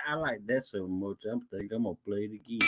I like that so much. I think I'm gonna play it again.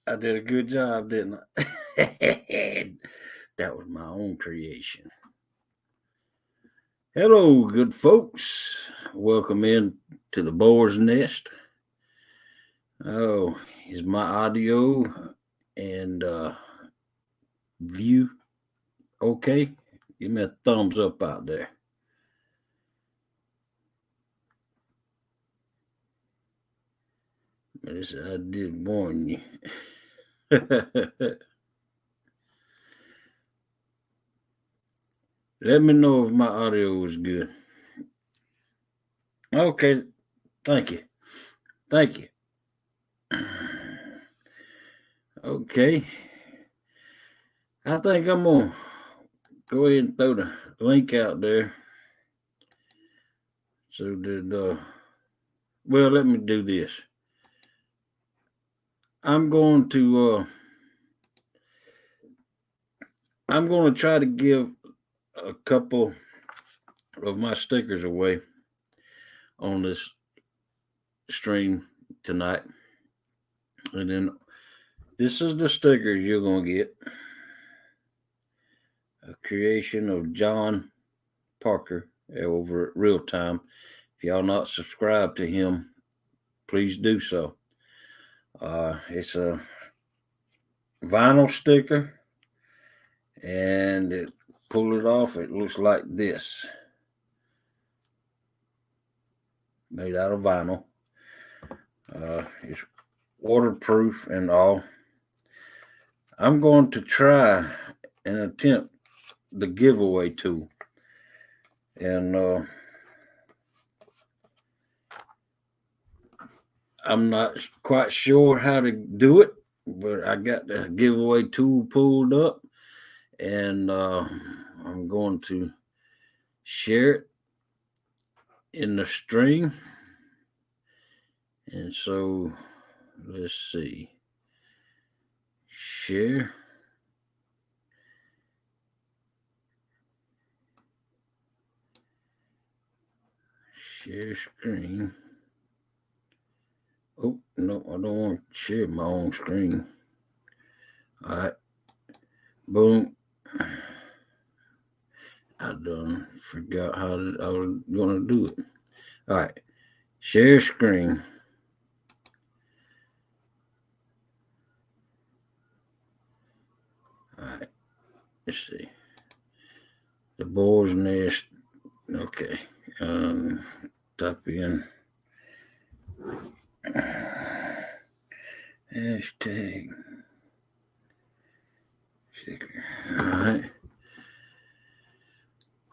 I did a good job, didn't I? That was my own creation. Hello, good folks. Welcome in to the Boar's Nest. Oh, is my audio and view okay? Give me a thumbs up out there. I did warn you. Let me know if my audio is good. Okay, thank you. Thank you. Okay. I think I'm going to go ahead and throw the link out there. So that, well, let me do this. I'm going to try to give a couple of my stickers away on this stream tonight. And then this is the stickers you're going to get. A creation of John Parker over at Real Time. If y'all not subscribed to him, please do so. It's a vinyl sticker, and pull it off, it looks like this. Made out of vinyl. It's waterproof and all. I'm going to try and attempt the giveaway tool. And I'm not quite sure how to do it, but I got the giveaway tool pulled up, and I'm going to share it in the stream. And so let's see. Share. Share screen. Oh, no, I don't want to share my own screen. All right. Boom. I done forgot how I was going to do it. All right. Share screen. All right. Let's see. The Boar's Nest. Okay. Type in hashtag sticker. All right.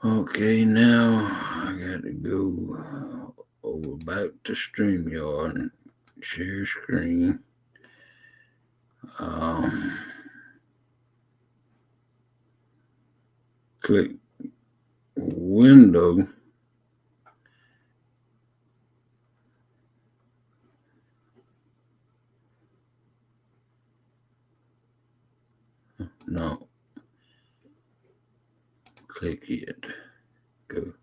Okay, now I got to go over back to StreamYard and share screen. Click window. No. Click it. Go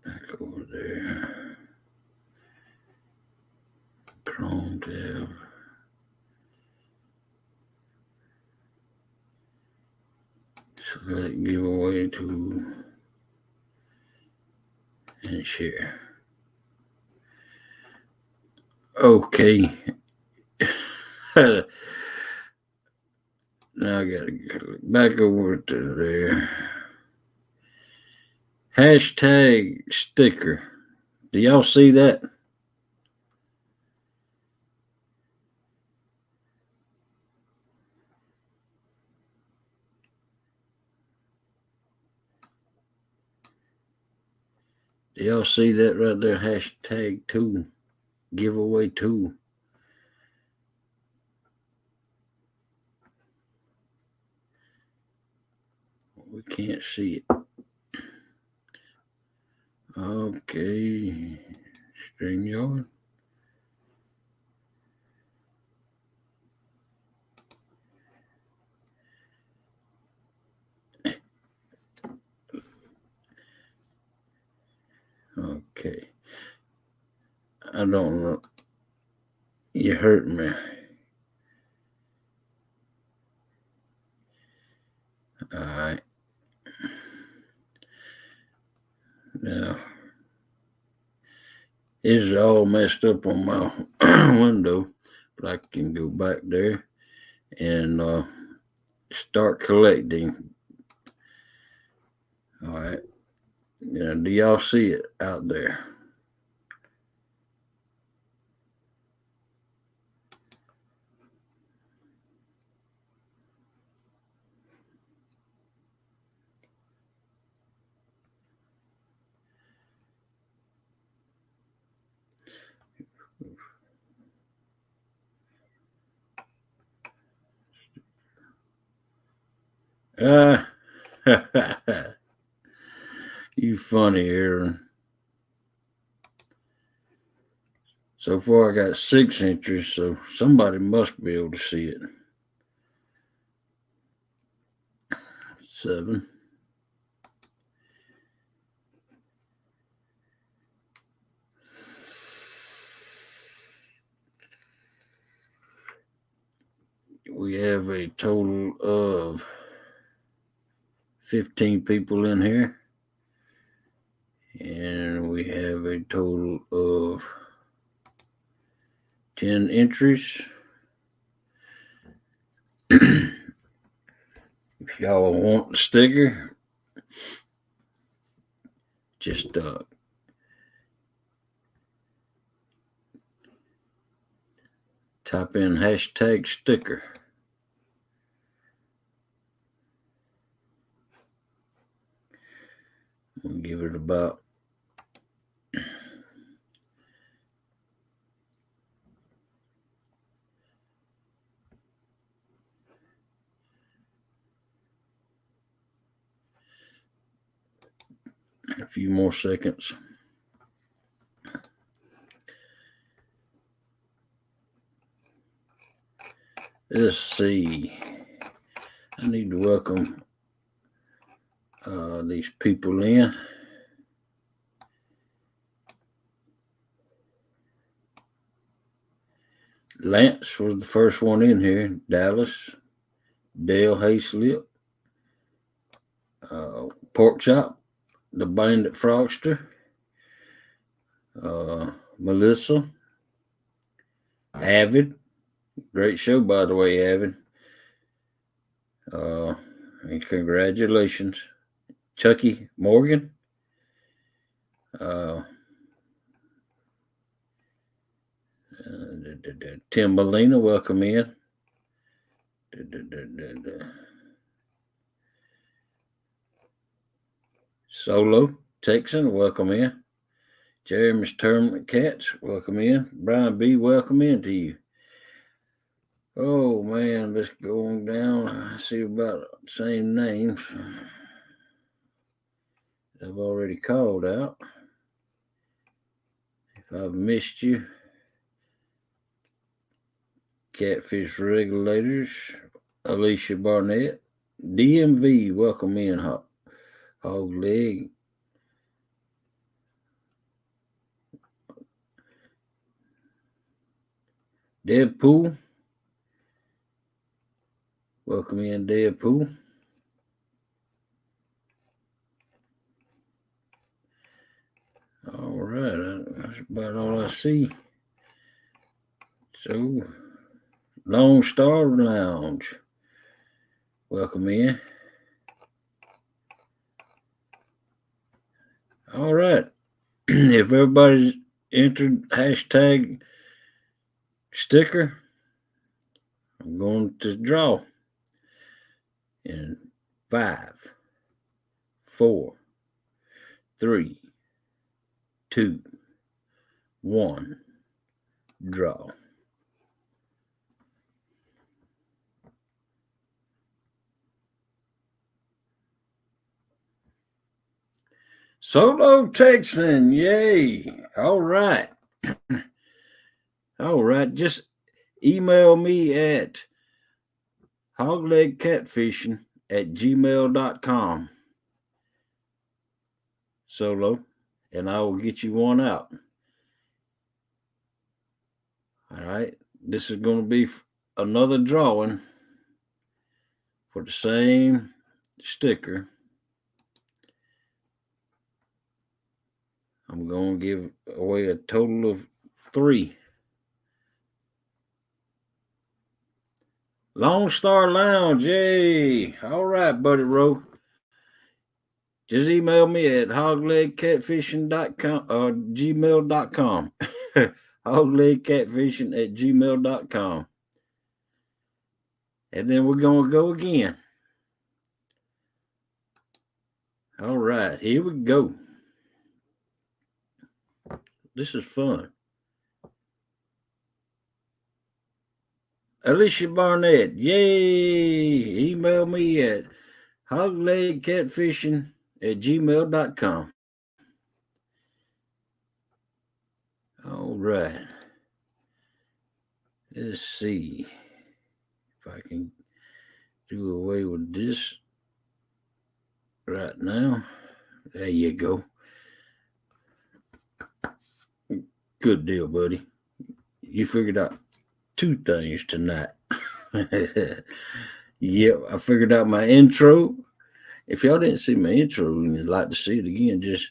back over there. Chrome tab. Select giveaway tool and share. Okay. Now I gotta go back over to there. Hashtag sticker. Do y'all see that? Do y'all see that right there? Hashtag 2. Giveaway 2. We can't see it. Okay. StreamYard. Okay. I don't know. You hurt me. Alright. Now, this is all messed up on my window, but I can go back there and start collecting. Alright. Now, do y'all see it out there? You funny, Aaron. So far, I got 6 entries, so somebody must be able to see it. 7. We have a total of 15 people in here. And we have a total of 10 entries. If y'all want the sticker, just type in hashtag sticker. We'll give it about a few more seconds. Let's see. I need to welcome these people in. Lance was the first one in here. Dallas, Dale Hayslip, Pork Chop, the Bandit Frogster, Melissa, Avid. Great show, by the way, Avid. And congratulations. Chucky Morgan. Tim Molina, welcome in. Solo Texan, welcome in. Jeremy's Tournament Cats, welcome in. Brian B, welcome in to you. Oh man, let's go on down. I see about the same names I've already called out. If I've missed you, Catfish Regulators, Alicia Barnett, DMV, welcome in, Hog Leg. Deadpool, welcome in, Deadpool. All right, that's about all I see. So, Lone Star Lounge, welcome in. All right, if everybody's entered hashtag sticker, I'm going to draw in 5, 4, 3, 2, 1, draw. Solo Texan, yay. All right. All right. Just email me at hoglegcatfishing@gmail.com. Solo, and I will get you one out. All right. This is going to be another drawing for the same sticker. I'm going to give away a total of 3. Lone Star Lounge, yay! All right, Buddy Rowe. Just email me at hoglegcatfishing.com or gmail.com. hoglegcatfishing@gmail.com. And then we're going to go again. All right, here we go. This is fun. Alicia Barnett, yay! Email me at hoglegcatfishing@gmail.com. All right. Let's see if I can do away with this right now. There you go. Good deal, buddy. You figured out 2 things tonight. Yep, I figured out my intro. If y'all didn't see my intro and you'd like to see it again, just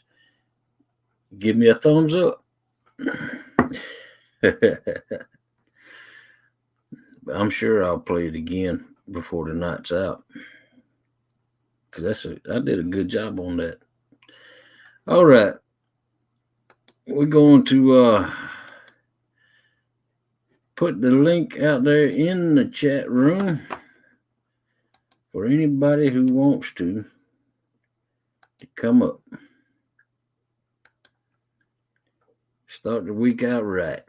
give me a thumbs up. I'm sure I'll play it again before the night's out, because I did a good job on that. All right, we're going to put the link out there in the chat room for anybody who wants to come up. Start the week out right.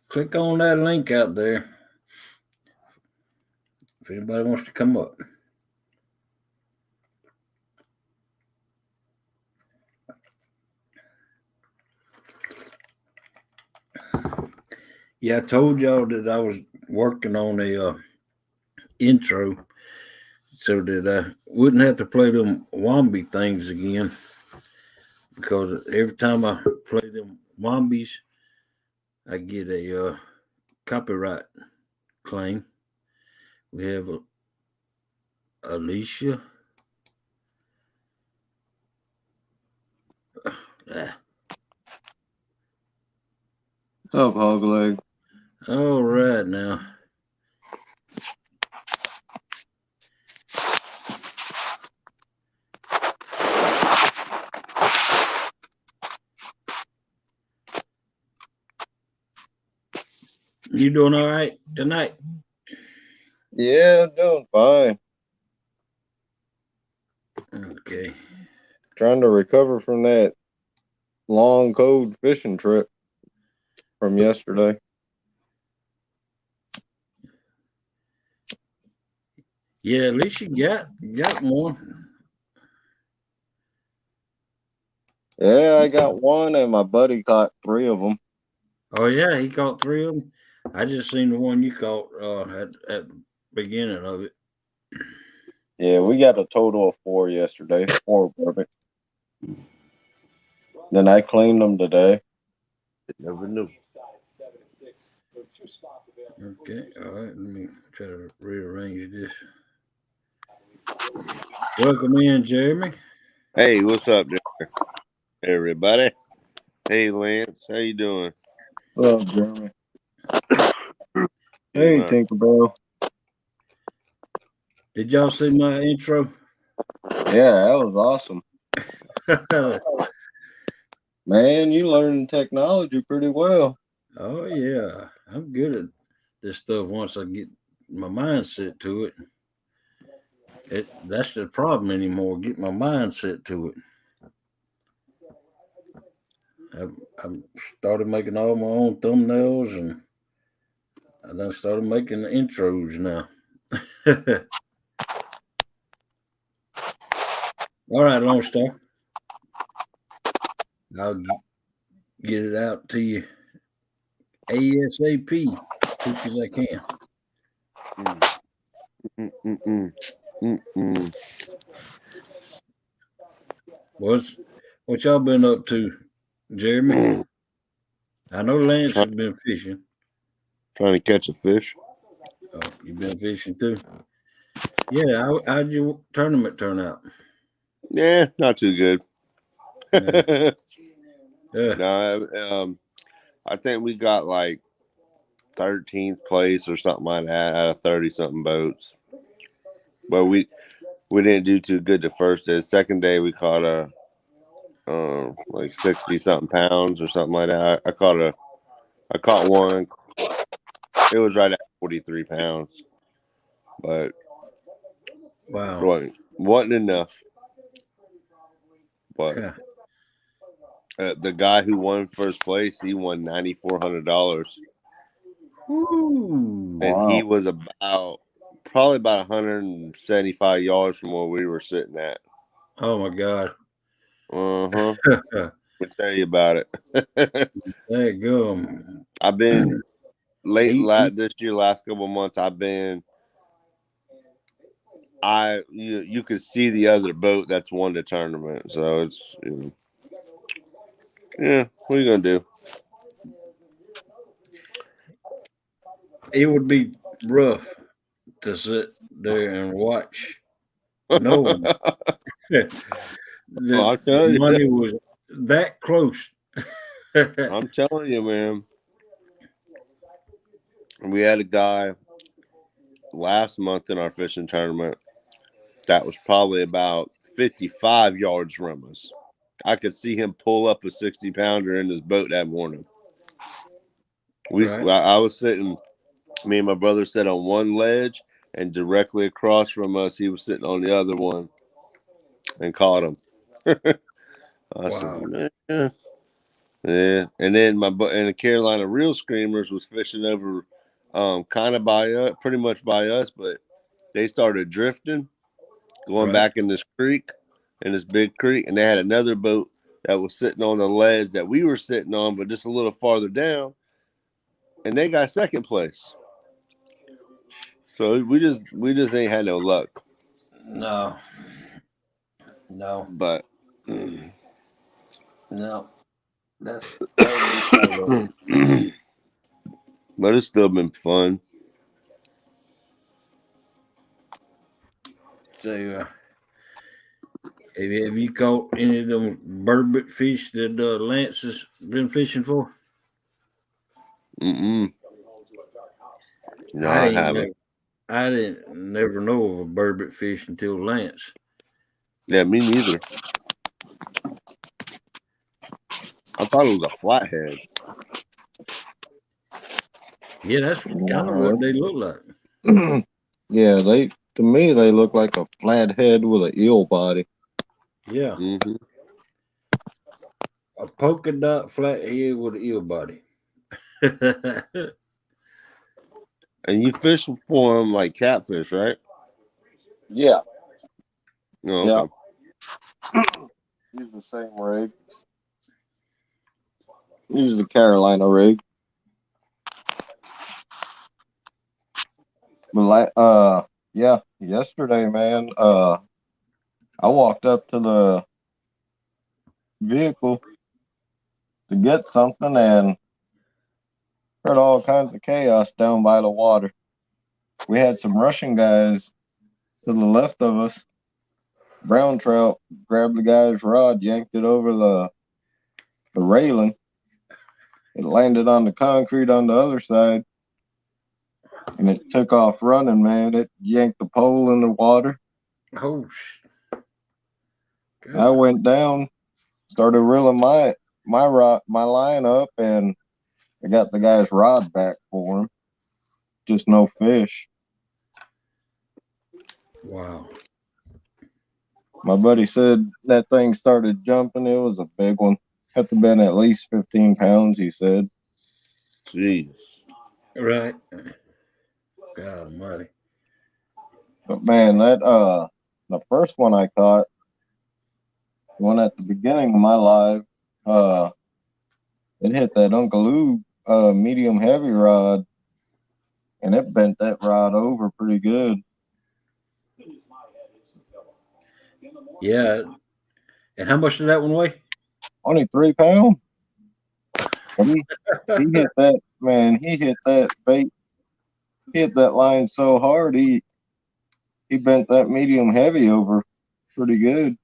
Click on that link out there if anybody wants to come up. Yeah, I told y'all that I was working on a intro so that I wouldn't have to play them Wombi things again, because every time I play them Wombis, I get a copyright claim. We have Alicia. What's up, Hogleg? All right now. You doing all right tonight? Yeah, doing fine. Okay. Trying to recover from that long, cold fishing trip from yesterday. Yeah, at least you got one. Yeah, I got one, and my buddy caught 3 of them. Oh yeah, he caught 3 of them. I just seen the one you caught at the beginning of it. Yeah, we got a total of 4 yesterday. 4 perfect. Then I cleaned them today. Never knew. Okay, all right. Let me try to rearrange this. Welcome in, Jeremy. Hey, what's up there, everybody? Hey, Lance, how you doing? What's up, Jeremy? Hey, Hey, Tinkerbell. Did y'all see my intro? Yeah, that was awesome. Man, you learning technology pretty well. Oh yeah, I'm good at this stuff once I get my mindset to it. That's the problem anymore. Get my mindset to it. I started making all my own thumbnails, and I done started making the intros now. All right, Lone Star. I'll get it out to you ASAP, quick as I can. What y'all been up to, Jeremy? I know Lance has been fishing. Trying to catch a fish. Oh, you been fishing too? Yeah. How'd your tournament turn out? Yeah, not too good. Yeah. Yeah. No, I think we got like 13th place or something like that out of 30 something boats. But we didn't do too good the first day. The second day we caught a like 60 something pounds or something like that. I caught one. It was right at 43 pounds, but Wow. wasn't enough. But Yeah. the guy who won first place, he won $9,400, Ooh. and Wow. he was probably about 175 yards from where we were sitting at. Oh my God. Let me tell you about it. There you go. I've been He- this year, last couple of months. You could see the other boat that's won the tournament. So it's yeah. What are you gonna do? it would be rough to sit there and watch knowing that I'll the tell you. money was that close. I'm telling you, man. We had a guy last month in our fishing tournament that was probably about 55 yards from us. I could see him pull up a 60-pounder in his boat that morning. Right. I was sitting, me and my brother sat on one ledge, and directly across from us, he was sitting on the other one and caught him. I said, Wow. man. Yeah. And then the Carolina Reel Screamers was fishing over kind of by us, pretty much by us, but they started drifting, going Right. back in this big creek, and they had another boat that was sitting on the ledge that we were sitting on, but just a little farther down, and they got second place. So we just ain't had no luck. No. No. But No. That would be my luck. but it's still been fun. So, have you caught any of them burbot fish that Lance has been fishing for? No, I haven't. I didn't never know of a burbot fish until Lance. Yeah, me neither. I thought it was a flathead. Yeah, that's kind of what they look like. Yeah, to me they look like a flathead with an eel body. Yeah. Mm-hmm. A polka dot flathead with an eel body. And you fish for them like catfish, right? Yeah. Oh, Yeah. okay. Use the same rig. Use the Carolina rig. But yeah, yesterday, man, I walked up to the vehicle to get something and heard all kinds of chaos down by the water. We had some Russian guys to the left of us. Brown trout grabbed the guy's rod, yanked it over the railing. It landed on the concrete on the other side, and it took off running, man. It yanked the pole in the water. Oh, I went down, started reeling my line up, and I got the guy's rod back for him. Just no fish. wow. My buddy said that thing started jumping. It was a big one. Had to been at least 15 pounds, he said. Jeez. Right. God almighty. But man, that the first one I caught, the one at the beginning of my live, it hit that Uncle Lou medium heavy rod, and it bent that rod over pretty good. Yeah. And how much did that one weigh? Only 3 pounds. But he hit that, man, he hit that bait, hit that line so hard he bent that medium heavy over pretty good.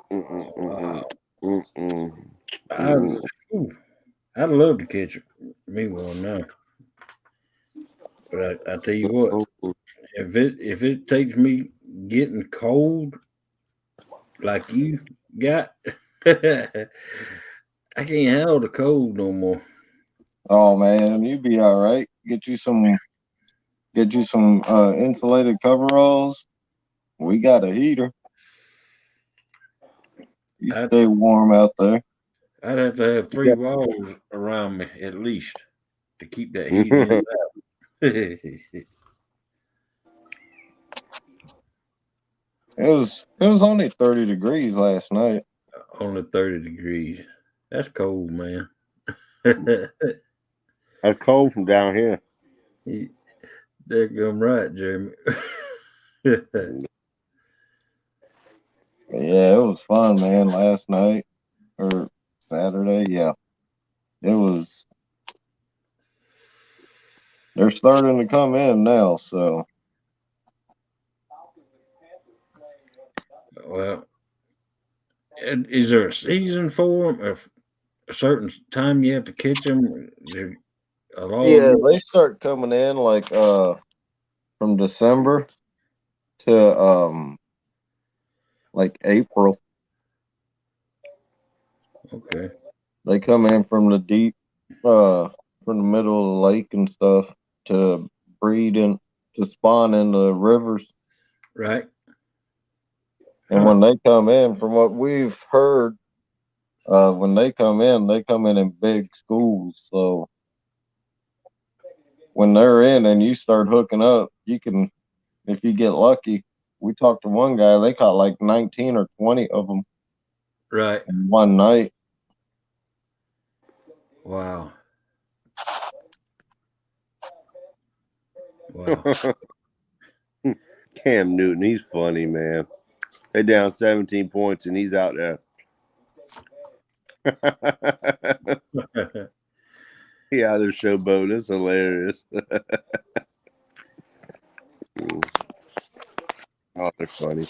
Wow. Mm-mm. I'd love to catch me one now. But I tell you what, if it takes me getting cold like you got, I can't handle the cold no more. Oh man, you be all right. Get you some insulated coveralls. We got a heater. You I'd stay warm out there. I'd have to have three walls around me at least to keep that heat in and out. It was only 30 degrees last night. Only 30 degrees. That's cold, man. That's cold from down here. There come right, Jeremy. Yeah, it was fun, man. Last night or Saturday, yeah, it was. They're starting to come in now, so Well, is there a season for them? Or a certain time you have to catch them? All yeah, year? they start coming in like from December to like April. Okay. They come in from the deep, from the middle of the lake and stuff to breed and to spawn in the rivers. Right. And Huh. when they come in, from what we've heard, when they come in big schools. So when they're in and you start hooking up, you can, if you get lucky. We talked to one guy; they caught like 19 or 20 of them Right. in one night. Wow. Wow. Cam Newton, he's funny, man. They down 17 points and he's out there. Yeah, they're showboat. It's hilarious. Oh, they're funny.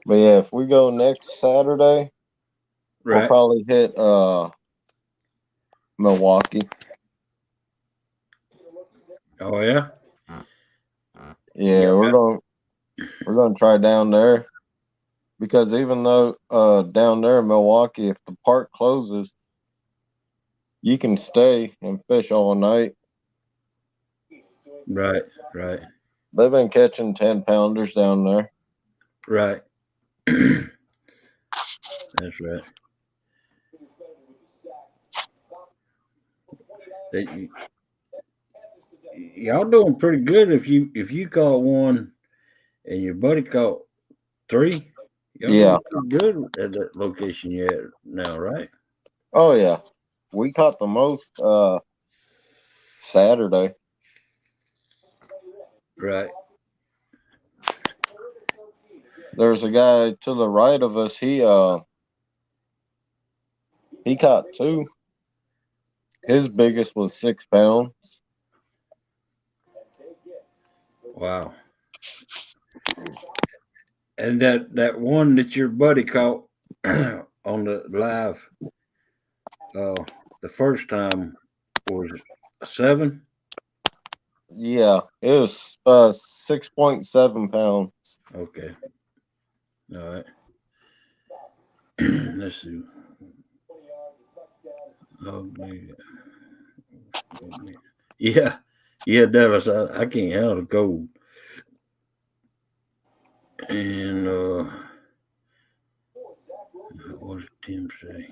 But yeah, if we go next Saturday, we'll Right. probably hit Milwaukee. Oh yeah. Yeah, Yeah. we're gonna try down there because even though down there in Milwaukee, if the park closes, you can stay and fish all night. Right. Right. They've been catching 10-pounders down there. Right. That's right. They, y'all doing pretty good if you caught one and your buddy caught three. Y'all Yeah. doing pretty good at that location you at now, right? Oh yeah. We caught the most Saturday. Right. There's a guy to the right of us. He caught two. His biggest was 6 pounds. Wow. And that one that your buddy caught on the live the first time was a 7. Yeah, it was 6.7 pounds. Okay. All right. Let's see. Oh, man. Yeah. Yeah, Dallas, I can't handle the cold. And Tim say?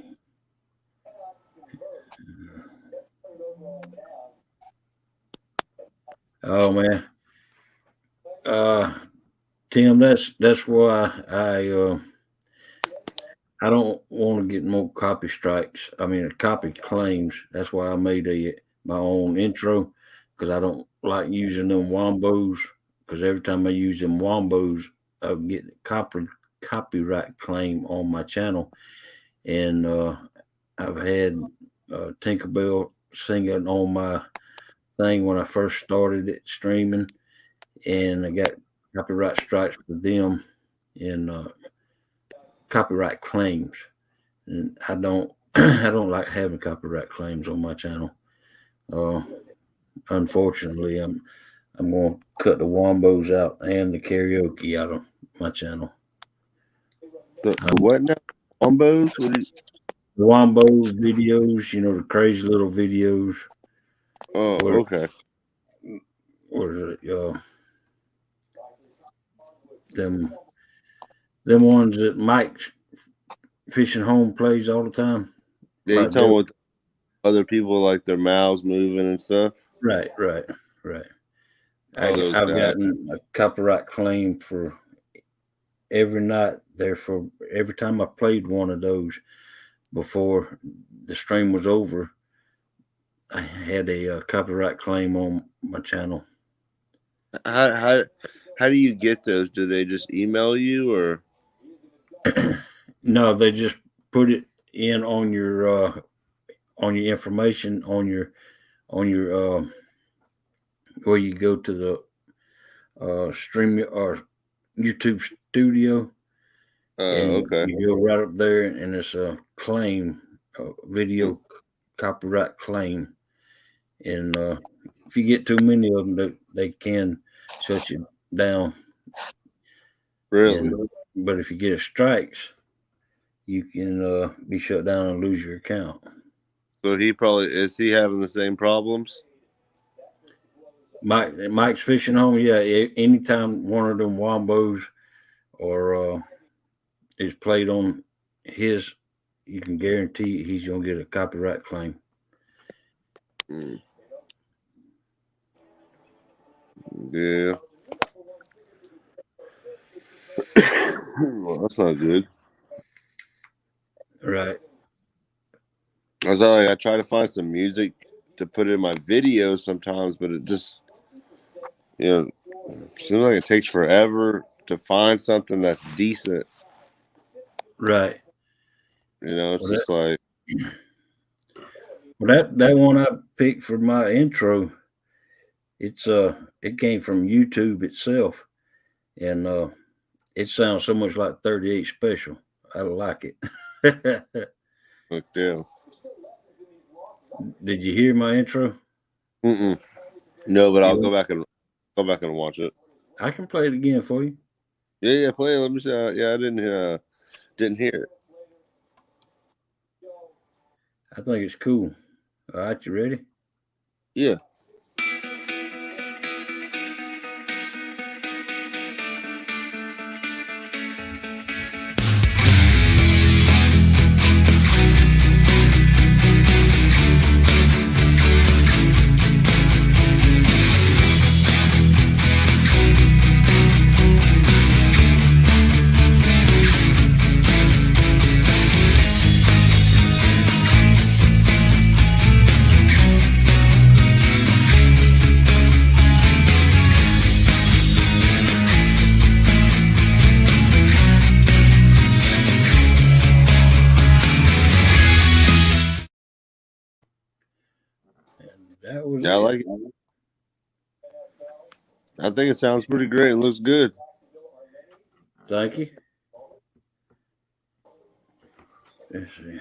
Oh man, Tim, that's why I don't want to get more copy strikes. I mean, copy claims. That's why I made my own intro because I don't like using them wombos. Because every time I use them wombos, I get copyright claim on my channel, and I've had Tinkerbell singing on my thing when I first started it streaming, and I got copyright strikes for them and copyright claims. And I don't I don't like having copyright claims on my channel. Uh, Unfortunately, I'm going to cut the wombos out and the karaoke out of my channel. The what now? Wombos? What do you? The wombo videos, the crazy little videos. Oh, Where, okay. what is it? Them ones that Mike's fishing home plays all the time. Yeah, you Like talking about other people like their mouths moving and stuff? right. Oh, those I've guys. gotten a copyright claim for every night there for every time I played one of those before the stream was over. I had a copyright claim on my channel. How do you get those? Do they just email you or? No, they just put it in on your information on your where you go to the stream or YouTube studio, and Okay. you go right up there, and it's a claim, video copyright claim, and if you get too many of them, they can shut you down. Really? But if you get strikes, you can be shut down and lose your account. So is he having the same problems? Mike's fishing home, yeah. Anytime one of them wombos or is played on his, you can guarantee he's gonna get a copyright claim. Yeah. Well, that's not good. Right. I try to find some music to put in my videos sometimes, but it just seems like it takes forever to find something that's decent. Right. It's just like. Well, that one I picked for my intro, it came from YouTube itself, and it sounds so much like 38 Special. I like it. Like, yeah. Did you hear my intro? No, but I'll go back and watch it. I can play it again for you. Yeah, play it. Let me see. Yeah, I didn't hear it. I think it's cool. All right, you ready? Yeah. That was I like it. I think it sounds pretty great. It looks good. Thank you. Let's see.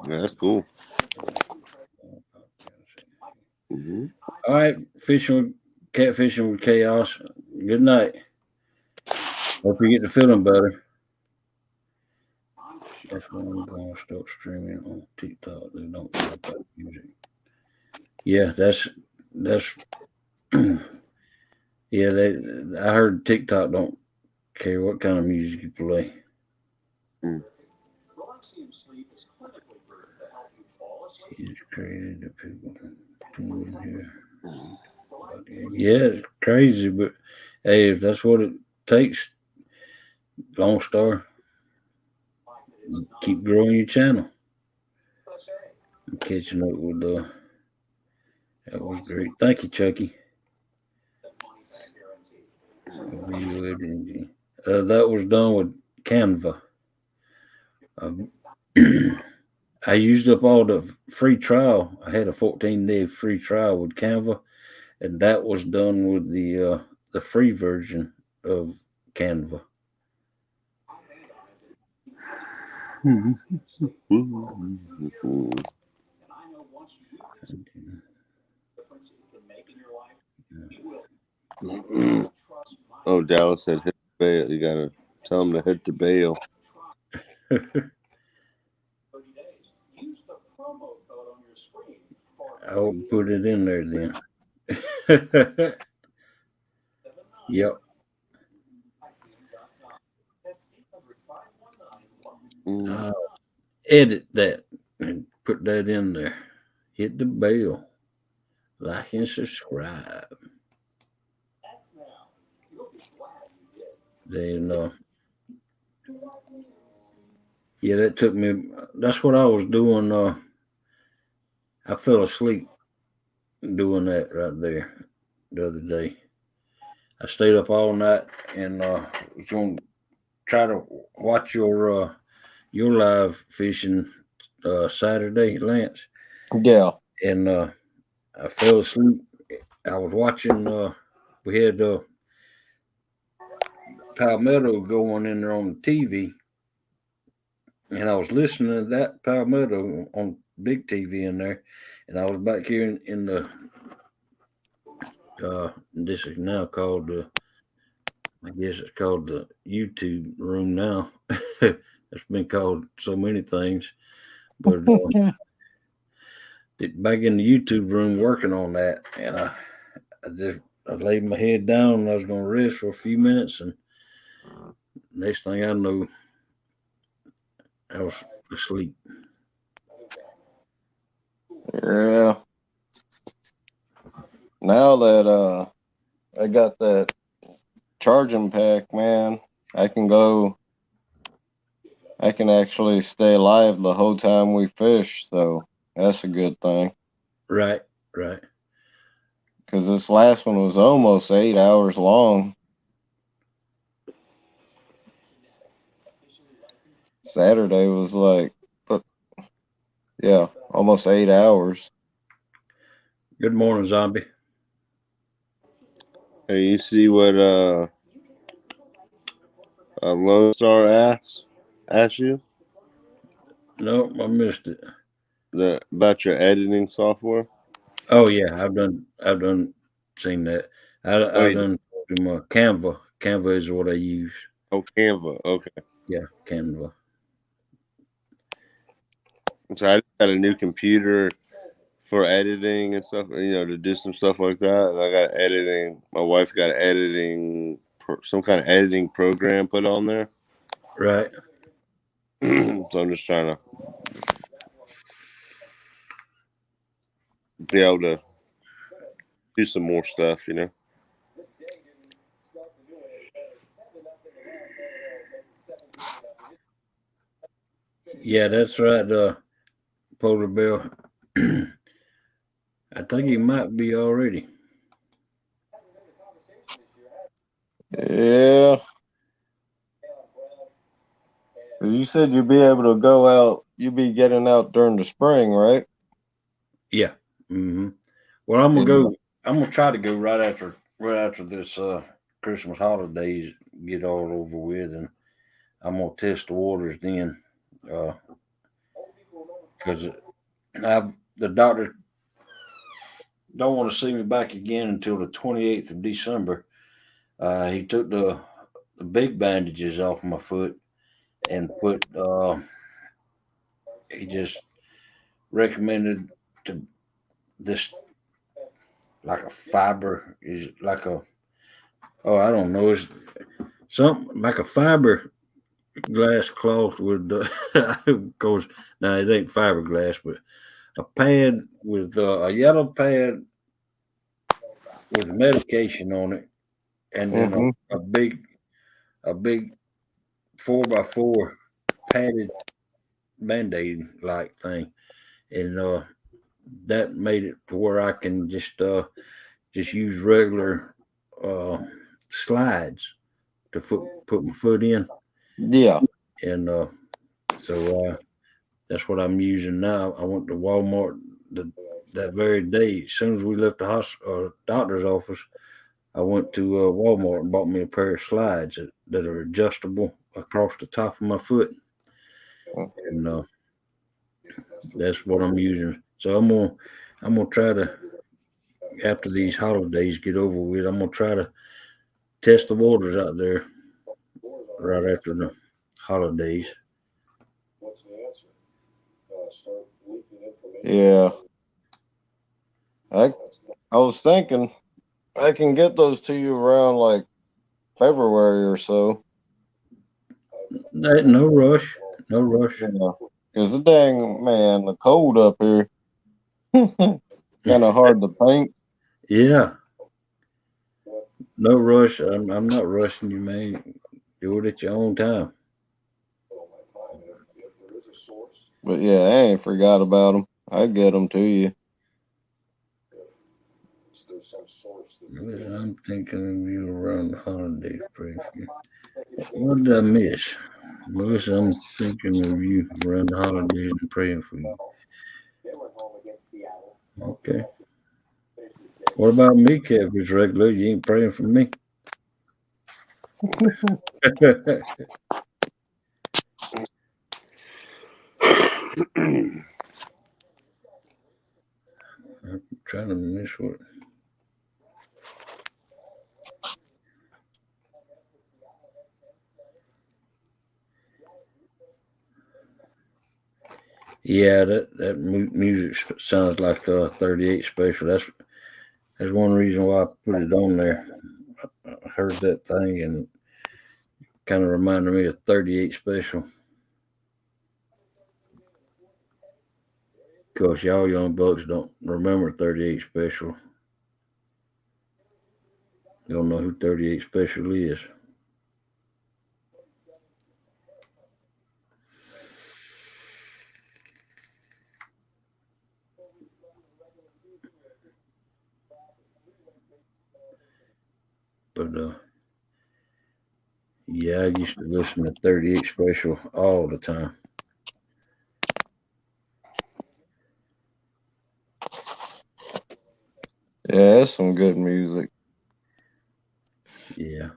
Yeah, that's cool. All right, catfishing with chaos. Good night. Hope you get to feeling better. That's when I'm gonna start streaming on TikTok. They don't like that music. Yeah, that's Yeah, I heard TikTok don't care what kind of music you play. Mm. It's crazy that people come in here. Yeah, it's crazy, but hey, if that's what it takes, Lone Star, keep growing your channel. I'm catching up with that was great. Thank you, Chucky. That was done with Canva. Um, I used up all the free trial. I had a 14-day free trial with Canva, and that was done with the free version of Canva. Oh, Dallas said hit the bail. You gotta tell him to hit the bail. I'll put it in there then. Yep. I'll edit that and put that in there. Hit the bell, like and subscribe. Then, yeah, that took me. That's what I was doing. I fell asleep doing that right there the other day. I stayed up all night and was going to try to watch your live fishing Saturday, Lance, Yeah. and I fell asleep. I was watching. We had Palmetto going in there on the TV, and I was listening to that Palmetto on big TV in there, and I was back here in the this is now called the I guess it's called the YouTube room now. It's been called so many things, but back in the YouTube room working on that, and I laid my head down and I was gonna rest for a few minutes, and next thing I know, I was asleep. Yeah. Now that I got that charging pack, man, I can actually stay live the whole time we fish, so that's a good thing. Right, right. Because this last one was almost 8 hours long. Saturday was like, but yeah, almost 8 hours. Good morning, zombie. Hey, you see what Lone Star asked you No, I missed it. about your editing software? Oh yeah, I've done seen that. Oh, I you did. done told him Canva. Canva is what I use. Oh, Canva. Okay. Yeah, Canva. So I just got a new computer for editing and stuff, to do some stuff like that. And I got editing. My wife got editing, some kind of editing program put on there. Right. So I'm just trying to be able to do some more stuff. Yeah, that's right. Polar Bear. I think he might be already. Yeah. You said you'd be able to go out, you'd be getting out during the spring, right? Yeah. Mm-hmm. Well, I'm gonna Yeah. go. I'm gonna try to go right after this Christmas holidays get all over with, and I'm gonna test the waters then, because the doctor don't want to see me back again until the 28th of December. He took the big bandages off my foot and put. He just recommended to this like a fiber is like a Oh, I don't know. It's something like a fiber glass cloth with, of course, now it ain't fiberglass, but a pad with a yellow pad with medication on it, and then Mm-hmm. a big 4x4 padded band-aid like thing, and that made it to where I can just use regular uh, slides to put my foot in, Yeah. and so that's what I'm using now. I went to Walmart that very day. As soon as we left the doctor's office, I went to Walmart and bought me a pair of slides that are adjustable across the top of my foot, and that's what I'm using. So I'm gonna try to, after these holidays get over with, I'm gonna try to test the waters out there right after the holidays. Yeah. I I was thinking I can get those to you around like February or so. No rush, no rush. Yeah. Because the dang man, the cold up here kind of hard to paint. Yeah, no rush. I'm not rushing you, man. Do it at your own time. But yeah, I ain't forgot about them. I get them to you. I'm thinking of you around the holidays, pray for you. What did I miss? Melissa, I'm thinking of you around the holidays and praying for you. Okay. What about me, Kev? It's regular. You ain't praying for me. I'm trying to miss what. Yeah, that music sounds like 38 special. That's one reason why I put it on there. I heard that thing and kind of reminded me of 38 special. Of course, y'all young bucks don't remember 38 special. You don't know who 38 special is. But yeah, I used to listen to 38 special all the time. Yeah, that's some good music. Yeah.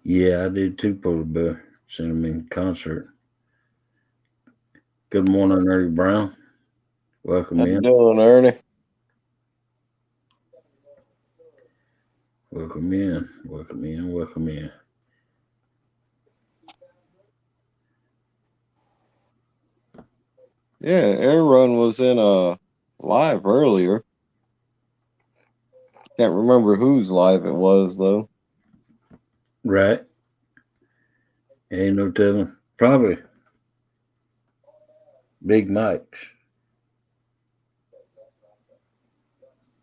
Yeah, I did too, Polar Bear. Seen him in concert. Good morning, Ernie Brown. How Welcome you in. doing, Ernie? Welcome in. Welcome in. Welcome in. Yeah, Aaron was in a live earlier. Can't remember whose live it was though. Right. Ain't no telling. Probably Big Mike's.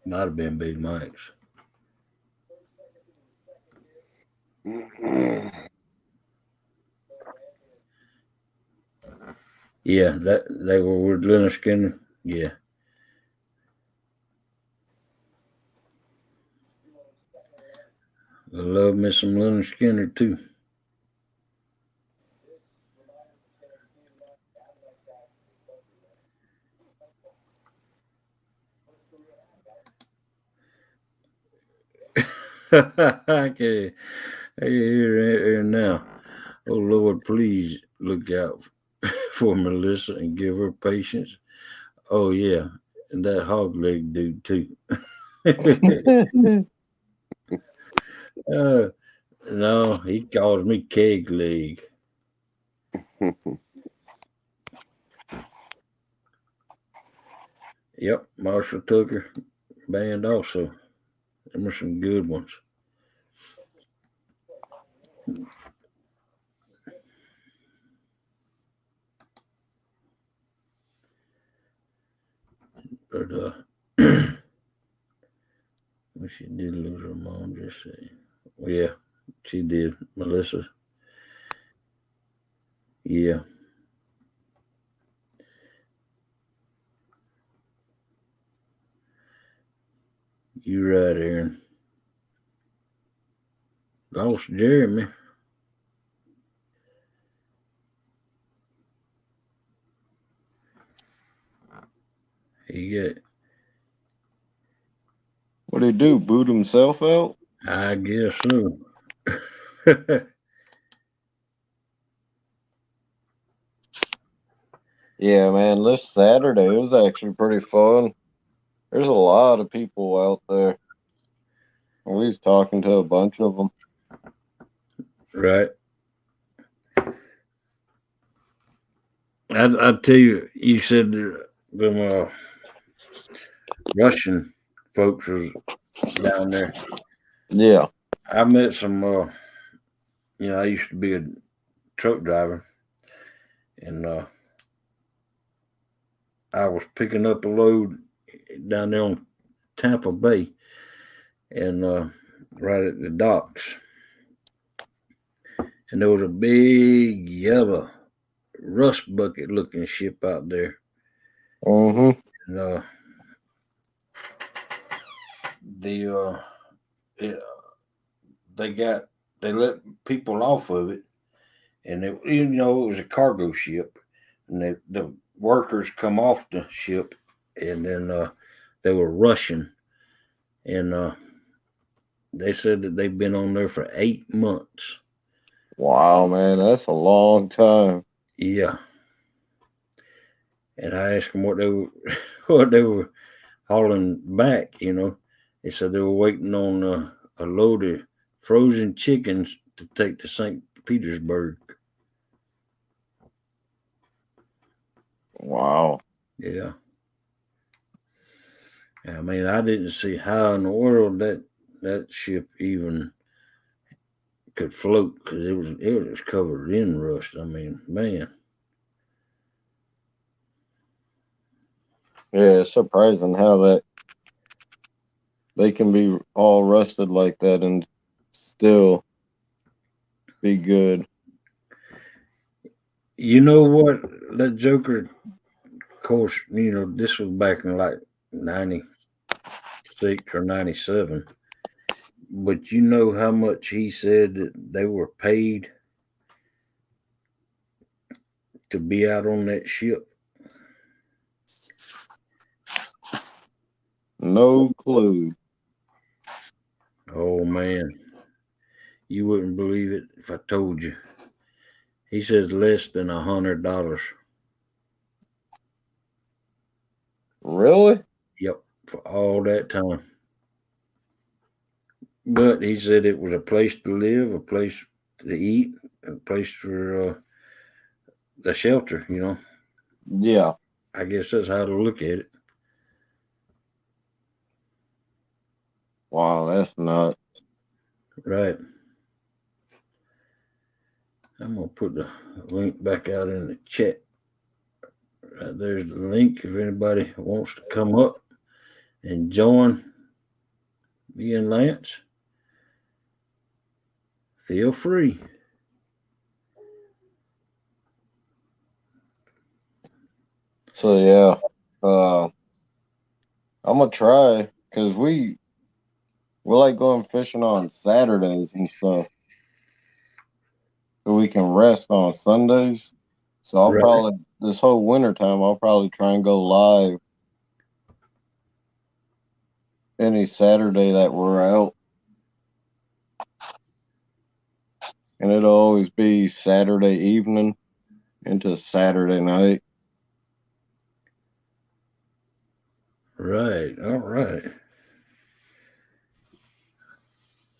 Might have been Big Mike's. Yeah, that they were with Leonard Skinner. Yeah. I love me some Leonard Skinner too. I can hear it now. Oh Lord, please look out for Melissa and give her patience. Oh yeah, and that hog leg dude too. uh, no, he calls me keg leg. Yep, Marshall Tucker band also. Them are some good ones. But well, she did lose her mom. Just say, well, yeah, she did. Melissa. Yeah. You right, Aaron. Lost Jeremy. He got. What did he do? Boot himself out? I guess so. Yeah, man. This Saturday it was actually pretty fun. There's a lot of people out there. We was talking to a bunch of them. Right. I tell you, you said them Russian folks was down there. Yeah. I met some. I used to be a truck driver, and I was picking up a load down there on Tampa Bay, and right at the docks, and there was a big yellow rust bucket looking ship out there, Mm-hmm. and the it, they let people off of it, and it was a cargo ship, and the workers come off the ship, and then they were Russian, and they said that they've been on there for 8 months. Wow, man, that's a long time. Yeah, and I asked them what they were what they were hauling back. They said they were waiting on a load of frozen chickens to take to St. Petersburg. Wow. Yeah. I mean, I didn't see how in the world that ship even could float because it was covered in rust. I mean, man. Yeah, it's surprising how that they can be all rusted like that and still be good. You know what? That Joker, of course, this was back in like 96 or 97. But you know how much he said that they were paid to be out on that ship? No clue. Oh, man. You wouldn't believe it if I told you. He says less than $100. Really? Yep, for all that time. But he said it was a place to live, a place to eat, a place for the shelter. Yeah. I guess that's how to look at it. Wow, that's nuts. Right. I'm going to put the link back out in the chat. Right there's the link if anybody wants to come up and join me and Lance. Feel free. So yeah, I'm gonna try because we like going fishing on Saturdays and stuff, so we can rest on Sundays. So I'll Right. probably this whole winter time I'll probably try and go live any Saturday that we're out, and it'll always be Saturday evening into Saturday night. Right. All right.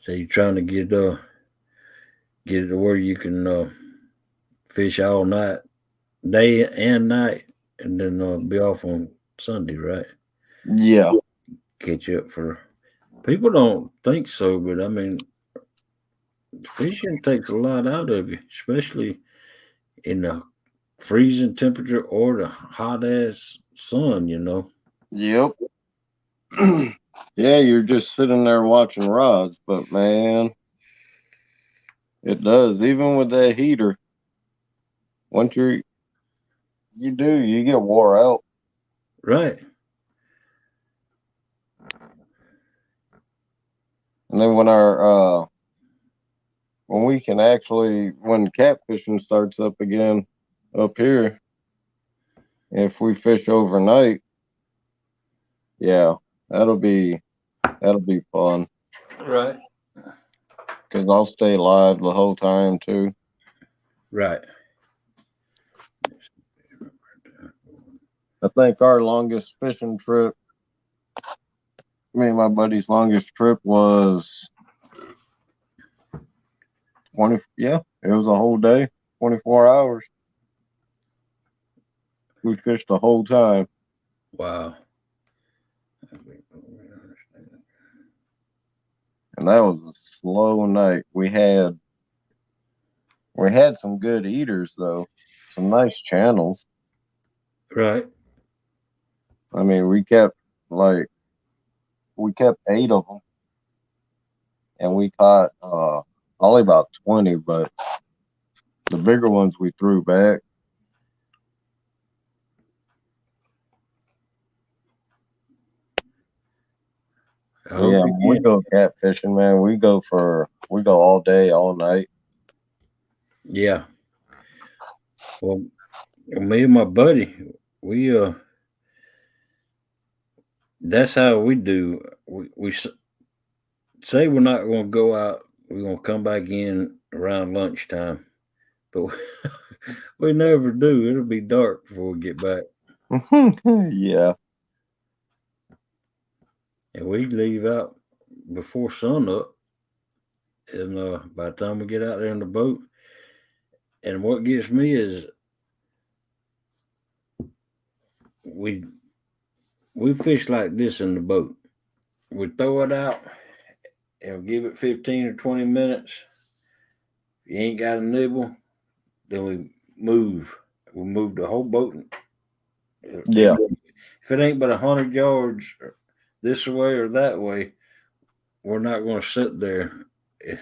So you're trying to get it to where you can fish all night, day and night, and then be off on Sunday, right? Yeah, Catch you up for People don't think so, but I mean, fishing takes a lot out of you, especially in the freezing temperature or the hot ass sun, you know. Yep. Yeah, you're just sitting there watching rods, but man, it does. Even with that heater, once you get wore out. Right. And then when we can actually when catfishing starts up again up here, if we fish overnight, yeah, that'll be fun. Right. Because I'll stay live the whole time too. Right. I think our longest fishing trip, me and my buddy's longest trip was 20. Yeah, it was a whole day, 24 hours. We fished the whole time, Wow. and that was a slow night. We had some good eaters though, some nice channels. Right. I mean, we kept 8 of them, and we caught only about 20, but the bigger ones we threw back. I But hope yeah, you when we can. go catfishing, man, we go all day, all night. Yeah. Well, me and my buddy, we that's how we do. We say we're not going to go out. We're going to come back in around lunchtime, but we never do. It'll be dark before we get back, Yeah, and we leave out before sun up. And by the time we get out there in the boat, and what gets me is we we fish like this in the boat. We throw it out and give it 15 or 20 minutes. If you ain't got a nibble, then we move. We move the whole boat. yeah, If it ain't but 100 yards this way or that way, we're not going to sit there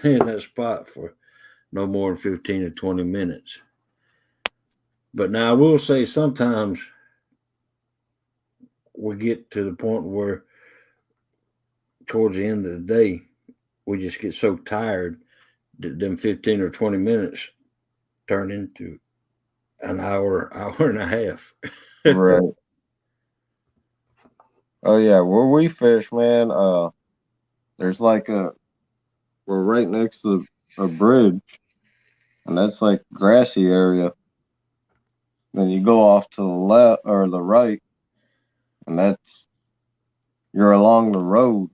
in that spot for no more than 15 or 20 minutes. But now I will say sometimes we get to the point where towards the end of the day, we just get so tired that them 15 or 20 minutes turn into an hour, hour and a half. right. Oh yeah, where we fish, man. There's like we're right next to a bridge, and that's like grassy area. Then you go off to the left or the right, and you're along the road.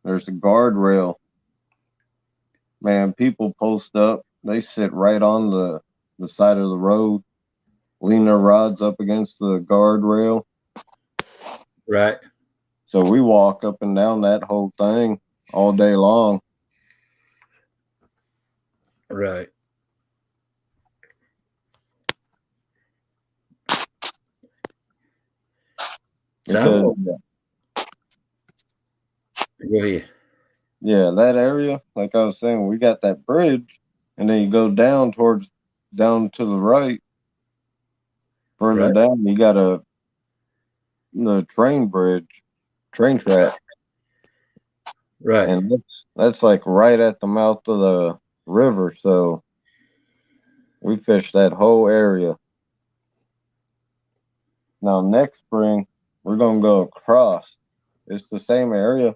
There's a guardrail. Man, people post up. They sit right on the side of the road, lean their rods up against the guardrail. Right, So we walk up and down that whole thing all day long. right. So Because go ahead. yeah, that area, like I was saying, we got that bridge, and then you go down to the right, further Right, down, you got the train bridge, train track, right, and that's like right at the mouth of the river. So we fished that whole area. Now next spring, we're gonna go across. It's the same area.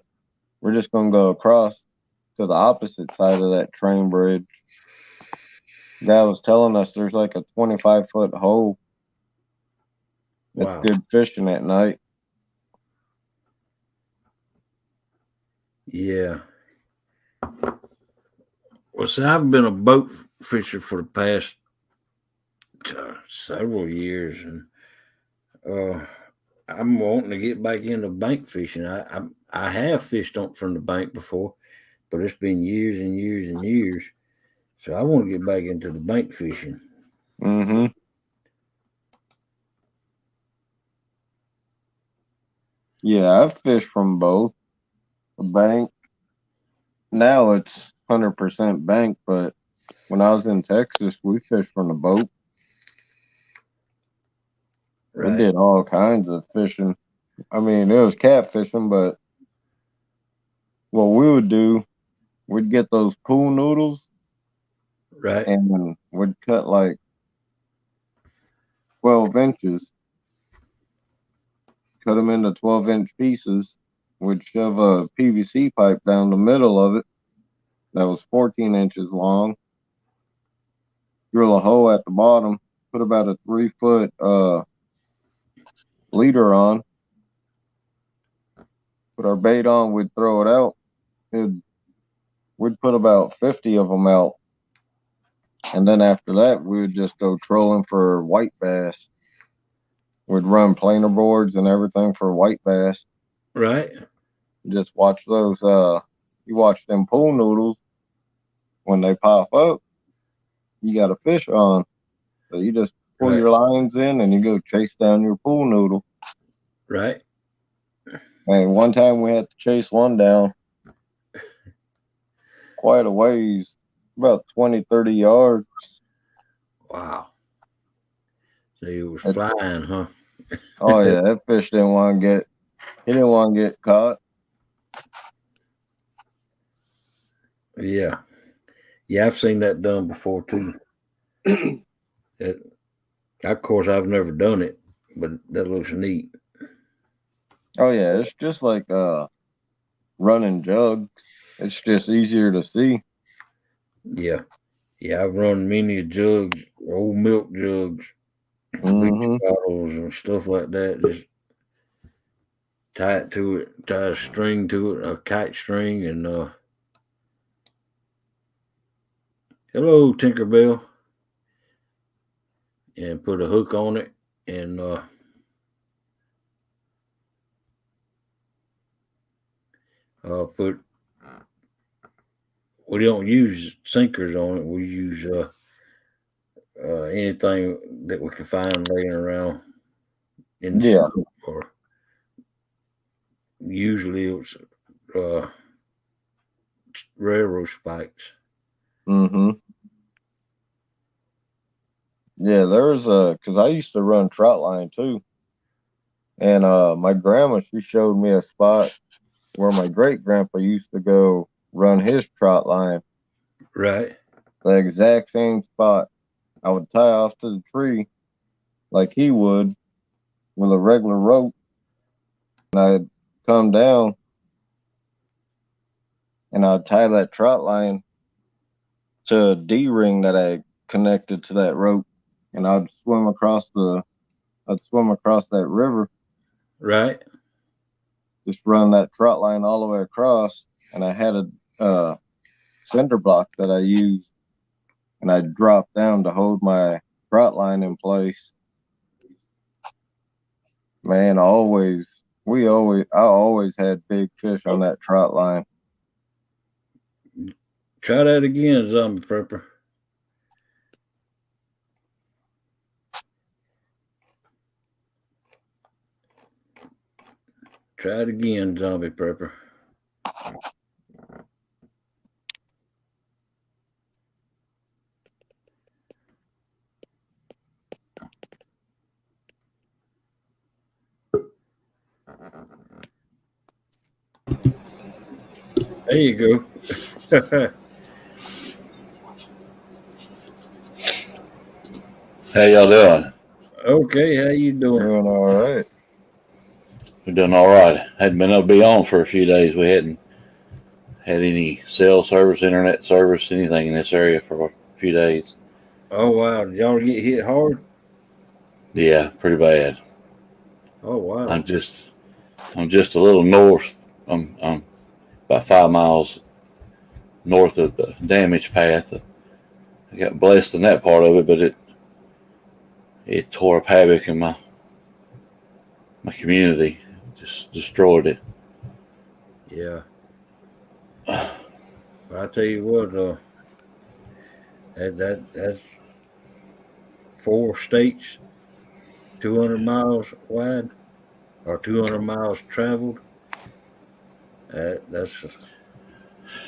We're just gonna go across to the opposite side of that train bridge. Guy was telling us there's like a 25-foot hole. It's wow. good fishing at night. Yeah. Well, see, I've been a boat fisher for the past several years, and uh, I'm wanting to get back into bank fishing. I have fished on from the bank before, but it's been years and years and years. So I want to get back into the bank fishing. Mm-hmm. Yeah, I've fished from both the bank. Now it's 100% bank, but when I was in Texas, we fished from the boat. We Right, did all kinds of fishing. I mean, it was catfishing, but what we would do, we'd get those pool noodles right, and we'd cut like 12 inches, cut them into 12-inch pieces. We'd shove a PVC pipe down the middle of it that was 14 inches long, drill a hole at the bottom, put about a 3-foot leader on, put our bait on, we'd throw it out. We'd put about 50 of them out. And then after that, we would just go trolling for white bass. We'd run planer boards and everything for white bass. right, Just watch those. You watch them pool noodles when they pop up. You got a fish on, so you just pull right, your lines in and you go chase down your pool noodle. right. And one time we had to chase one down quite a ways, about 20, 30 yards. Wow. So you was flying, huh? Oh yeah, that fish didn't want to get. He didn't want to get caught. Yeah, yeah. I've seen that done before too. That, of course, I've never done it, but that looks neat. Oh yeah, it's just like running jugs. It's just easier to see. Yeah, yeah. I've run many jugs, old milk jugs, bleach Mm-hmm. bottles, and stuff like that. Just tie it to it, tie a string to it, a kite string, and hello, Tinkerbell, and put a hook on it, and put. We don't use sinkers on it. We use anything that we can find laying around in the Yeah. snow, or usually it's uh, railroad spikes. Mm-hmm. Yeah, there's because I used to run trout line too, and my grandma she showed me a spot where my great grandpa used to go run his trout line. Right, The exact same spot. I would tie off to the tree like he would with a regular rope, and I'd come down and I'd tie that trout line to a D ring that I connected to that rope, and I'd swim across that river, right, just run that trout line all the way across, and I had a cinder block that I used, and I dropped down to hold my trout line in place. Man, I always had big fish on that trout line. try that again, zombie prepper. Try it again, zombie prepper. There you go. How y'all doing? Okay, how you doing? Doing all right. We're doing all right. Hadn't been able to be on for a few days. We hadn't had any cell service, internet service, anything in this area for a few days. Oh wow, did y'all get hit hard? Yeah, pretty bad. Oh wow. I'm just a little north. I'm about 5 miles north of the damage path. I got blessed in that part of it, but it tore up havoc in my my community, just destroyed it. Yeah. I tell you what, that's 4 states, 200 miles wide or 200 miles traveled. That's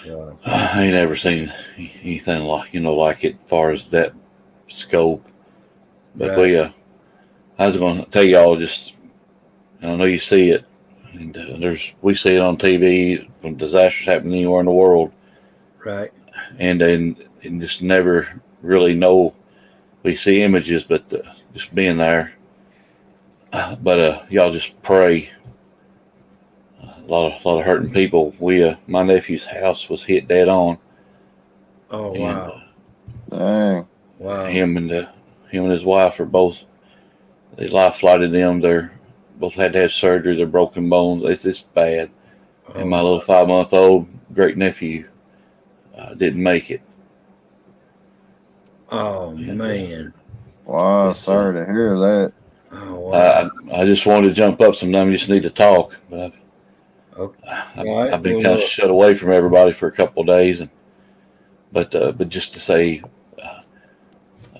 wow. I ain't ever seen anything like it, as far as that scope. But Right, I was going to tell y'all just, I know you see it, and we see it on TV when disasters happen anywhere in the world, right. and just never really know. We see images, but just being there. But y'all just pray. A lot of hurting people. My nephew's house was hit dead on, Oh and wow, Dang. wow. him and his wife are both. They life flighted them. They're both had to have surgery. They're broken bones. It's bad. And Oh my little my. 5-month-old great nephew didn't make it. Oh And man. Wow, it's sorry to hear that. Oh wow. I just wanted to jump up. Sometimes you just need to talk. But Okay. All right. I've been kind of Well, shut away from everybody for a couple of days, but just to say,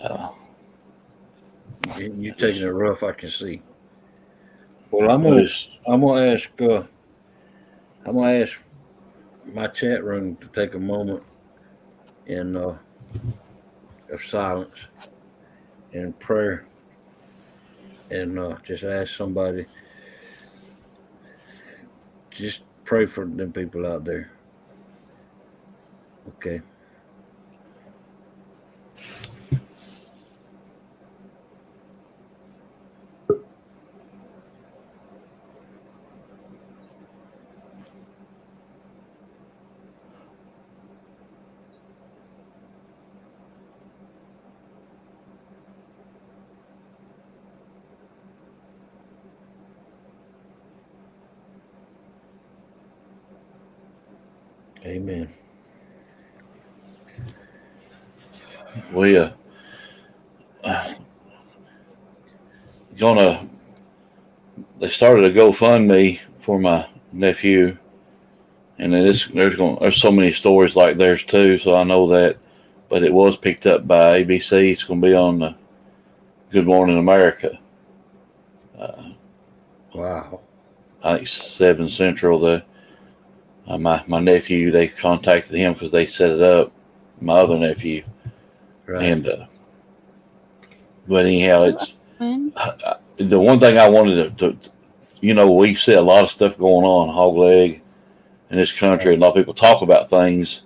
uh, you I taking just it rough. I can see. Well, I just I'm gonna ask. I'm gonna ask my chat room to take a moment in of silence and prayer, and just ask somebody. Just pray for them people out there. Okay. Amen. we gonna they started a GoFundMe for my nephew, and then there's so many stories like theirs too. So I know that, but it was picked up by ABC. It's gonna be on Good Morning America. Uh, Wow. I think 7 Central. My nephew, they contacted him because they set it up. My other nephew, Right. and but anyhow, it's the one thing I wanted we see a lot of stuff going on hog leg in this country, Right. and a lot of people talk about things.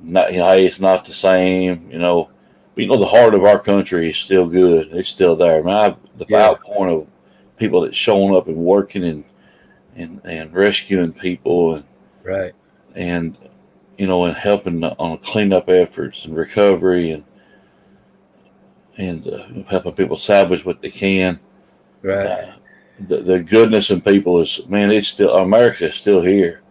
Not hey, it's not the same, But the heart of our country is still good. It's still there. I mean, the Yeah. outpouring of people that's showing up and working and rescuing people Right. and and helping on cleanup efforts and recovery and helping people salvage what they can. Right. Uh, the goodness in people is, man, it's still, America is still here.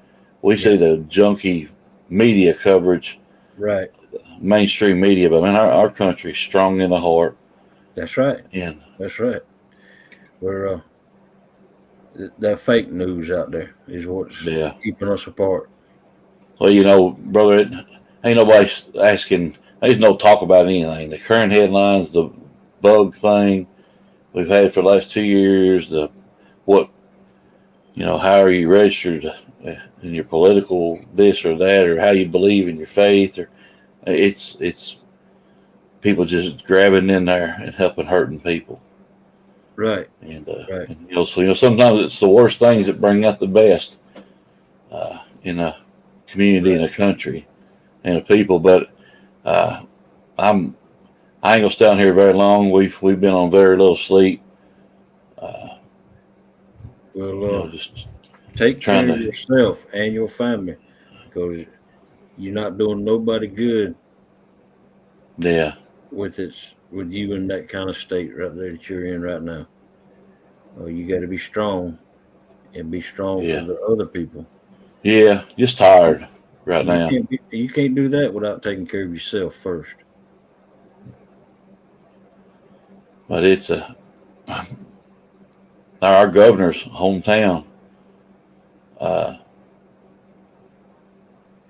We Yeah. see the junky media coverage, Right. mainstream media, but man, our country's strong in the heart. That's right. And That's right. We're that fake news out there is what's yeah, keeping us apart. well, brother, ain't nobody asking. There's no talk about anything. The current headlines, the bug thing we've had for the last 2 years, the what how are you registered in your political this or that, or how you believe in your faith, or it's people just grabbing in there and helping hurting people. Right. Right. And sometimes it's the worst things that bring out the best in a community, in Right. a country, and a people. But uh, I'm I ain't gonna stay on here very long. We've been on very little sleep. Uh, Well, just take trying care of to, yourself and your family because you're not doing nobody good yeah, with you in that kind of state right there that you're in right now. You got to be strong and be strong for yeah, the other people. yeah. Just tired right now. You can't do that without taking care of yourself first. But it's our governor's hometown. Uh,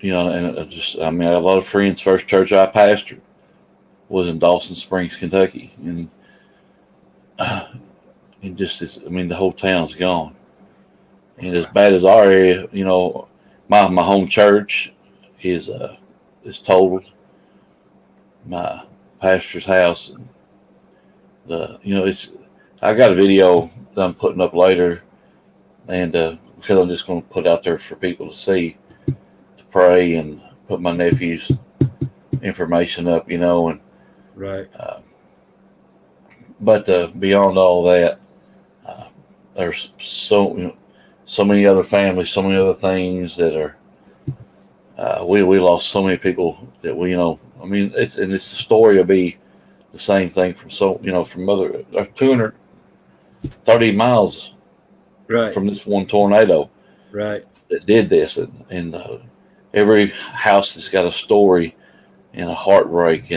and I mean, I have a lot of friends. First church I pastored was in Dawson Springs, Kentucky, and it just is. I mean, the whole town's gone, and as bad as our area, my home church is totaled. My pastor's house, it's. I got a video that I'm putting up later, and because I'm just going to put out there for people to see, to pray, and put my nephew's information up, and Right. but beyond all that, there's so many other families, so many other things that are. We lost so many people that I mean, it's the story will be the same thing from from other 230 miles Right. from this one tornado Right. that did this, and every house has got a story and a heartbreak,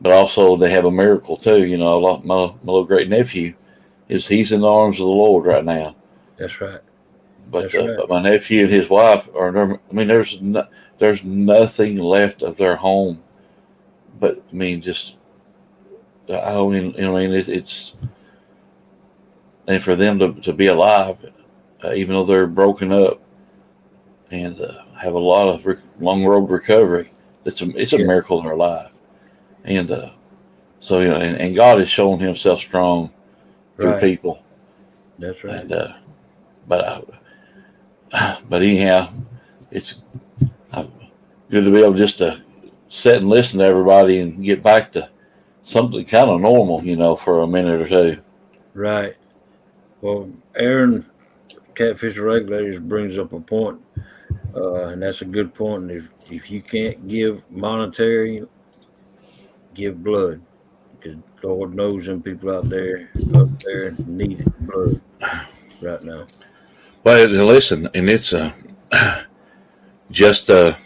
but also they have a miracle too. My little great nephew he's in the arms of the Lord right now. That's right. But That's right. but my nephew and his wife are. I mean, there's nothing left of their home, but I mean, just I mean, it's and for them to be alive, even though they're broken up and have a lot of long road recovery, it's a Yeah. miracle they're alive, and so and God has shown Himself strong through Right. people, That's right. and but anyhow, it's good to be able just to sit and listen to everybody and get back to something kind of normal, for a minute or two. Right. Well, Aaron, Catfish Regulators brings up a point, and that's a good point. If you can't give monetary, give blood, because Lord knows them people up there need blood right now. Well, listen, and it's just a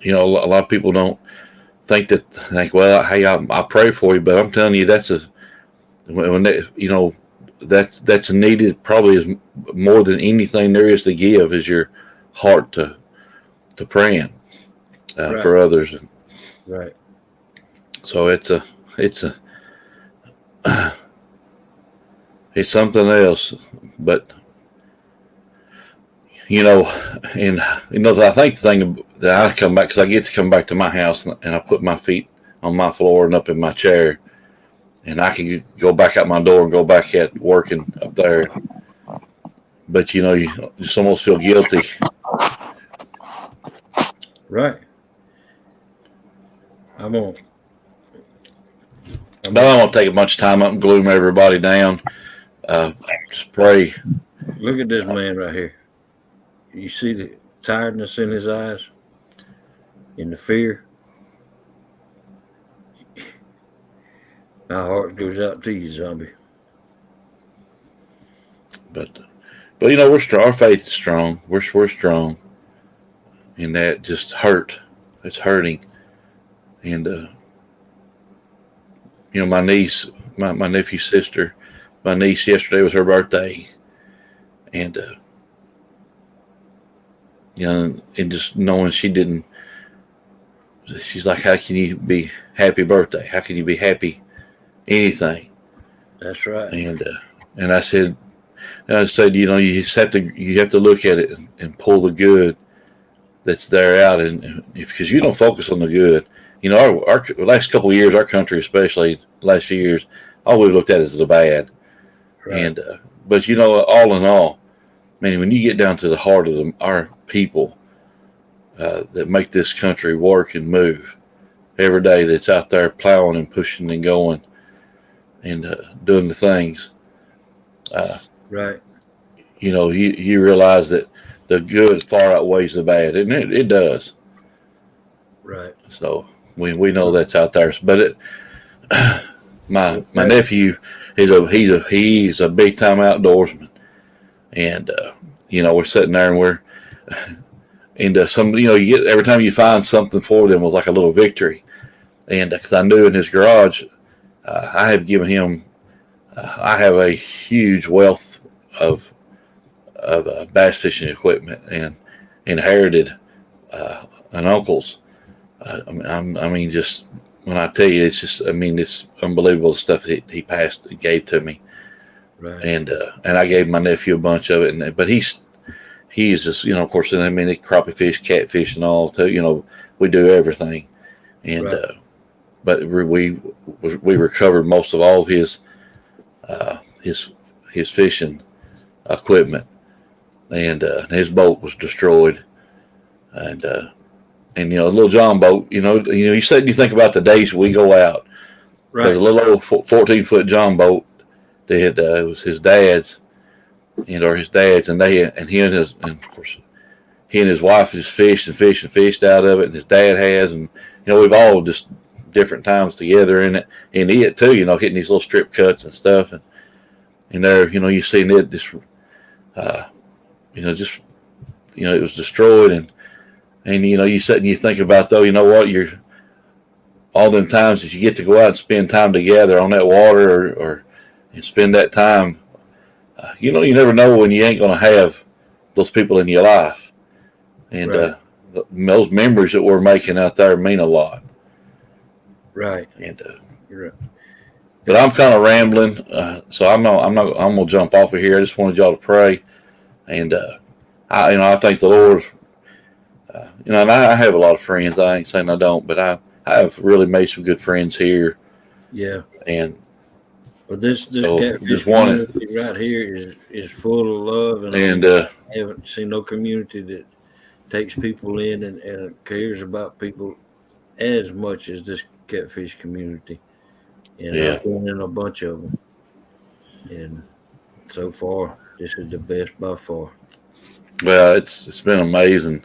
lot of people don't think well, hey, I pray for you, but I'm telling you that's when they, that's needed probably as more than anything there is to give is your heart to praying Right. for others. Right. So it's it's something else, but and I think the thing that I come back because I get to come back to my house and I put my feet on my floor and up in my chair, and I can go back out my door and go back at working up there. But you just almost feel guilty. Right. I'm on. But I don't want to take much time up and gloom everybody down. Just pray. Look at this man right here. You see the tiredness in his eyes and the fear. My heart goes out to you, zombie. But we're strong. Our faith is strong. We're strong, and that just hurt. It's hurting, and my niece, my nephew's sister, my niece yesterday was her birthday, and and just knowing she didn't, she's like, how can you be happy birthday? How can you be happy anything? That's right. And I said, you just have to look at it and pull the good that's there out, and because you don't focus on the good, our last couple of years, our country especially, the last few years, all we've looked at is the bad, Right. and but all in all, man, when you get down to the heart of our people that make this country work and move every day, that's out there plowing and pushing and going and doing the things. Right. You realize that the good far outweighs the bad, and it does. Right. So we know that's out there. But my nephew he's a big time outdoorsman, and we're sitting there and we're into some you get every time you find something for them was like a little victory, and because I knew in his garage I have given him I have a huge wealth of bass fishing equipment and inherited an uncle's. I mean, just when I tell you, it's just, I mean, it's unbelievable the stuff he passed and gave to me, Right. and I gave my nephew a bunch of it, but he's just, of course, I mean, they crappie fish, catfish, and all too. We do everything, and Right. but we recovered most of all of uh, his his fishing equipment, and his boat was destroyed, and a little John boat. You said you think about the days we go out. Right. There's a little old 14-foot John boat that it was his dad's, or his dad's, and of course he and his wife just fished and fished and fished out of it, and his dad has, and we've all just different times together in it, and it too, hitting these little strip cuts and stuff, and there, you seen it just, it was destroyed, and you sit and you think about, though, what you're all them times that you get to go out and spend time together on that water, or and spend that time. You never know when you ain't going to have those people in your life, and Right. Those memories that we're making out there mean a lot. Right. And You're right. but I'm kind of rambling, so I'm gonna jump off of here. I just wanted y'all to pray, and I thank the Lord. And I have a lot of friends. I ain't saying I don't, but I have really made some good friends here, Yeah. and But this So, catfish just wanted- community right here is full of love, and and I haven't seen no community that takes people in and cares about people as much as this catfish community. And Yeah. I've been in a bunch of them, and so far this is the best by far. well, it's been amazing.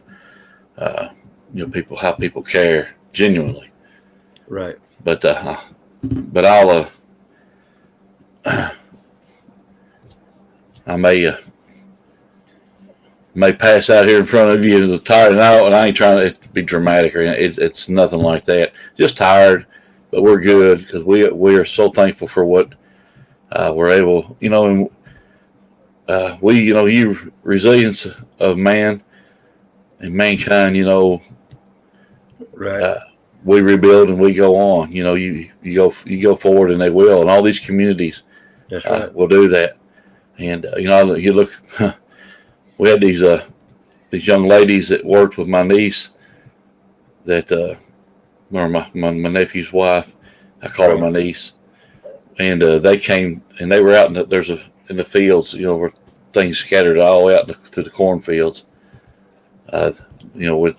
How people care genuinely, Right. but I'll I may pass out here in front of you tired, and I ain't trying to be dramatic or anything. It's nothing like that. Just tired, but we're good because we are so thankful for what we're able. And you resilience of man and mankind. Right. We rebuild and we go on. You go forward, and they will. And all these communities That's right. will do that. And you look. We had these young ladies that worked with my niece, that or my nephew's wife. I call her my niece, and they came and they were out in the fields, where things scattered all out through the cornfields,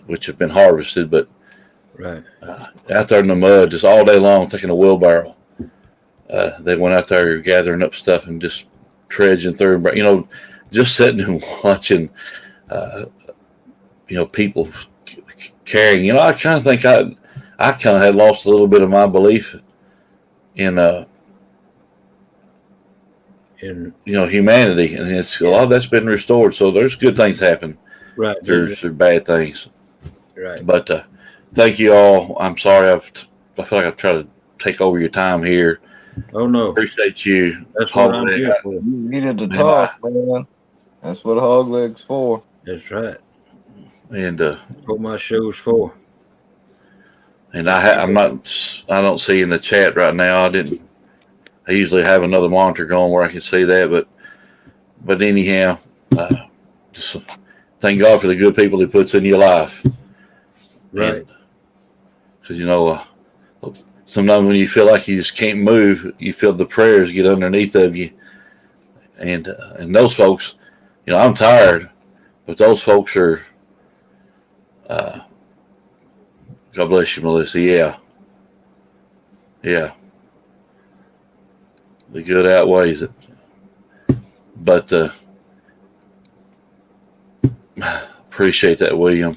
which have been harvested, but Right. out there in the mud just all day long, taking a wheelbarrow. They went out there gathering up stuff and just trudging through, just sitting and watching, people carrying. I kind of think I kind of had lost a little bit of my belief in, humanity, and a lot of that's been restored. So there's good things happen. Right. There's bad things. Right. But thank you all. I'm sorry I feel like I've tried to take over your time here. Oh no. Appreciate you. That's what I'm here for. You needed to talk, man. That's what Hog Leg's for. That's right. And That's what my show's for. and I don't see in the chat right now. I usually have another monitor going where I can see that, but anyhow, just thank God for the good people He puts in your life. Right. Because sometimes when you feel like you just can't move, you feel the prayers get underneath of you, and those folks, I'm tired, but those folks are. God bless you, Melissa. Yeah. The good outweighs it. But appreciate that, William.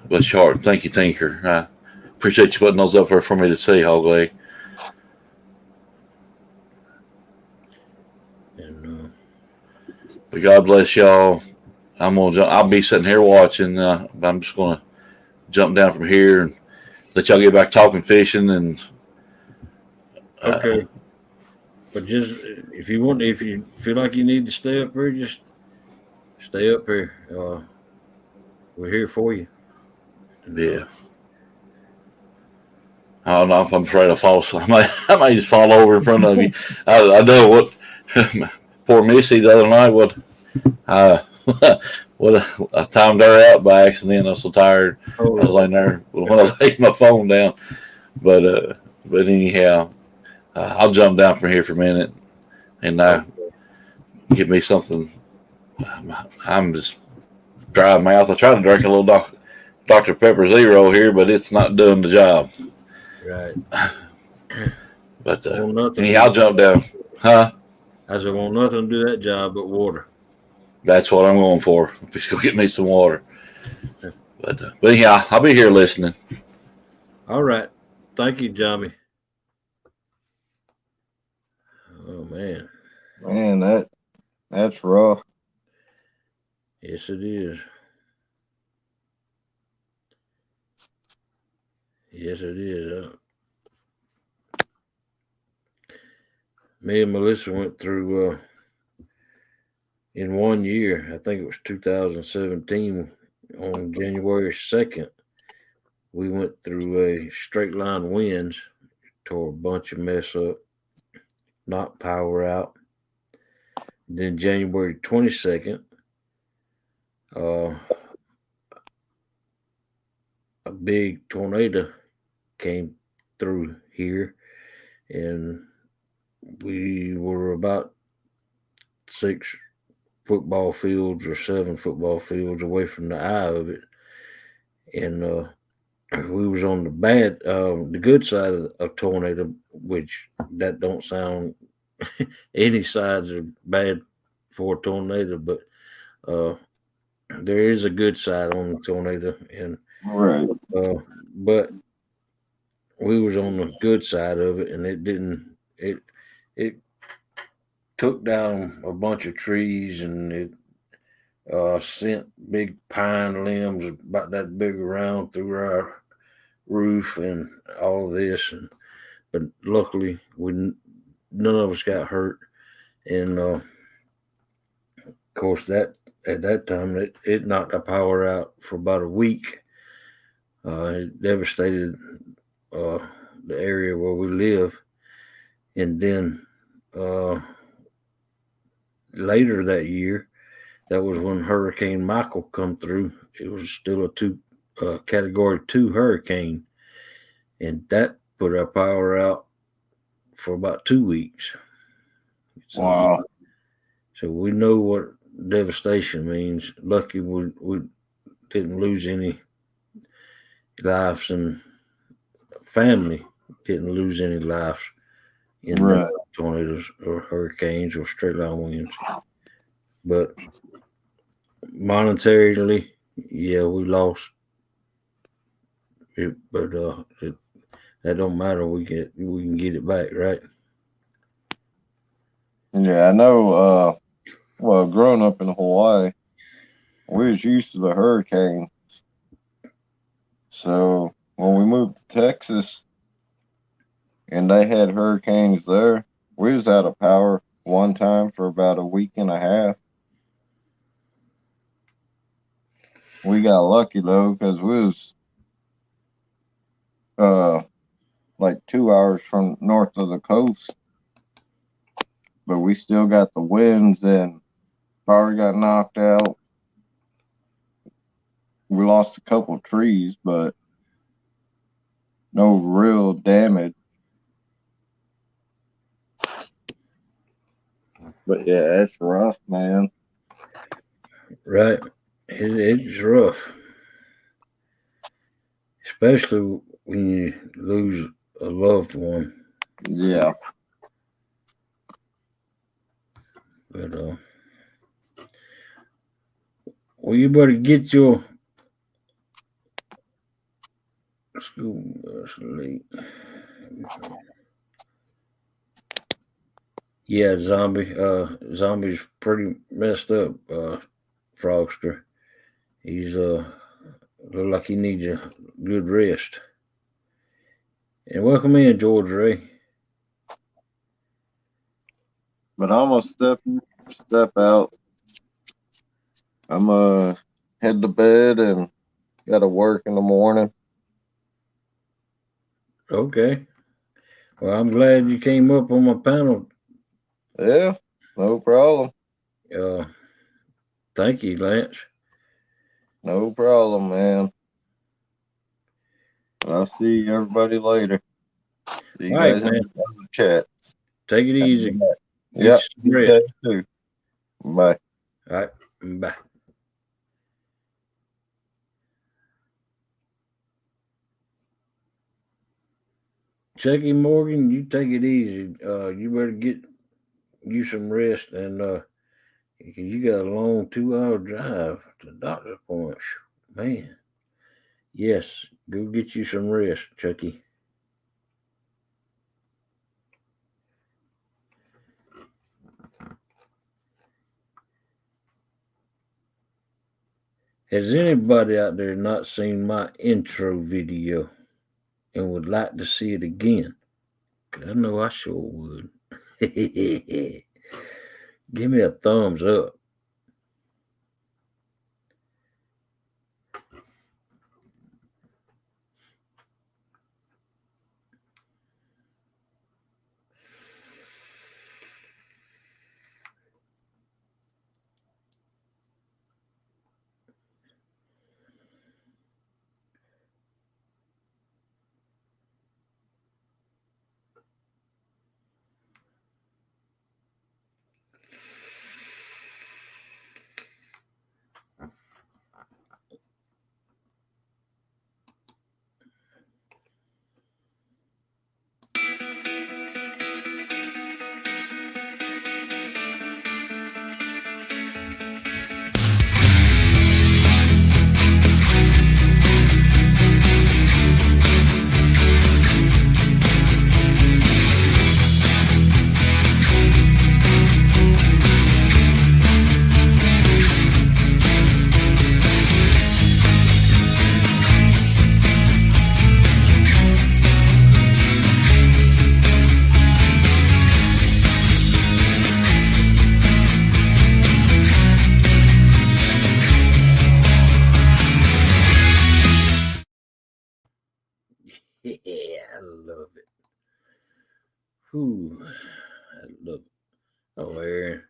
Bless your heart. Thank you, Tinker. I appreciate you putting those up there for me to see, Hog Leg. And But God bless y'all. I'll be sitting here watching. I'm just gonna jump down from here and let y'all get back talking fishing, and Okay. But just if you feel like you need to stay up here, just stay up here. We're here for you. And, Yeah. I don't know if I'm afraid of fall. I might just fall over in front of you. I know what poor Missy the other night. Uh, I timed her out by accident. I was so tired. I was laying there when I was laying my phone down. But anyhow, I'll jump down from here for a minute and give me something. I'm just dry mouth. I tried to drink a little Dr. Pepper Zero here, but it's not doing the job. right. But Won't nothing anyhow, I'll jump down. Huh? I said, won't nothing do that job but water. That's what I'm going for. Just go get me some water. But anyhow, I'll be here listening. All right. Thank you, Johnny. Oh man. Man, that's rough. Yes, it is. Yes, it is. Me and Melissa went through in 1 year. I think it was 2017 on January 2nd. We went through a straight line winds, tore a bunch of mess up, knocked power out. Then January 22nd, a big tornado came through here, and we were about 6 football fields or 7 football fields away from the eye of it, and we was on the good side of tornado, which that don't sound any sides are bad for a tornado, but uh, there is a good side on the tornado, and Right. but we was on the good side of it, and it took down a bunch of trees, and it sent big pine limbs about that big around through our roof and all of this, and but luckily none of us got hurt, and of course that at that time it knocked our power out for about a week. It devastated uh, the area where we live, and then uh, later that year, that was when Hurricane Michael come through. It was still a Category 2 hurricane, and that put our power out for about 2 weeks. Wow. So we know what devastation means. Lucky we didn't lose any lives, and family didn't lose any lives in Right. tornadoes or hurricanes or straight line winds. But monetarily, yeah, we lost it, but that don't matter. We can get it back, right? Yeah, I know. Well, growing up in Hawaii, we was used to the hurricane. So when we moved to Texas and they had hurricanes there, we was out of power one time for about a week and a half. We got lucky though, because we was uh like 2 hours from north of the coast, but we still got the winds and power got knocked out. We lost a couple trees, but no real damage. But yeah, it's rough, man. Right. It's rough, especially when you lose a loved one. Yeah. But well, you better get your school bus late. Yeah, zombie. Zombie's pretty messed up. Frogster. He's look like he needs a good rest. And welcome in, George Ray. But I'm gonna step out. I'm gonna head to bed and gotta work in the morning. Okay. Well, I'm glad you came up on my panel. Yeah, no problem. Thank you, Lance. No problem, man. I'll see everybody later. See you All right, guys man. in the chat. Take it easy. Get Yep. some You rest. guys too. Bye. All right. Bye. Chucky Morgan, you take it easy. You better get you some rest, and you got a long 2-hour drive to the doctor's appointment. Man, yes, go get you some rest, Chucky. Has anybody out there not seen my intro video and would like to see it again? 'Cause I know I sure would. Give me a thumbs up. Yeah, I love it. Ooh, I love it. Oh, Aaron.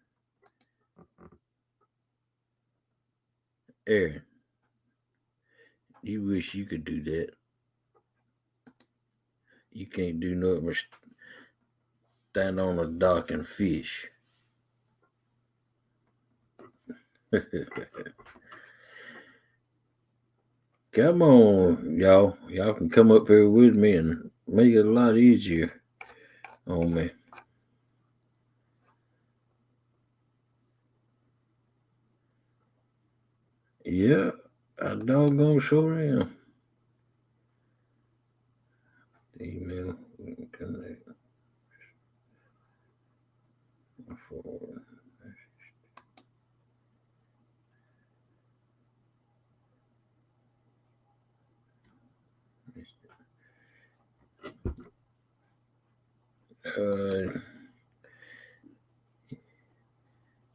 Aaron, you wish you could do that. You can't do nothing but stand on a dock and fish. Come on, y'all. Y'all can come up here with me and make it a lot easier on me. Yeah, I doggone sure am. Email connect. Forward.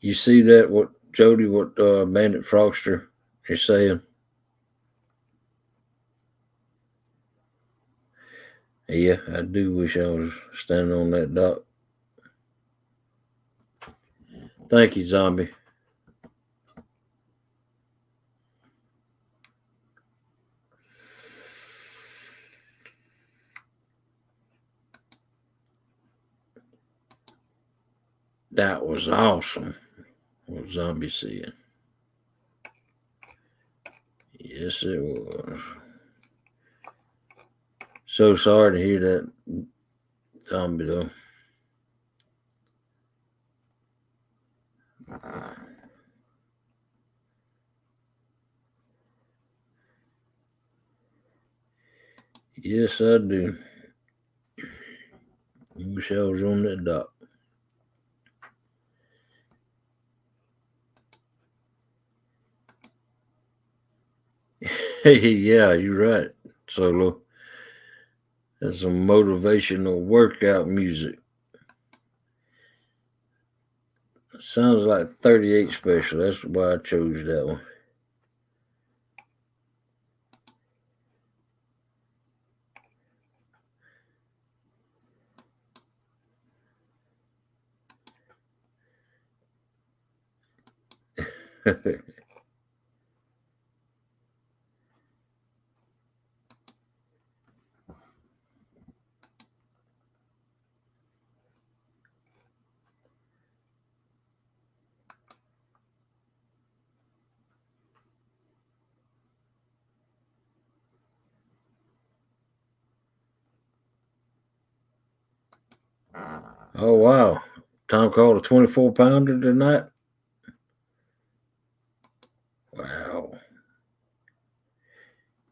You see that? What Jody? What Bandit Frogster is saying? Yeah, I do wish I was standing on that dock. Thank you, Zombie. That was awesome. What Zombie said. Yes, it was. So sorry to hear that, Zombie, though. Yes, I do. I wish I was on that dock. Hey, yeah, you're right, Solo. That's some motivational workout music. Sounds like 38 special. That's why I chose that one. Oh, wow. Tom called a 24-pounder tonight? Wow.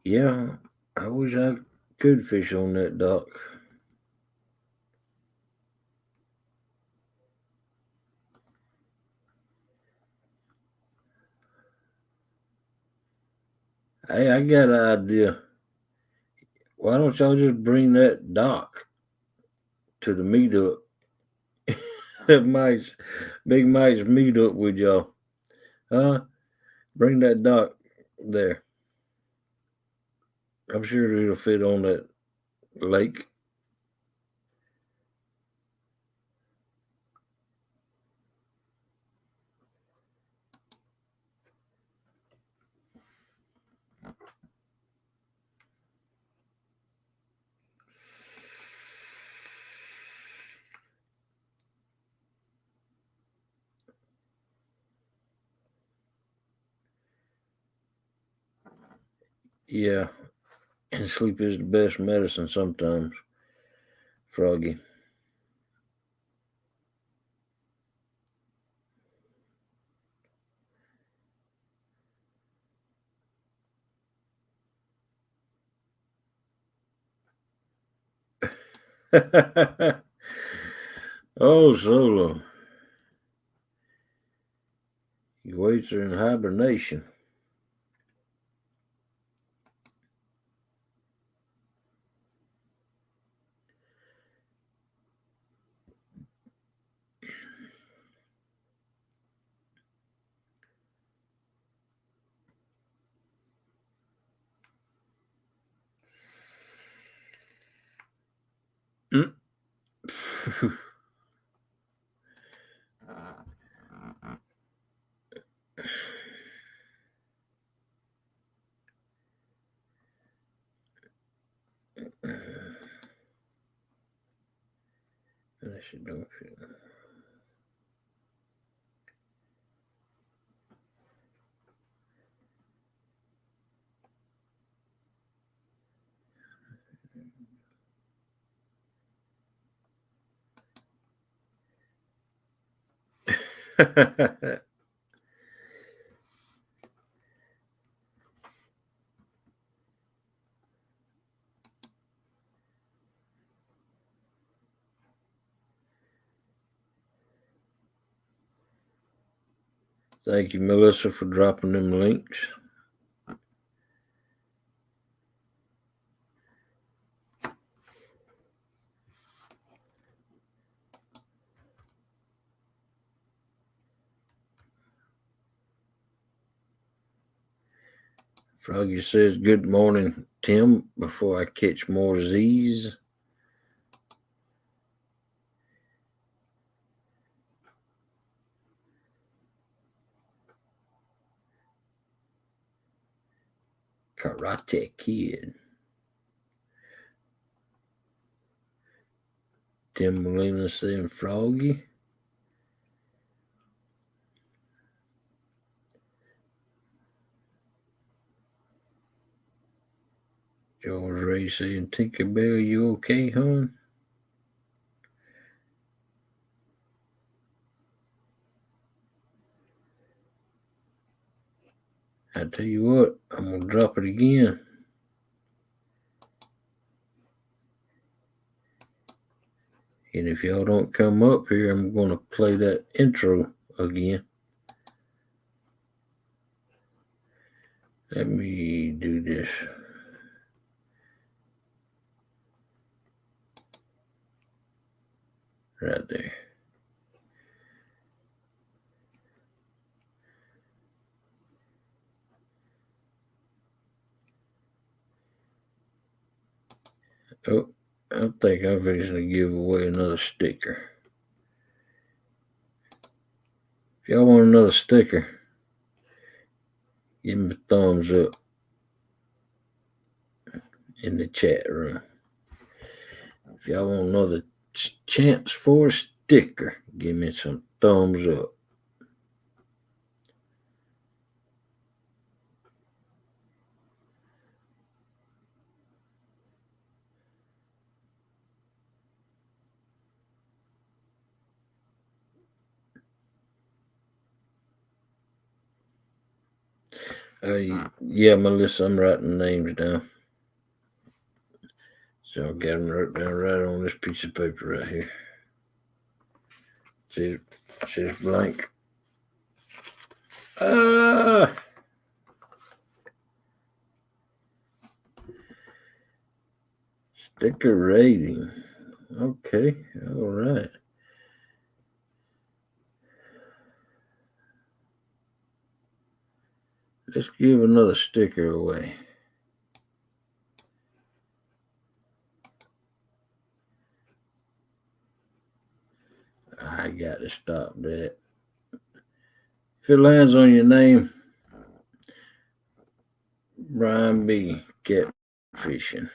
Yeah, I wish I could fish on that dock. Hey, I got an idea. Why don't y'all just bring that dock to the meetup? Mike's Big Mike's meetup with y'all. Huh? Bring that dock there. I'm sure it'll fit on that lake. Yeah, and sleep is the best medicine sometimes, Froggy. Oh, Solo. Your weights are in hibernation. Mm. That shit don't fit. Thank you, Melissa, for dropping them links. Froggy says, "Good morning, Tim, before I catch more Z's." Karate Kid. Tim Molina saying, "Froggy." George Ray saying, "Tinkerbell, you okay, hon?" I tell you what, I'm gonna drop it again. And if y'all don't come up here, I'm gonna play that intro again. Let me do this. Right there. Oh, I think I'm fixing to give away another sticker. If y'all want another sticker, give me a thumbs up in the chat room. If y'all want another chance for a sticker, give me some thumbs up. Yeah, Melissa, I'm writing names down. So I'll get them wrote down right on this piece of paper right here. See, it's blank. Sticker rating. Okay, all right. Let's give another sticker away. I got to stop that. If it lands on your name, Brian B. Catfishing.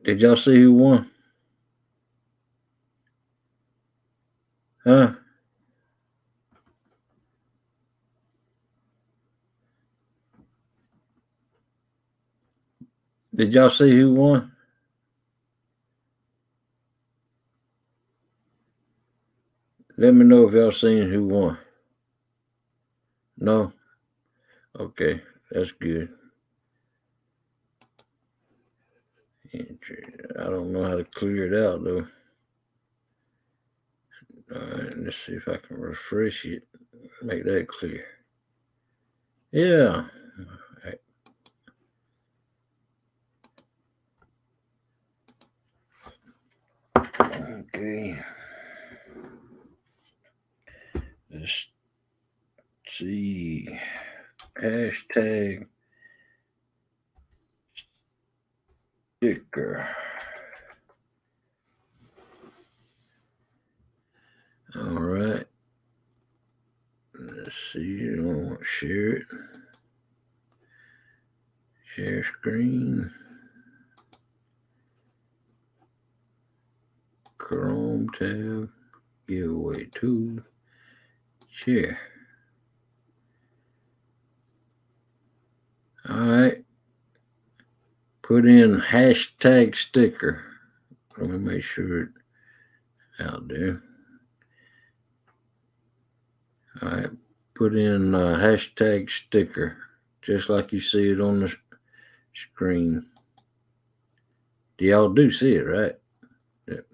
Did y'all see who won? Huh? Did y'all see who won? Let me know if y'all seen who won. No? Okay, that's good. I don't know how to clear it out though. All right, let's see if I can refresh it. Make that clear. Yeah. Right. Okay. Let's see. Hashtag sticker. All right. Let's see. I want to share it. Share screen. Chrome tab. Giveaway 2. Share. All right. Put in hashtag sticker. Let me make sure it's out there. All right. Put in hashtag sticker, just like you see it on the screen. Y'all do see it, right? Yep.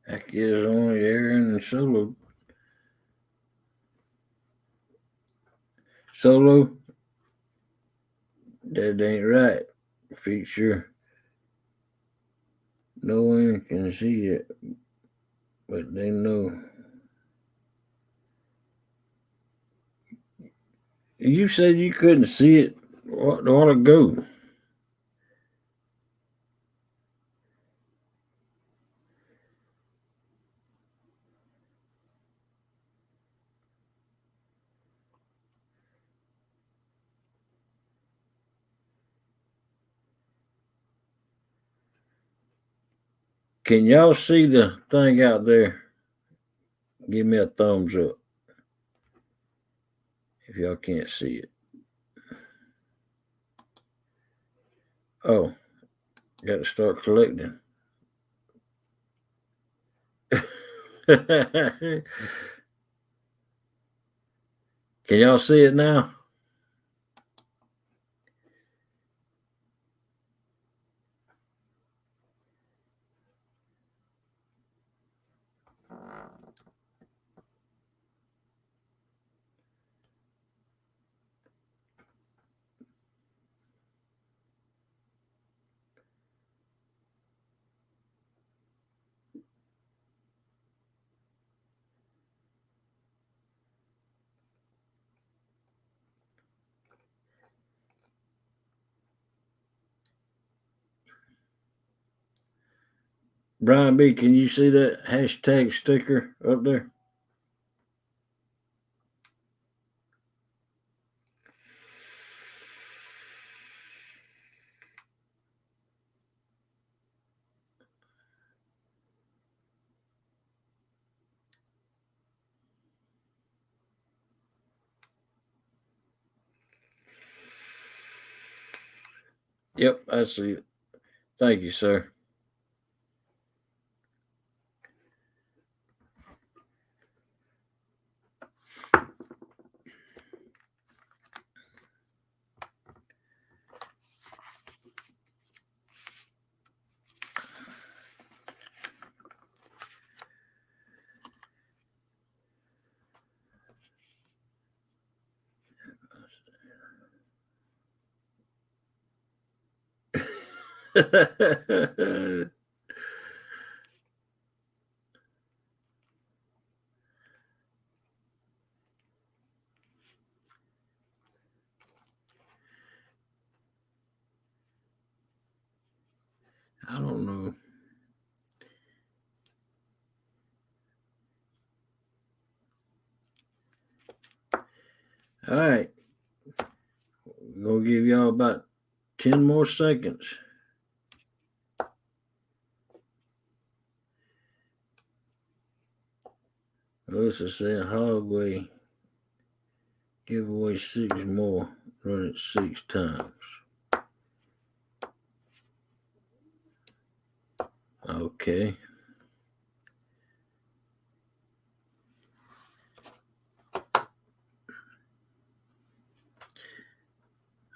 Heck is only Aaron and Solo. Solo, that ain't right. Feature. No one can see it, but they know. You said you couldn't see it a while ago. Can y'all see the thing out there? Give me a thumbs up if y'all can't see it. Oh, got to start collecting. Can y'all see it now? Brian B, can you see that hashtag sticker up there? Yep, I see it. Thank you, sir. I don't know. All right. We're going to give y'all about 10 more seconds. Melissa said Hogway give away 6 more. Run it 6 times. Okay.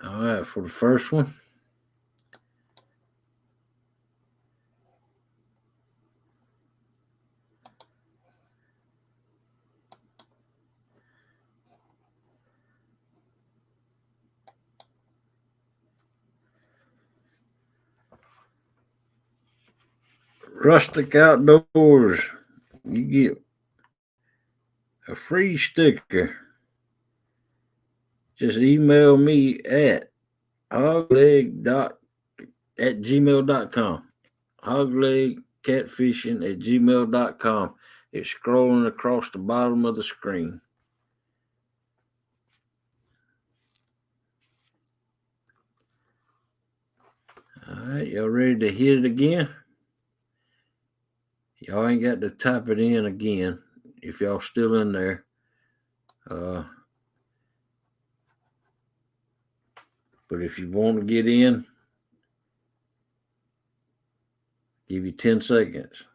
All right, for the first one. Rustic Outdoors. You get a free sticker. Just email me at hogleg@gmail.com. Hoglegcatfishing@gmail.com. It's scrolling across the bottom of the screen. All right, y'all ready to hit it again? Y'all ain't got to type it in again if y'all still in there. But if you want to get in, give you 10 seconds.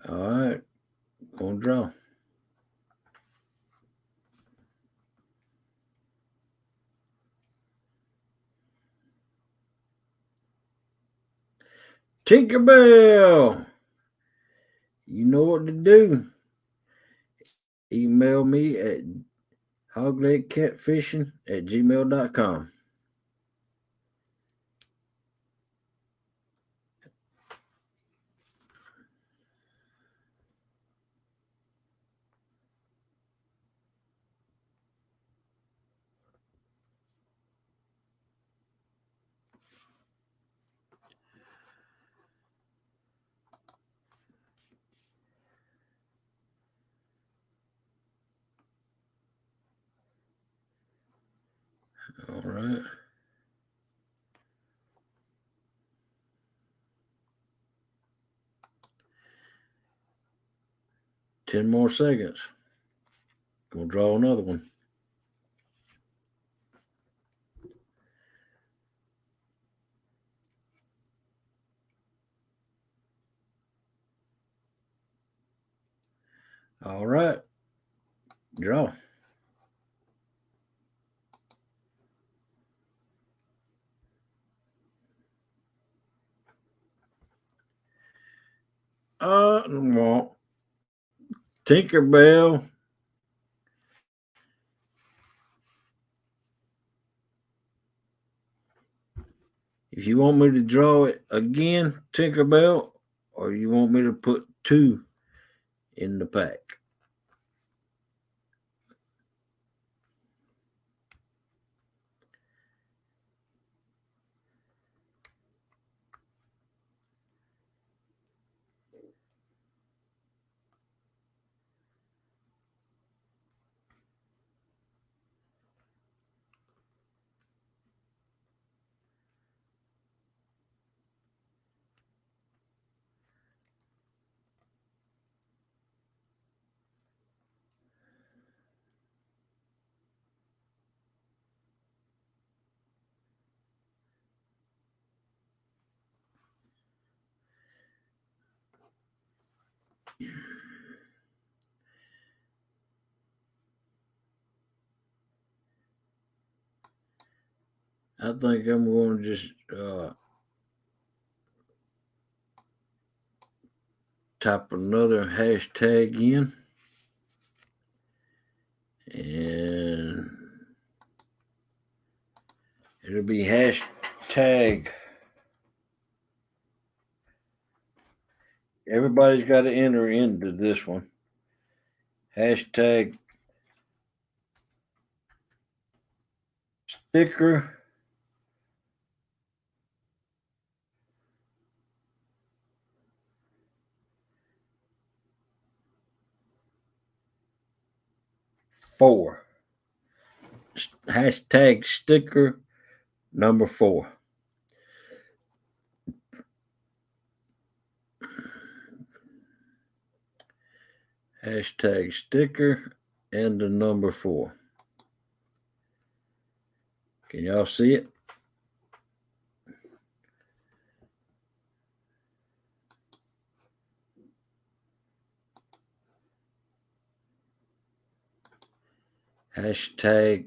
All right, gonna draw. Tinkerbell, you know what to do. Email me at hoglegcatfishing@gmail.com. All right. Ten more seconds. Gonna draw another one. All right. Draw. Well, Tinkerbell. If you want me to draw it again, Tinkerbell, or you want me to put 2 in the pack. I think I'm going to just type another hashtag in, and it'll be hashtag. Everybody's got to enter into this one. Hashtag sticker four. Hashtag sticker number 4. Hashtag sticker and the number 4. Can y'all see it? Hashtag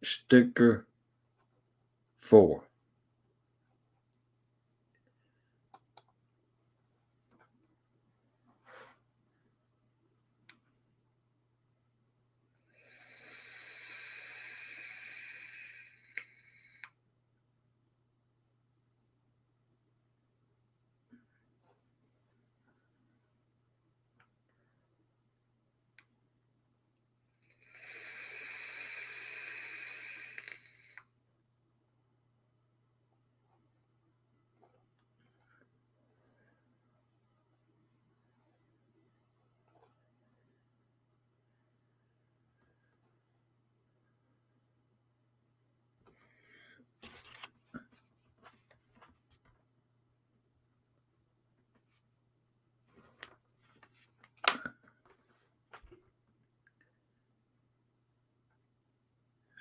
sticker 4.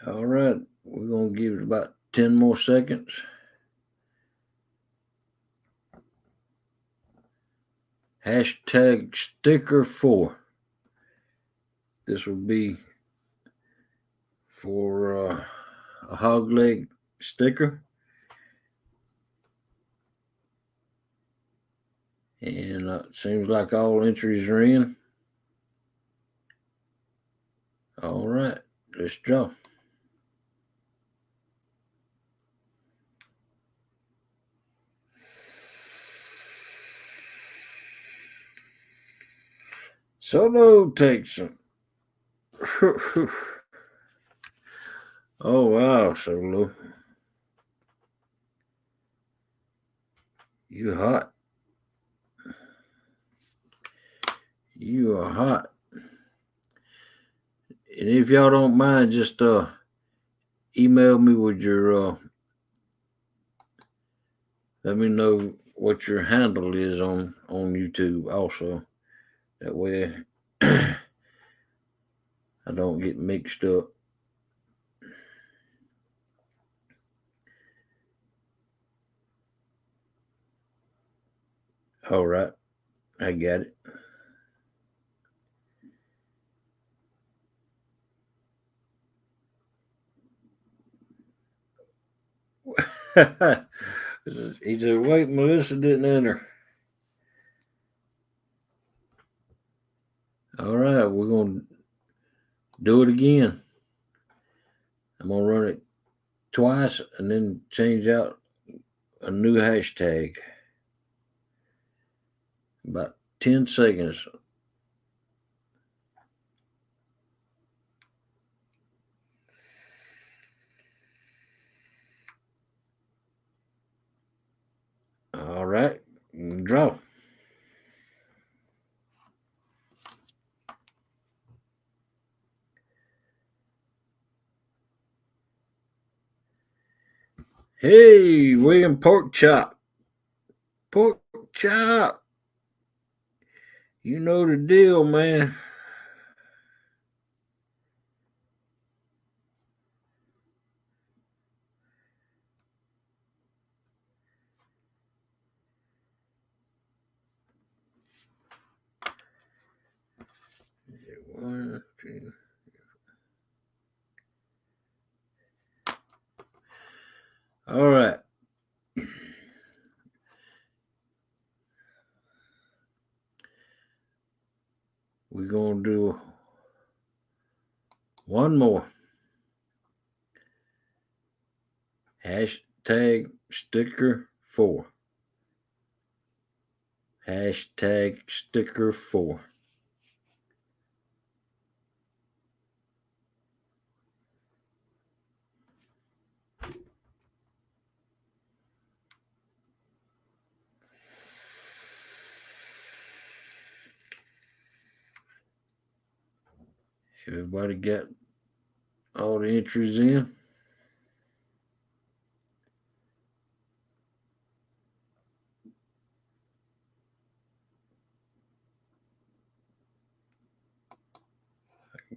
All right, we're going to give it about 10 more seconds. Hashtag sticker 4. This will be for a hog leg sticker. And it seems like all entries are in. All right, let's draw. Solo takes them. Oh, wow, Solo. You hot. You are hot. And if y'all don't mind, just email me with your let me know what your handle is on YouTube also. That way I don't get mixed up. All right, I got it. He said, wait, Melissa didn't enter. All right, we're going to do it again. I'm going to run it twice and then change out a new hashtag. About 10 seconds. All right, draw. Hey, William Pork Chop. Pork Chop. You know the deal, man. 1, 2. All right. We're going to do one more. Hashtag sticker 4. Hashtag sticker 4. Everybody got all the entries in?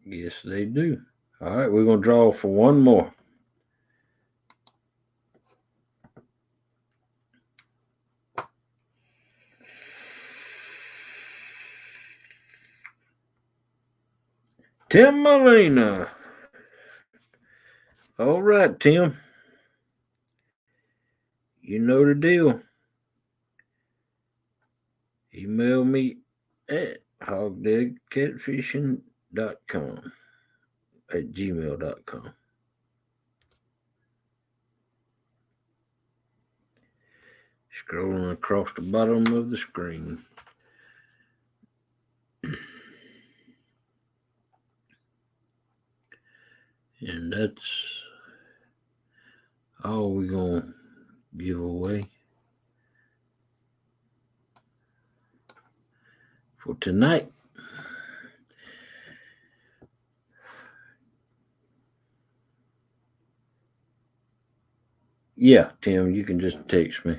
Yes, they do. All right, we're going to draw for one more. Tim Molina. All right, Tim. You know the deal. Email me at hogdeadcatfishing.com at gmail.com. Scrolling across the bottom of the screen. And that's all we're going to give away for tonight. Yeah, Tim, you can just text me.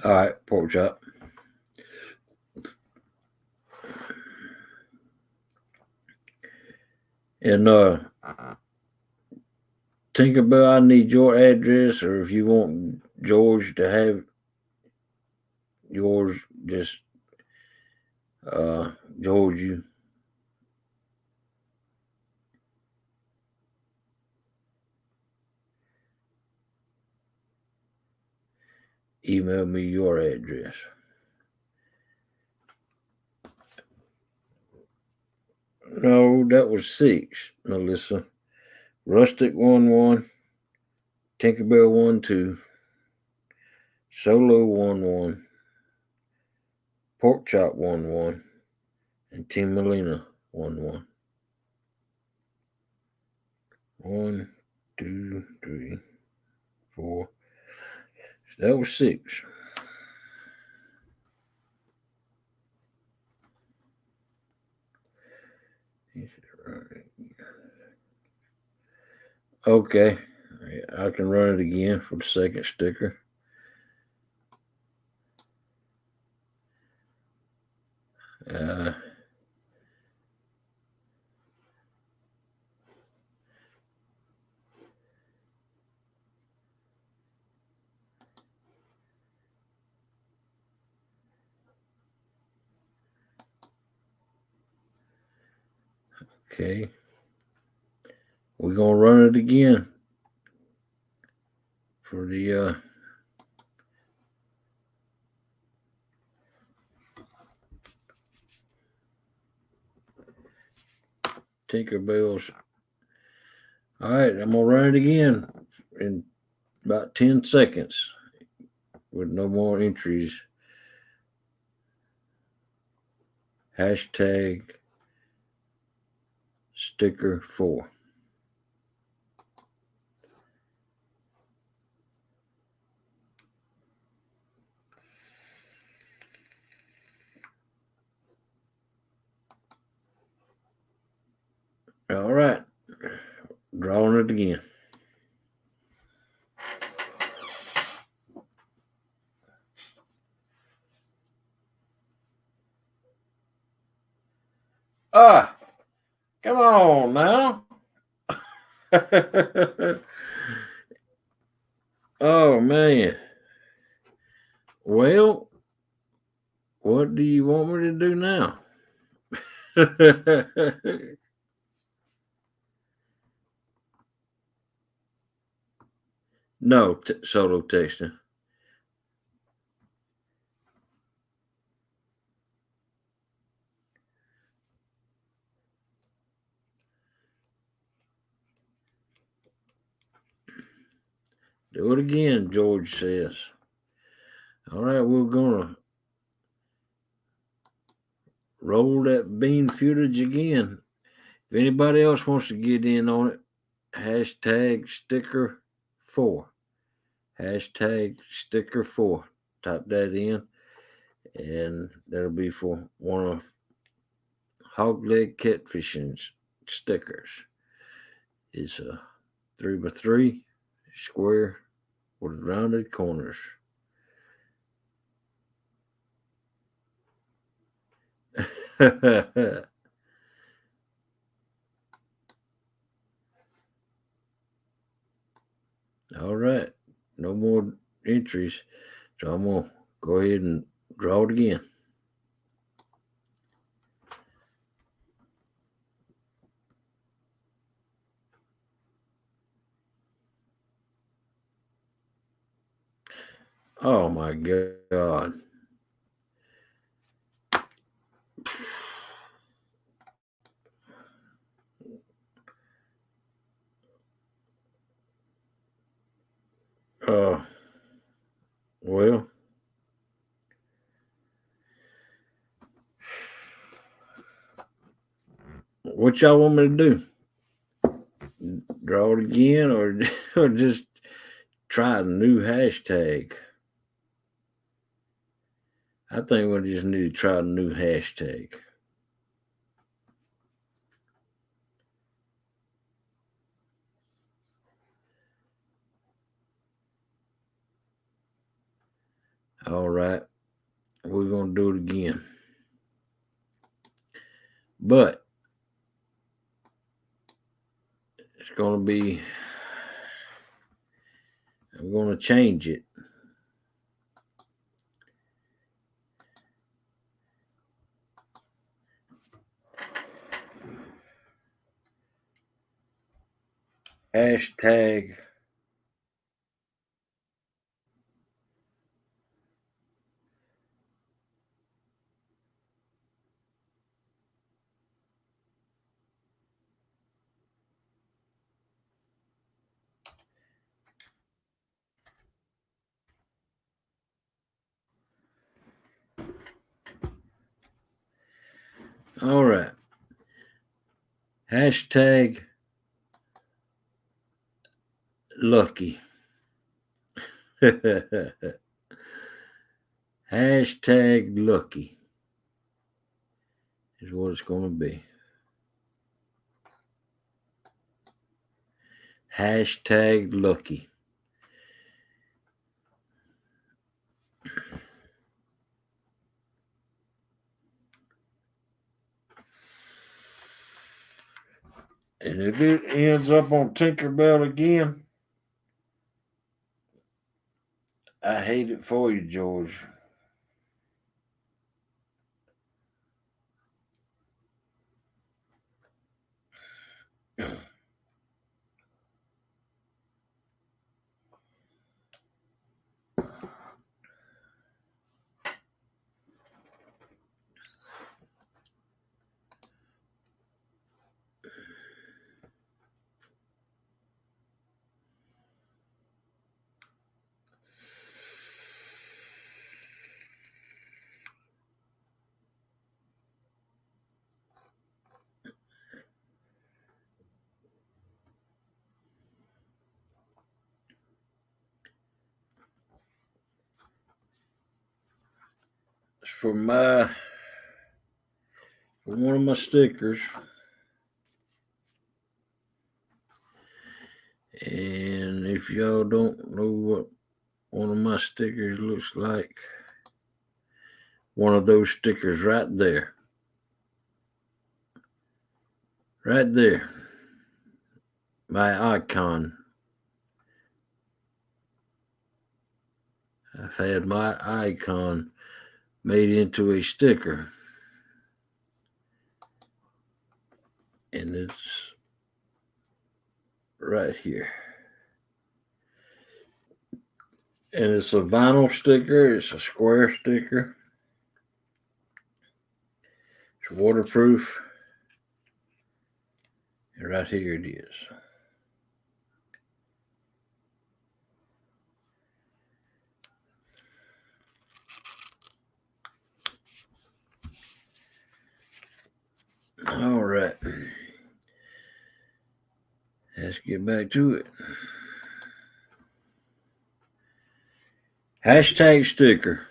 All right, pork chop. And Tinkerbell, I need your address, or if you want George to have yours, just George, you email me your address. No, that was 6, Melissa. Rustic 1-1, Tinkerbell 1-2, Solo 1-1, Pork Chop 1-1, and Tim Molina 1-1. 1, 2, 3, 4. That was 6. Okay, I can run it again for the second sticker. Okay, we're gonna run it again for the Tinkerbells. All right, I'm gonna run it again in about 10 seconds with no more entries. Hashtag sticker 4. All right. Drawing it again. Ah, come on now. Oh man. Well, what do you want me to do now? No, solo texting. Do it again, George says. All right, we're gonna roll that bean footage again. If anybody else wants to get in on it, hashtag sticker 4. Hashtag sticker 4. Type that in, and that'll be for one of hog leg catfishing's stickers. It's a 3x3 square with rounded corners. All right, no more entries, so I'm gonna go ahead and draw it again. Oh my God. Uh, well, what y'all want me to do? Draw it again, or or just try a new hashtag? I think we just need to try a new hashtag. All right, we're gonna do it again, but it's gonna be. I'm gonna change it. Hashtag. All right. Hashtag lucky. Hashtag lucky is what it's going to be. Hashtag lucky. And if it ends up on Tinkerbell again, I hate it for you, George. For one of my stickers. And if y'all don't know what one of my stickers looks like, one of those stickers right there. Right there. My icon. I've had my icon made into a sticker. And it's right here. And it's a vinyl sticker. It's a square sticker. It's waterproof. And right here it is. All right. Let's get back to it. Hashtag sticker.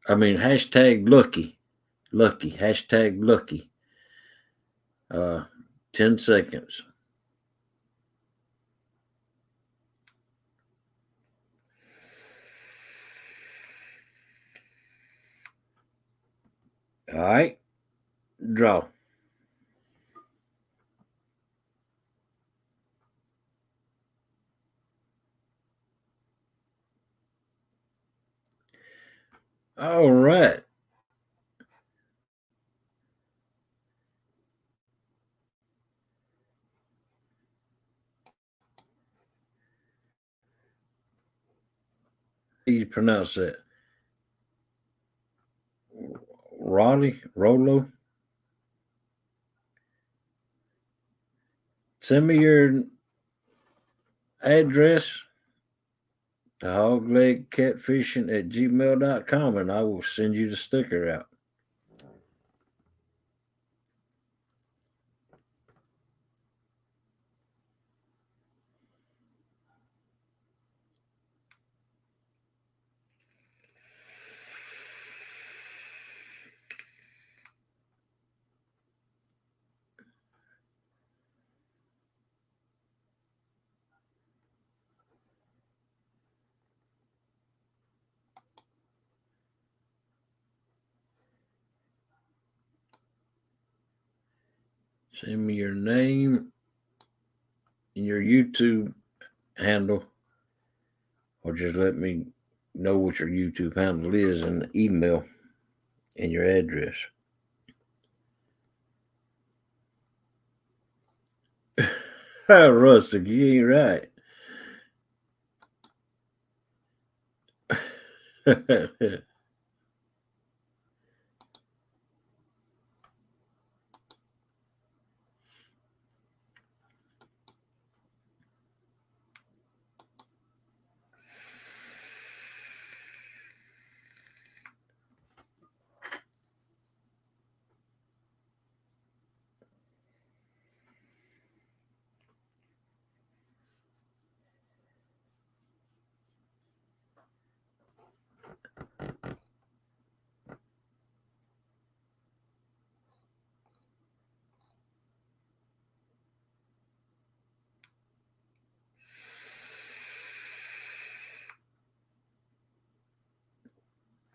Hashtag lucky. Lucky. Hashtag lucky. 10 seconds. All right. Draw. All right. How do you pronounce that? Rollo? Send me your address to hoglegcatfishing@gmail.com and I will send you the sticker out. Send me your name and your YouTube handle, or just let me know what your YouTube handle is in the email and your address. Rustic, you ain't right.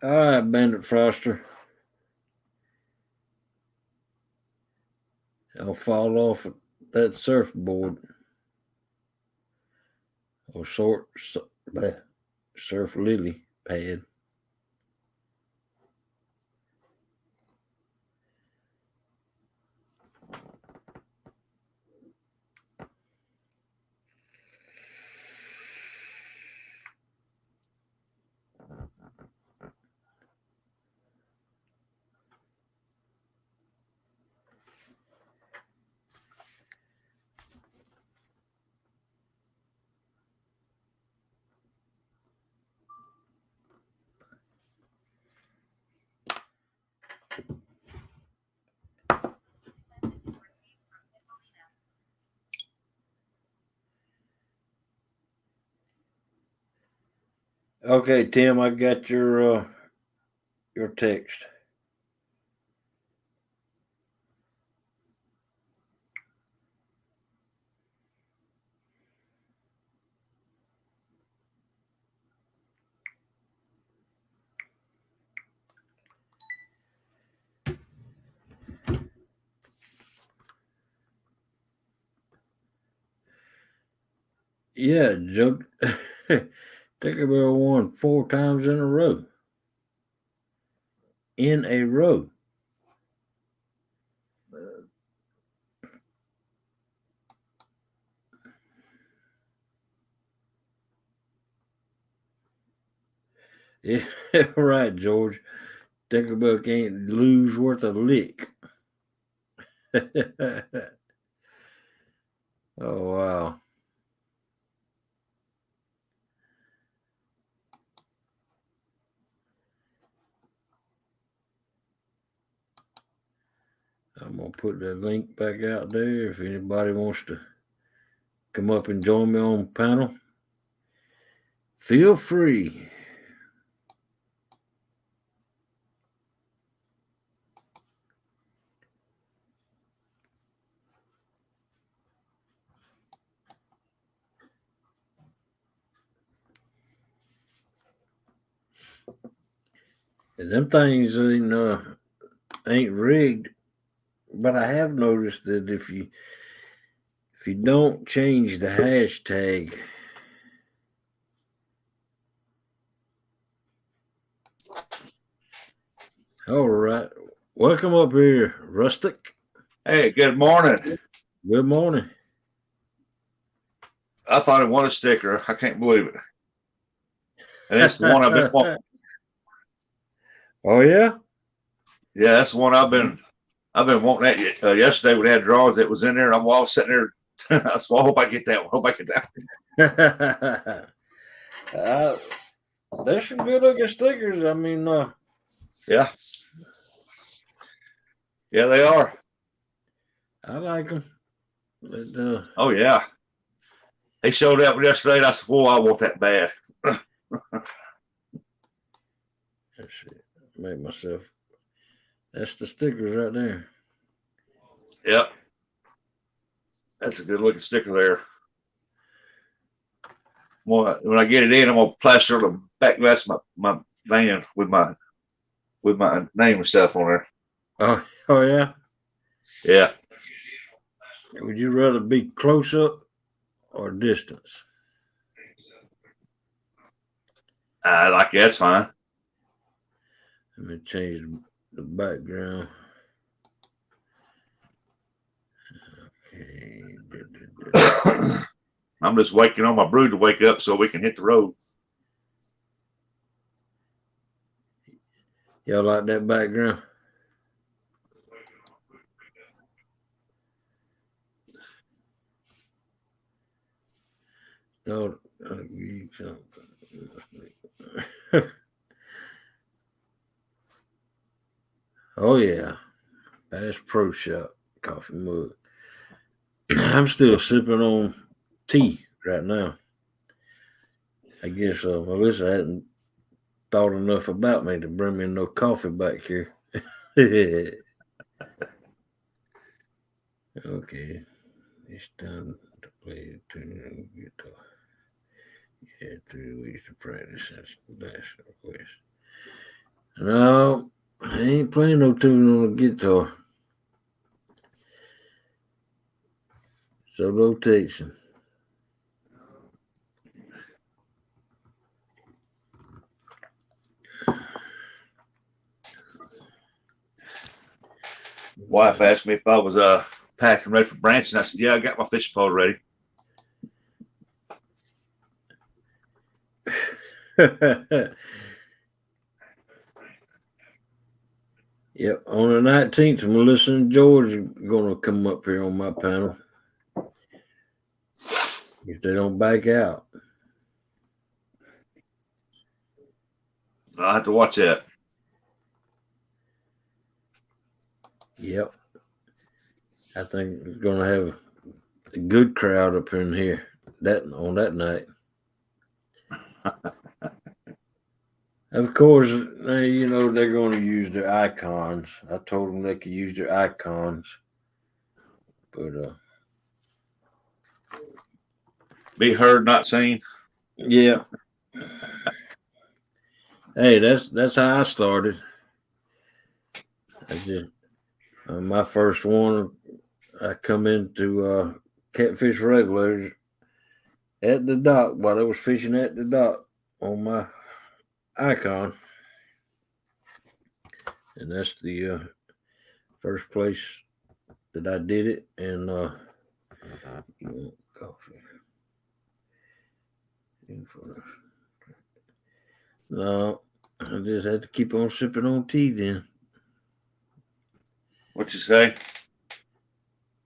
All right, Bandit Froster. I'll fall off that surfboard or surf lily pad. Okay, Tim, I got your text. Yeah, Joe. Tinkerbell won 4 times in a row. In a row. Yeah, right, George. Tinkerbell can't lose worth a lick. Oh wow. I'm gonna put the link back out there if anybody wants to come up and join me on panel. Feel free. And them things ain't rigged, but I have noticed that if you don't change the hashtag, all right. Welcome up here, Rustic. Hey, good morning. Good morning. I thought it won a sticker. I can't believe it. And it's the one I've been wanting. Oh yeah? Yeah, that's the one I've been wanting that yesterday when they had draws. It was in there. I was sitting there. I said, well, I hope I get that one. Hope I get that one. There's some good looking stickers. I mean, Yeah. Yeah, they are. I like them. But, Oh yeah. They showed up yesterday and I said, whoa, I want that bad. let's see. Make myself. That's the stickers right there. Yep. That's a good looking sticker there. When I get it in, I'm gonna plaster the back glass of my van with my name and stuff on there. Oh yeah. Yeah. Would you rather be close up or distance? Like that's fine. Let me change the background. Okay. I'm just waiting on my brood to wake up so we can hit the road. Y'all like that background? No, I'll give you something. Oh yeah, Bass Pro Shop coffee mug. I'm still sipping on tea right now. I guess Melissa hadn't thought enough about me to bring me no coffee back here. Okay, it's time to play a tune on guitar. Yeah, 3 weeks to practice. That's the last request. No, I ain't playing no tune on the guitar. Solo rotation. Wife asked me if I was packing ready for Branson. I said, yeah, I got my fishing pole ready. Yep, on the 19th, Melissa and George are going to come up here on my panel. If they don't back out. I'll have to watch that. Yep. I think it's going to have a good crowd up in here on that night. Of course, you know, they're going to use their icons. I told them they could use their icons. But, Be heard, not seen. yeah. Hey, that's how I started. I just my first one, I come into Catfish Regulators at the dock while I was fishing at the dock on my icon. And that's the first place that I did it. And you want coffee? No, I just had to keep on sipping on tea then. What you say?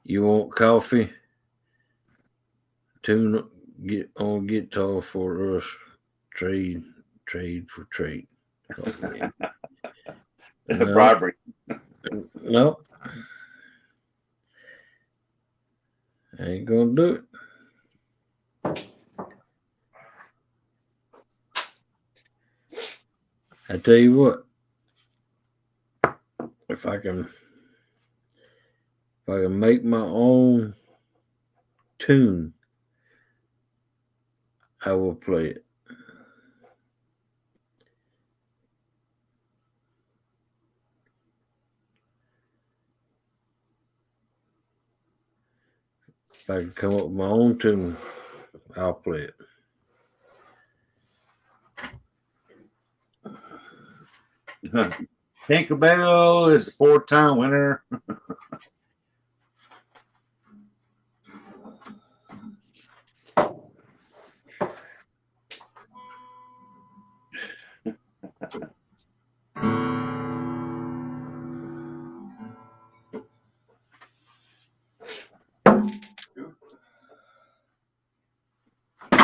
You want coffee? Tune get on guitar for us. Trade for trade. No, Bribery. no, I ain't gonna do it. I tell you what, if I can make my own tune, I will play it. If I can come up with my own tune, I'll play it. Tinkerbell is a 4-time winner.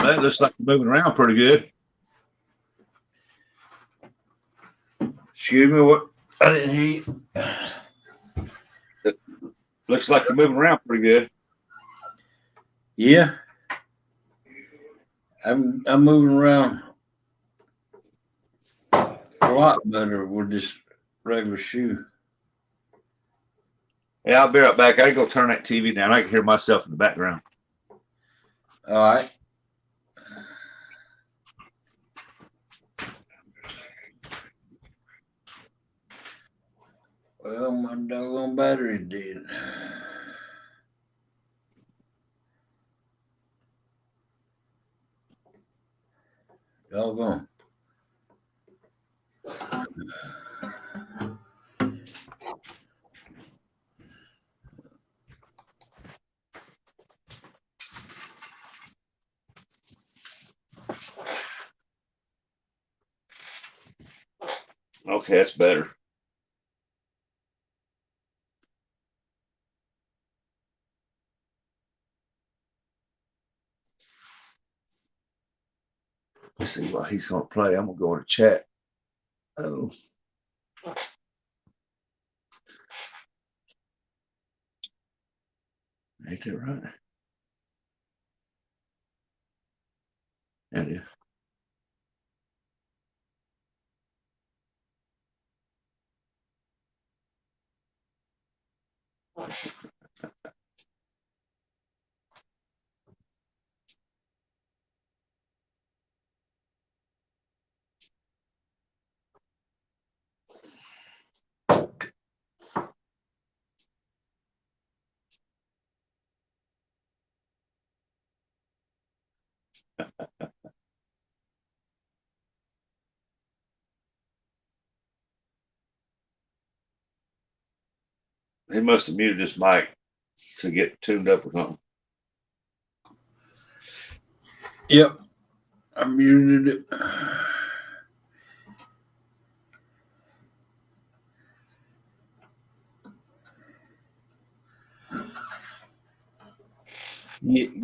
That looks like you're moving around pretty good. Excuse me, what? I didn't hear you. Looks like you're moving around pretty good. Yeah, I'm moving around a lot better with this regular shoe. Yeah, I'll be right back. I gotta go turn that TV down. I can hear myself in the background. All right. Well, my doggone battery's dead. Doggone. Okay, that's better. Let's see what he's gonna play. I'm gonna go in the chat. Oh. Ain't that right? That is. He must have muted his mic to get tuned up or something. Yep, I muted it.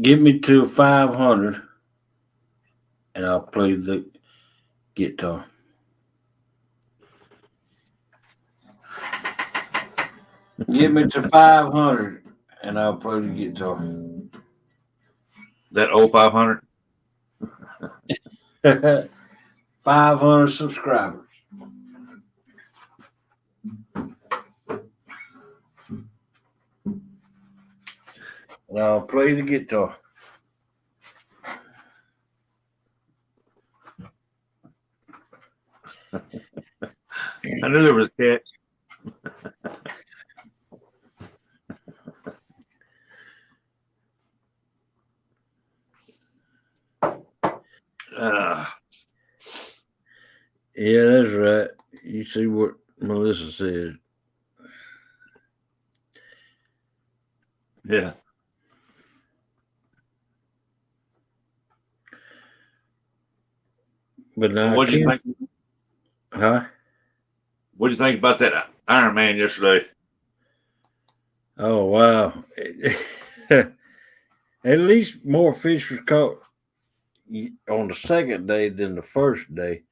Get me to 500 and I'll play the guitar. Get me to 500 and I'll play the guitar. That old 500. 500 subscribers. And I'll play the guitar. I knew there was a catch. Uh, Yeah, that's right. You see what Melissa said. yeah. But Well, now I what do you can't. think? Huh? What do you think about that Iron Man yesterday? Oh, wow. At least more fish was caught on the second day than the first day.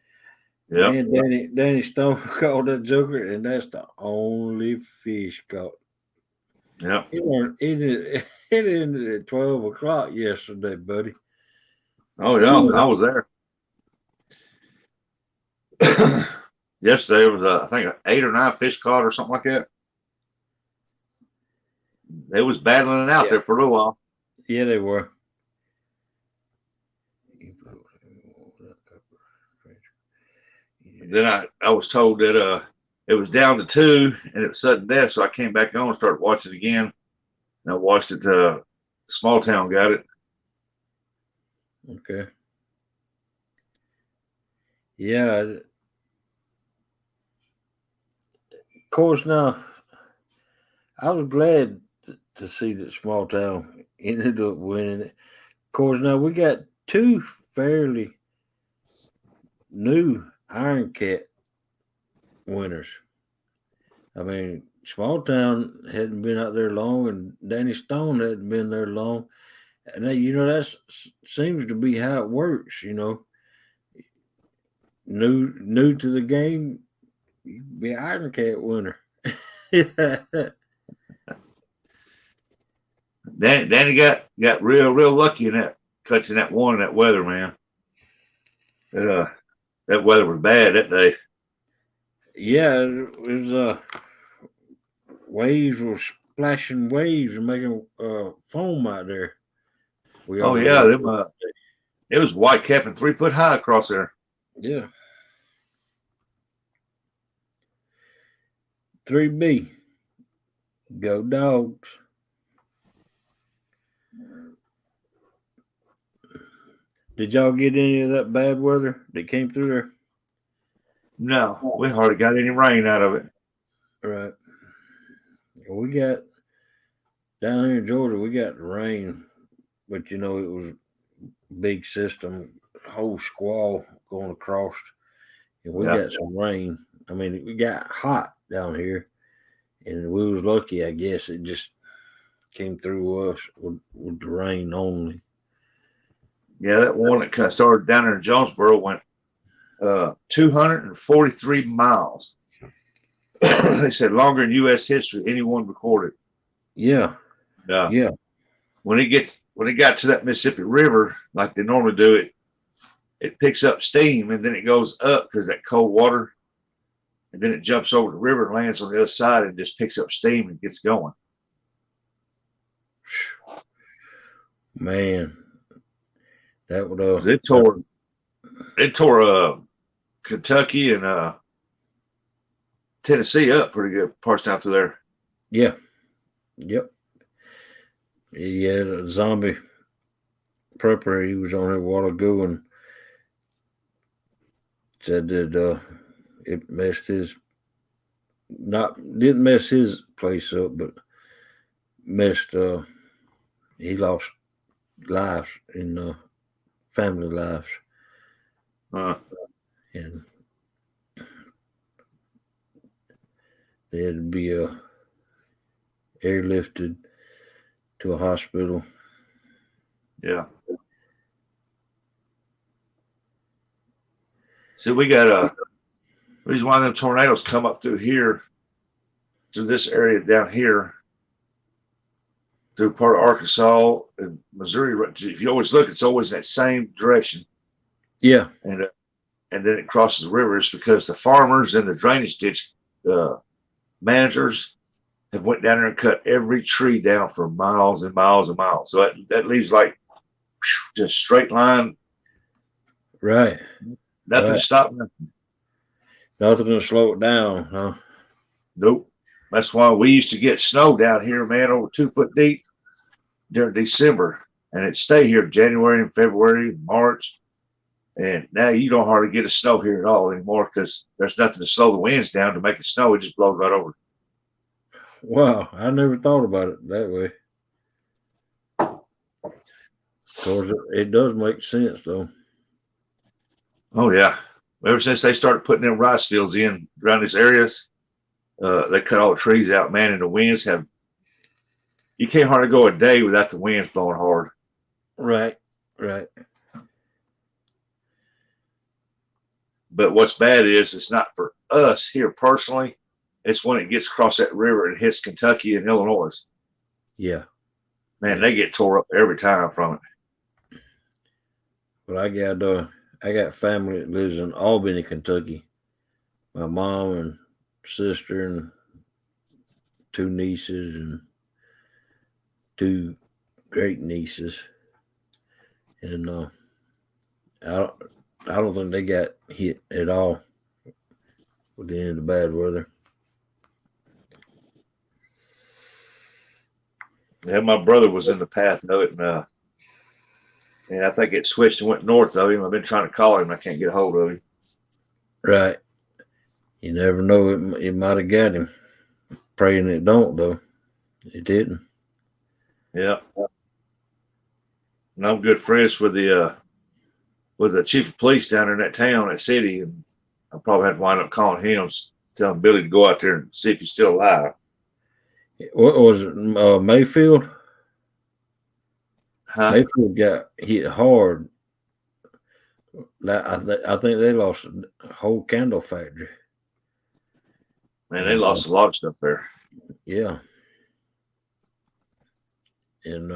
Yep. Man, Danny Stone caught that joker, and that's the only fish caught. Yep. It ended at 12 o'clock yesterday, buddy. Oh yeah, I was there. Yesterday was I think 8 or 9 fish caught or something like that. They was battling it out there for a little while. Yeah, they were. Then I was told that it was down to 2 and it was sudden death, so I came back on and started watching again. And I watched it. Small Town got it. Okay. Yeah. Of course, now I was glad to see that Small Town ended up winning it. Of course, now we got two fairly new Iron Cat winners. I mean, Small Town hadn't been out there long, and Danny Stone hadn't been there long. And that seems to be how it works. New to the game, you be an Iron Cat winner. Danny got real lucky in that catching that one in that weather, man. That weather was bad that day. Yeah, it was waves were splashing waves and making foam out there. Oh yeah, it was white capping 3 foot high across there. Yeah. 3B. Go Dogs. Did y'all get any of that bad weather that came through there? No, we hardly got any rain out of it. Right. We got down here in Georgia, we got rain, but it was big system, whole squall going across, and we got some rain. I mean, it got hot down here, and we was lucky, I guess. It just came through us with the rain only. Yeah, that one that kind of started down there in Jonesboro went 243 miles. They said longer in U.S. history anyone recorded. Yeah. Yeah. When it got to that Mississippi River, like they normally do, it picks up steam and then it goes up because that cold water, and then it jumps over the river and lands on the other side and just picks up steam and gets going. Man, that would it tore Kentucky and Tennessee up pretty good parts down through there. Yeah. Yep. Yeah, the zombie prepper, he was on here a while ago and said that it didn't mess his place up, but he lost lives in family lives. And they had to be airlifted to a hospital. Yeah. So we got a reason why them tornadoes come up through here, through this area down here, through part of Arkansas and Missouri. If you always look, it's always that same direction. Yeah. And then it crosses the rivers because the farmers and the drainage ditch managers have went down there and cut every tree down for miles and miles and miles. So that leaves like just straight line. Right. Nothing to stop nothing. Nothing to slow it down, huh? Nope. That's why we used to get snow down here, man, over 2 foot deep during December. And it'd stay here January and February, March. And now you don't hardly get a snow here at all anymore because there's nothing to slow the winds down to make it snow. It just blows right over. Wow, I never thought about it that way. Of course, it does make sense though. Oh yeah. Ever since they started putting them rice fields in around these areas, they cut all the trees out, man, and the winds have. You can't hardly go a day without the winds blowing hard. Right, right. But what's bad is it's not for us here personally. It's when it gets across that river and hits Kentucky and Illinois. Yeah. Man, they get tore up every time from it. But I got family that lives in Albany, Kentucky. My mom and sister and 2 nieces and 2 great nieces. And I don't think they got hit at all with any of the bad weather. Yeah, my brother was in the path of it, and I think it switched and went north of him. I've been trying to call him. I can't get a hold of him. Right. You never know. It might have got him. Praying it don't, though. It didn't. Yeah. And I'm good friends with the chief of police down there in that town, that city, and I probably had to wind up calling him, telling Billy to go out there and see if he's still alive. What was it? Mayfield? Huh? Mayfield got hit hard. I think they lost a whole candle factory. Man, they lost a lot of stuff there. Yeah. And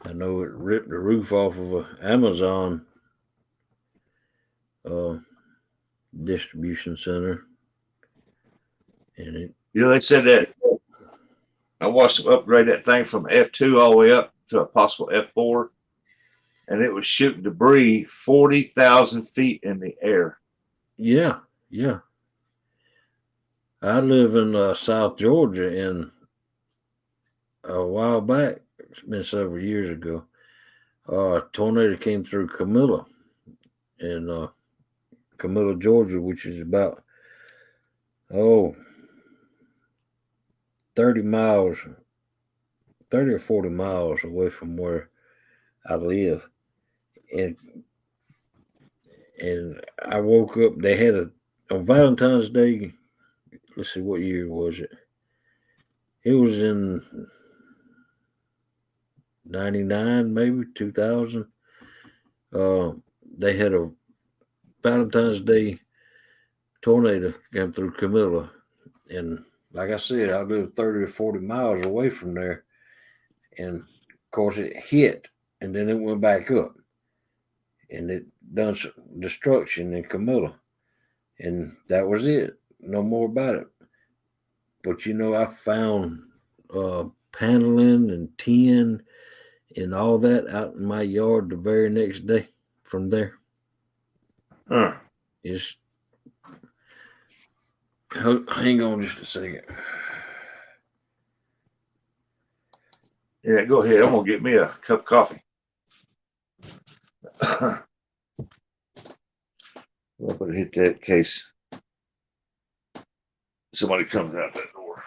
I know it ripped the roof off of an Amazon distribution center. And it. You know, they said that I watched them upgrade that thing from F2 all the way up to a possible F4, and it was shooting debris 40,000 feet in the air. Yeah, yeah. I live in South Georgia, and a while back, it's been several years ago, a tornado came through Camilla in Camilla, Georgia, which is about 30 or 40 miles away from where I live. And I woke up, they had on Valentine's Day, let's see, what year was it? It was in 99, maybe 2000. They had a Valentine's Day tornado come through Camilla. And like I said, I live 30 or 40 miles away from there. And of course, it hit and then it went back up. And it done some destruction in Camilla. And that was it. No more about it. But you know, I found paneling and tin and all that out in my yard the very next day from there. Huh. It's hang on just a second. Yeah, go ahead. I'm gonna get me a cup of coffee. I'm gonna hit that in case somebody comes out that door.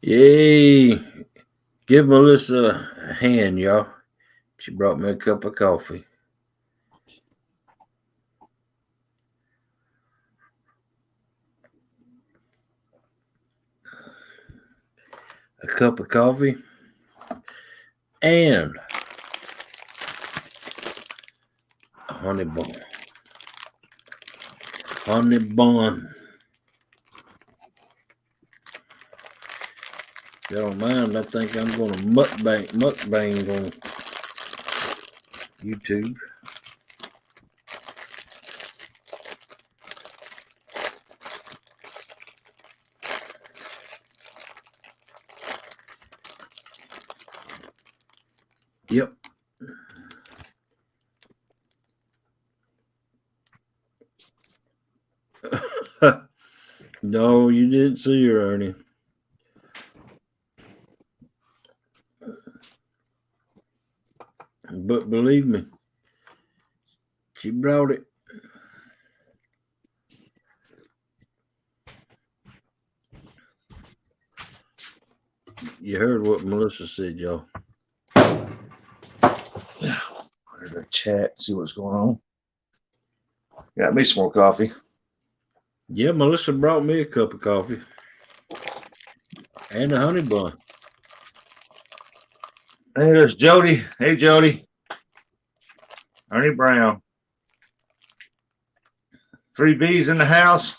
Yay! Give Melissa a hand, y'all. She brought me a cup of coffee. A cup of coffee and a honey bun. Honey bun. If you don't mind, I think I'm going to mukbang on YouTube. Yep. No, you didn't see her, Ernie. But believe me, she brought it. You heard what Melissa said, y'all. There's a chat, see what's going on. Got me some more coffee. Yeah, Melissa brought me a cup of coffee and a honey bun. Hey, there's Jody. Hey, Jody. Ernie Brown. 3B's in the house.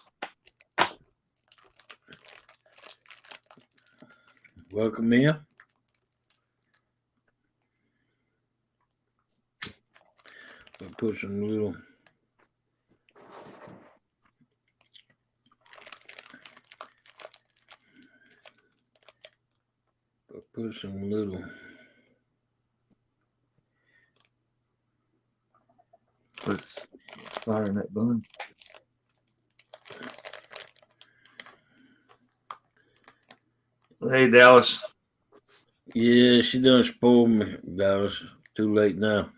Welcome in. We'll put some little Let's fire in that bun. Hey, Dallas. Yeah, she done spoiled me, Dallas. Too late now.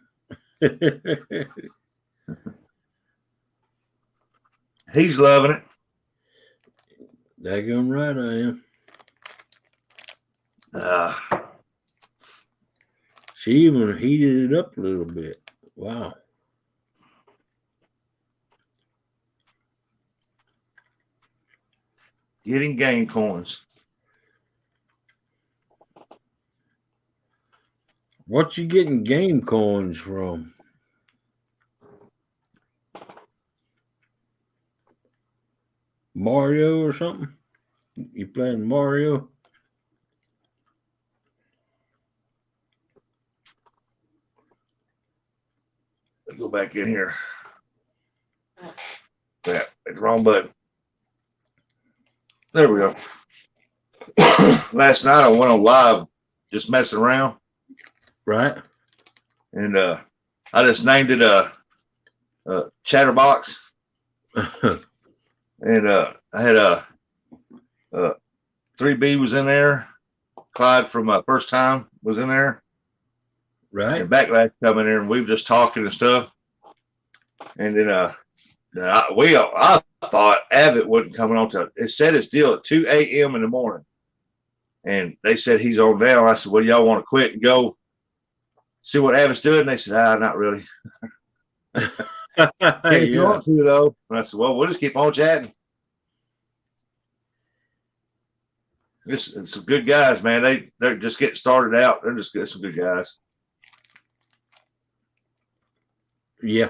He's loving it. Daggone right I am. She even heated it up a little bit. Wow. Getting game coins. What you getting game coins from? Mario or something? You playing Mario? Let's go back in here. Yeah, it's the wrong button. There we go. Last night I went on live just messing around. Right. And I just named it a Chatterbox. And I had a 3B was in there. Clyde from First Time was in there. Right. And Backlash come in there, and we were just talking and stuff. And then I thought Abbott wasn't coming on till it said it's still at 2 a.m. in the morning. And they said he's on now. I said, well, y'all want to quit and go see what Abbott's doing? And they said, not really. If you want to, though. And I said, well, we'll just keep on chatting. It's some good guys, man. They're just getting started out. They're just some good guys. Yeah.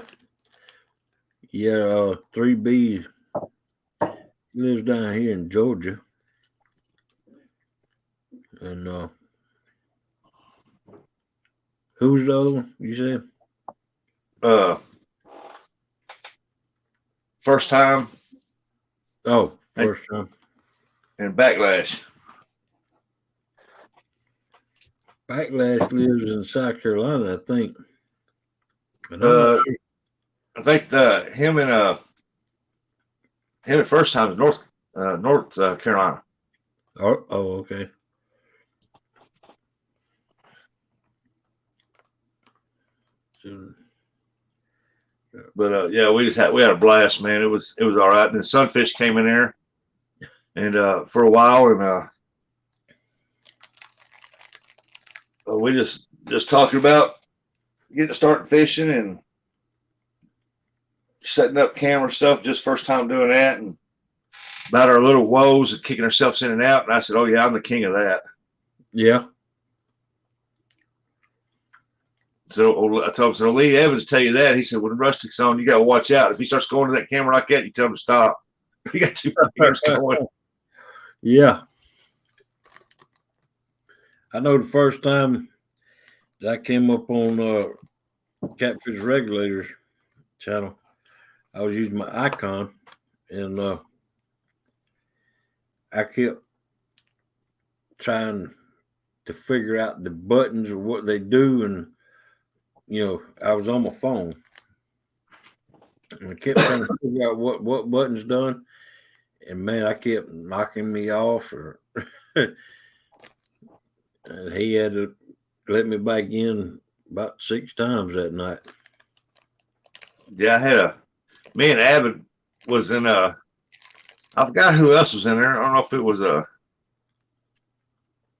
Yeah, 3B lives down here in Georgia. And who's the other one you said? First Time. Oh, First Time. And Backlash. Backlash lives in South Carolina, I think. And I'm not sure. I think him and First Time is North Carolina. Oh, okay. But yeah, we had a blast, man. It was all right. And then Sunfish came in there, and for a while, and we just talking about getting started fishing and setting up camera stuff. Just first time doing that, and about our little woes and kicking ourselves in and out. And I said, "Oh yeah, I'm the king of that." Yeah. So I told him, so Lee Evans tell you that. He said, when Rustic's on, you got to watch out. If he starts going to that camera like that, you tell him to stop. You got two fingers going. Yeah. I know the first time that I came up on Catfish Regulators channel. I was using my icon, and I kept trying to figure out the buttons or what they do, and I was on my phone, and I kept trying to figure out what buttons done, and man, I kept knocking me off, or and he had to let me back in about 6 times that night. Yeah, me and Avid was in I forgot who else was in there. I don't know if it was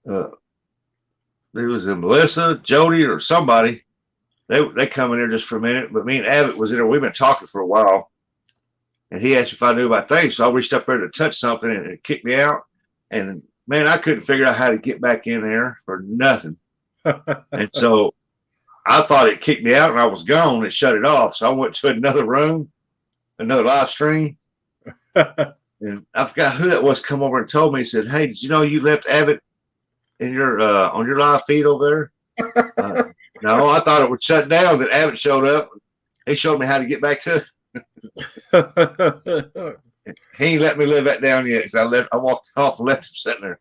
it was Melissa, Jody, or somebody. They come in there just for a minute, but me and Abbott was in there. We've been talking for a while, and he asked if I knew about things. So I reached up there to touch something, and it kicked me out. And man, I couldn't figure out how to get back in there for nothing. And so I thought it kicked me out, and I was gone. It shut it off. So I went to another room, another live stream, and I forgot who that was. Come over and told me. He said, "Hey, did you know you left Abbott in your on your live feed over there?" No, I thought it would shut down. That Abbott showed up. He showed me how to get back to it. He ain't let me live that down yet because I walked off and left him sitting there.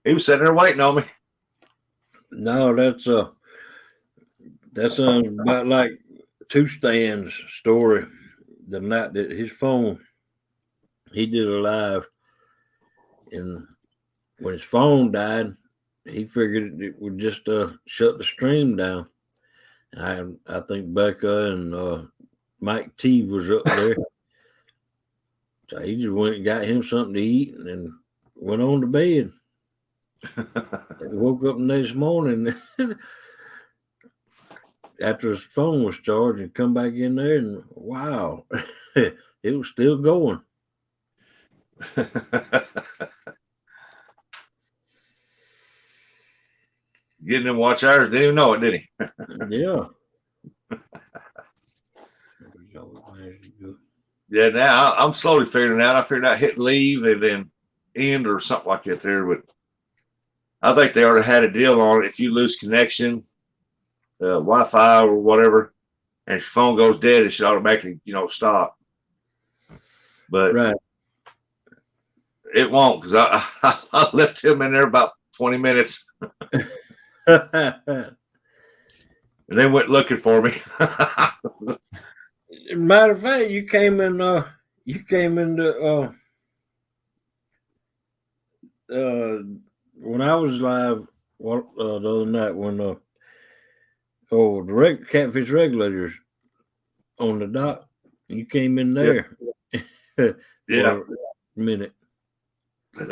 He was sitting there waiting on me. No, that sounds about like Two Stand's story. The night that his phone, he did a live, and when his phone died, he figured it would just shut the stream down. I think Becca and Mike T was up there. So he just went and got him something to eat and then went on to bed. Woke up the next morning after his phone was charged and come back in there, and wow, it was still going. Getting him watch hours, didn't even know it, did he? Yeah. Yeah, now I'm slowly figuring it out. I figured out hit leave and then end or something like that there, but I think they already had a deal on it. If you lose connection, Wi-Fi or whatever, and if your phone goes dead, it should automatically, stop. But right, it won't because I left him in there about 20 minutes. And they went looking for me. Matter of fact, you came in. When I was live the other night when the Catfish Regulators on the dock, you came in there. Yep. Yeah, for a minute.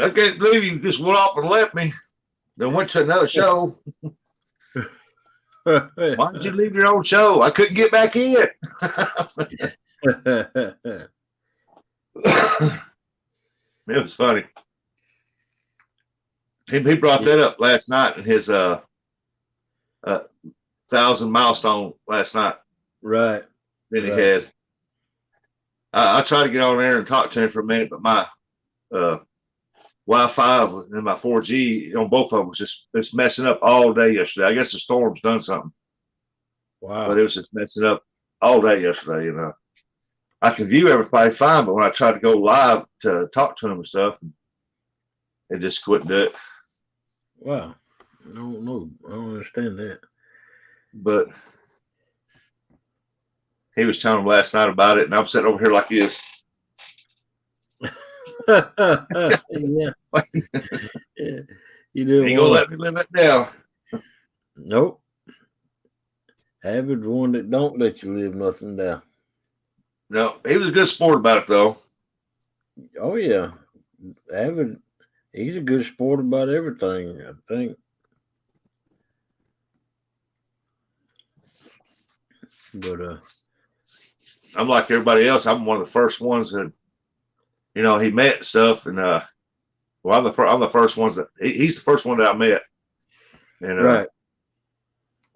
I can't believe you just went off and left me. Then went to another show. Why did you leave your own show? I couldn't get back in. It was funny. He brought that up last night in his 1,000 milestone last night. Right. Then he had. I tried to get on there and talk to him for a minute, but my Wi-Fi and my 4G on both of them was it's messing up all day yesterday. I guess the storm's done something. Wow. But it was just messing up all day yesterday. I can view everybody fine, but when I tried to go live to talk to him and stuff, it just couldn't do it. Wow. I don't know. I don't understand that. But he was telling him last night about it, and I'm sitting over here like this. Yeah. You do. Ain't gonna let me live it down. Nope. Avid's one that don't let you live nothing down. No, he was a good sport about it though. Oh yeah, Avid. He's a good sport about everything, I think. But I'm like everybody else. I'm one of the first ones that, he met and stuff, and I'm the first ones that he's the first one that I met, and right.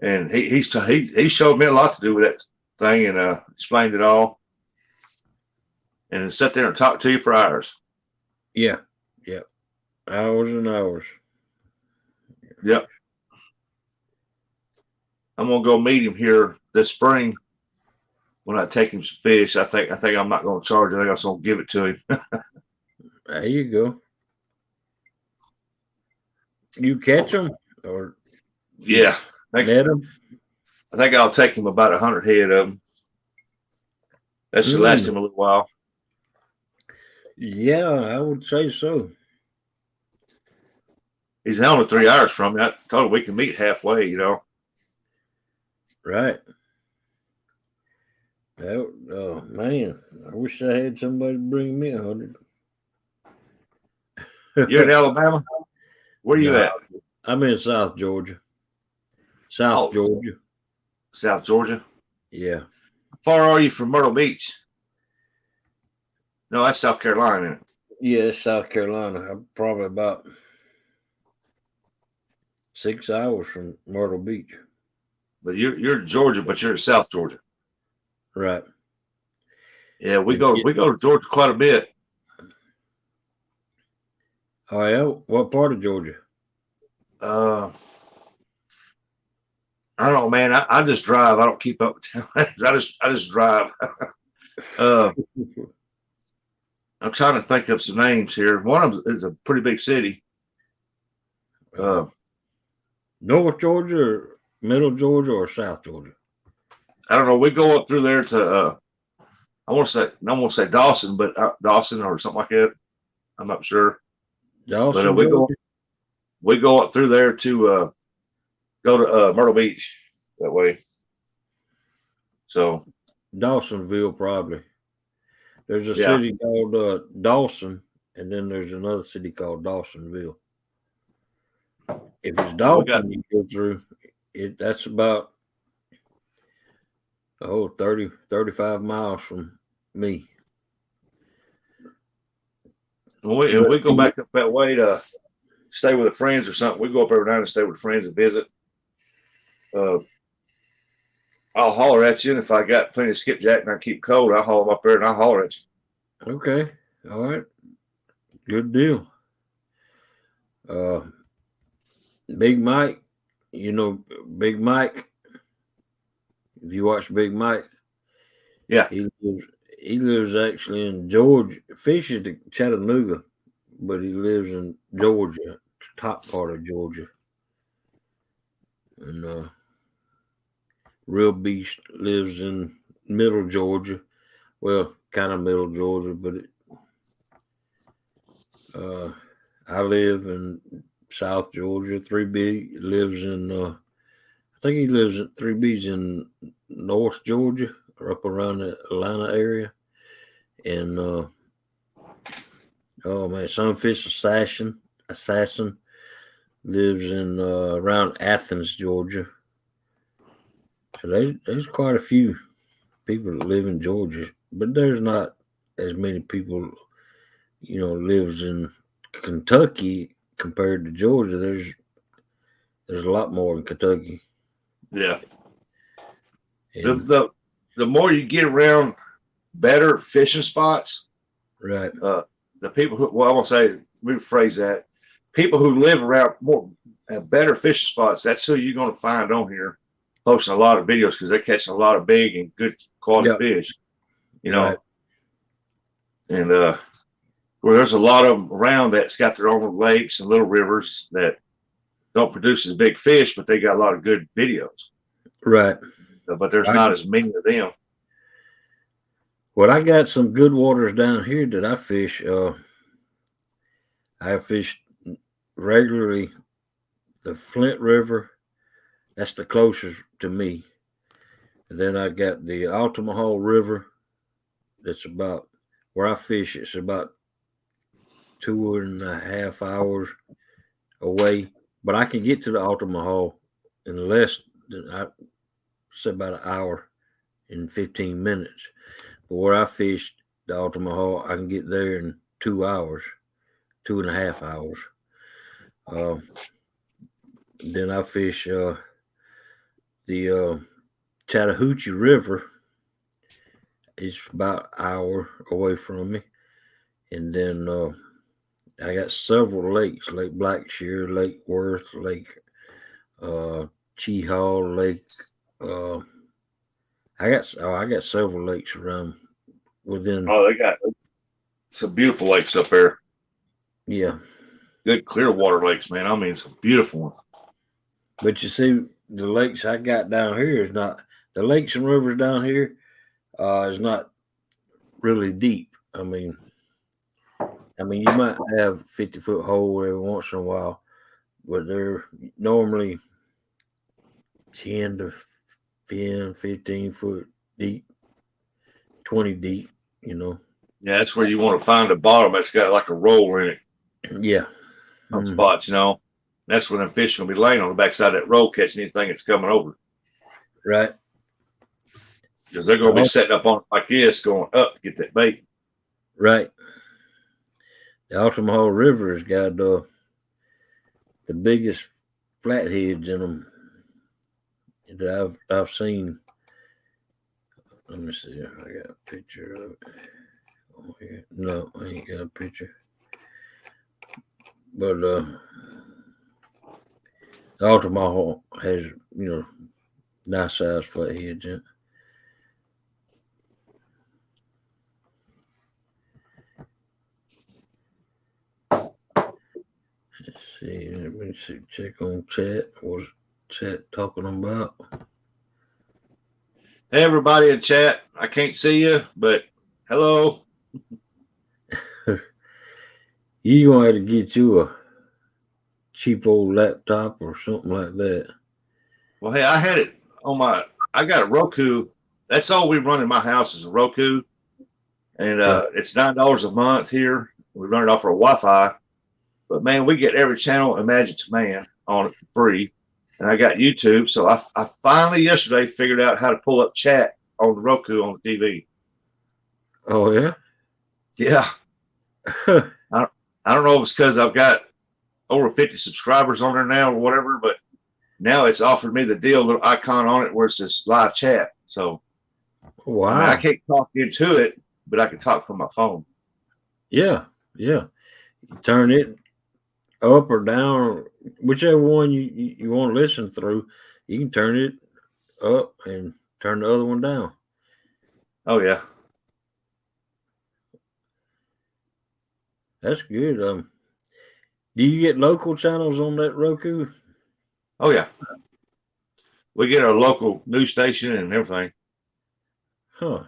And he showed me a lot to do with that thing and explained it all, and sat there and talked to you for hours. Yeah, yep, hours and hours. Yep. I'm gonna go meet him here this spring when I take him some fish. I think I'm not gonna charge it. I think I'm just gonna give it to him. There you go. You catch them or Yeah, net them? I think I'll take him about 100 head of them. That should last him a little while. Yeah, I would say so. He's only 3 hours from me. I told him we can meet halfway, you know. Right. Oh man, I wish I had somebody to bring me 100. You're in Alabama? Where you No, at? I'm in South Georgia. South Oh. Georgia. South Georgia? Yeah. How far are you from Myrtle Beach? No, that's South Carolina, isn't it? Yeah, it's South Carolina. I'm probably about 6 hours from Myrtle Beach. But you're in Georgia, but you're in South Georgia. Right. Yeah, we go to Georgia quite a bit. Oh yeah. What part of Georgia? I don't know, man. I just drive. I don't keep up with towns. I just drive. I'm trying to think of some names here. One of them is a pretty big city. North Georgia, or Middle Georgia, or South Georgia? I don't know. We go up through there to I want to say Dawson, but Dawson or something like that. I'm not sure. Dawson, But we go up through there to go to Myrtle Beach that way. So Dawsonville, probably. There's a city called Dawson, and then there's another city called Dawsonville. If it's Dawson, you go through it. That's about 30, 35 miles from me. When we go back up that way to stay with the friends or something, we go up every night and stay with friends and visit. I'll holler at you, and if I got plenty of skipjack and I keep cold, I'll haul them up there and I'll holler at you. Okay. All right. Good deal. Big Mike, you know Big Mike. If you watch Big Mike, yeah, he lives actually in Georgia. Fishes to Chattanooga, but he lives in Georgia, top part of Georgia. And Real Beast lives in middle Georgia. Well, kind of middle Georgia, but I live in South Georgia. 3B lives in, I think he lives at 3B's in North Georgia or up around the Atlanta area. And, Sunfish Assassin lives in around Athens, Georgia. So there's quite a few people that live in Georgia, but there's not as many people, lives in Kentucky compared to Georgia. There's a lot more in Kentucky. Yeah. And the more you get around better fishing spots, right? The people who, well, I won't say, let me rephrase that. People who live around more better fishing spots, that's who you're going to find on here posting a lot of videos because they're catching a lot of big and good quality fish, Right. And where there's a lot of them around that's got their own lakes and little rivers that don't produce as big fish, but they got a lot of good videos. Right. But there's not as many of them. Well, I got some good waters down here that I fish. I fish regularly the Flint River. That's the closest to me. And then I got the Altamaha River. That's about where I fish. It's about 2.5 hours away. But I can get to the Altamaha in less than, I say, about an hour and 15 minutes. But where I fish the Altamaha, I can get there in 2 hours, 2.5 hours. Then I fish the Chattahoochee River. It's about an hour away from me. And then I got several lakes: Lake Blackshear, Lake Worth, Lake Chee Hall Lake. I got several lakes around within. Oh, they got some beautiful lakes up there. Yeah, Good clear water lakes, man. I mean, some beautiful ones. but you see, the lakes I got down here is not the lakes and rivers down here. Is not really deep. I mean, you might have 50-foot hole every once in a while, but they're normally 10 to 10, 15 foot deep, 20 deep. You know. Yeah, that's where you want to find a bottom that's got like a roll in it. Yeah. Some spots, you know. That's where them fish will be laying on the backside of that roll, catching anything that's coming over. Right. Because they're going to be setting up on it like this, going up to get that bait. Right. The Altamaha River has got the biggest flatheads in them that I've seen. Let me see if I got a picture of it. Oh, here. No, I ain't got a picture. But the Altamaha has, nice sized flatheads in it. Let me see. Check on chat. What's chat talking about? Hey, everybody in chat. I can't see you, but hello. You gonna have to get you a cheap old laptop or something like that. Well, hey, I had it on I got a Roku. That's all we run in my house is a Roku. And it's $9 a month here. We run it off our Wi-Fi. But, man, we get every channel imagined to man on it for free. And I got YouTube. So I finally yesterday figured out how to pull up chat on the Roku on the TV. Oh, yeah? Yeah. I don't know if it's because I've got over 50 subscribers on there now or whatever, but now it's offered me the deal, little icon on it where it says live chat. So wow. I mean, I can't talk into it, but I can talk from my phone. Yeah. You turn it up or down, whichever one you want to listen through. You can turn it up and turn the other one down. Oh, yeah. That's good. Do you get local channels on that Roku? Oh, yeah. We get our local news station and everything. Huh.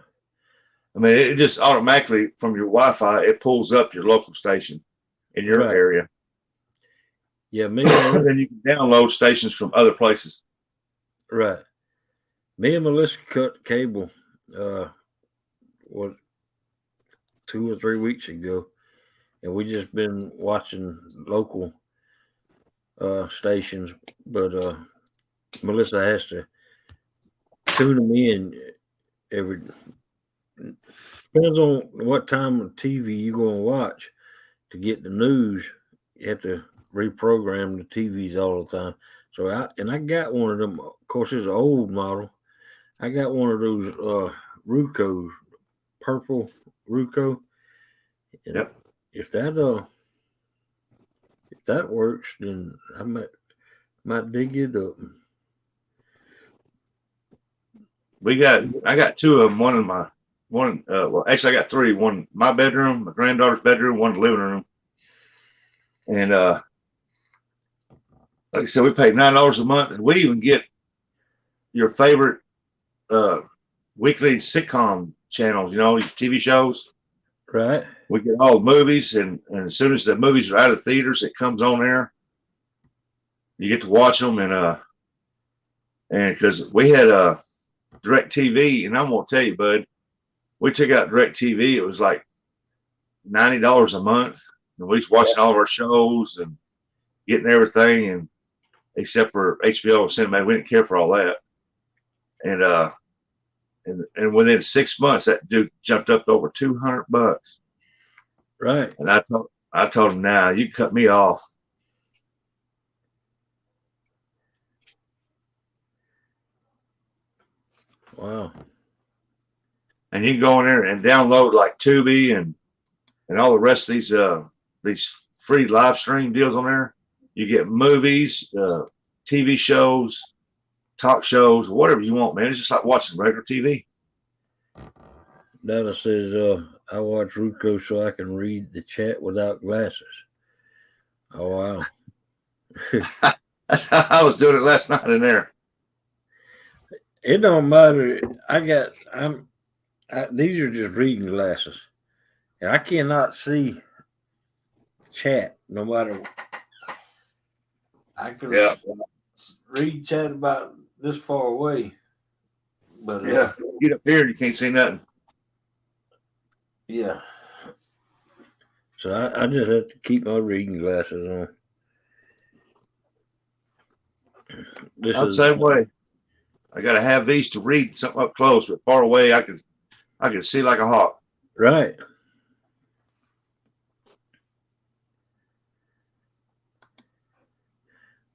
I mean, it just automatically from your Wi-Fi, it pulls up your local station in your area. Yeah, me and then you can download stations from other places. Right. Me and Melissa cut cable what 2 or 3 weeks ago, and we just been watching local stations, but Melissa has to tune them in every. Depends on what time of TV you're going to watch to get the news. You have to reprogram the TVs all the time. So I got one of them. Of course, it's an old model. I got one of those Rucos, purple Ruco. Yep. If that works, then I might dig it up. I got 2 of them. Well, actually, I got 3. One my bedroom, my granddaughter's bedroom, one in the living room. And like I said, we pay $9 a month, and we even get your favorite weekly sitcom channels. You know, your TV shows. Right. We get all the movies, and as soon as the movies are out of the theaters, it comes on there. You get to watch them, and because we had DirecTV, and I'm gonna tell you, bud, we took out DirecTV. It was like $90 a month, and we was watching all of our shows and getting everything, and except for HBO and Cinema, we didn't care for all that. And within 6 months, that dude jumped up to over $200. Right. And I told him, "Now you cut me off." Wow. And you can go in there and download like Tubi and all the rest of these free live stream deals on there. You get movies, TV shows, talk shows, whatever you want, man. It's just like watching regular TV. Donna says, I watch Ruco so I can read the chat without glasses. Oh, wow. That's how I was doing it last night in there. It don't matter. These are just reading glasses. And I cannot see chat no matter. I can read chat about this far away. But Yeah, get up here and you can't see nothing. Yeah. So I just have to keep my reading glasses on. I'm the same way. I got to have these to read something up close, but far away I can see like a hawk. Right.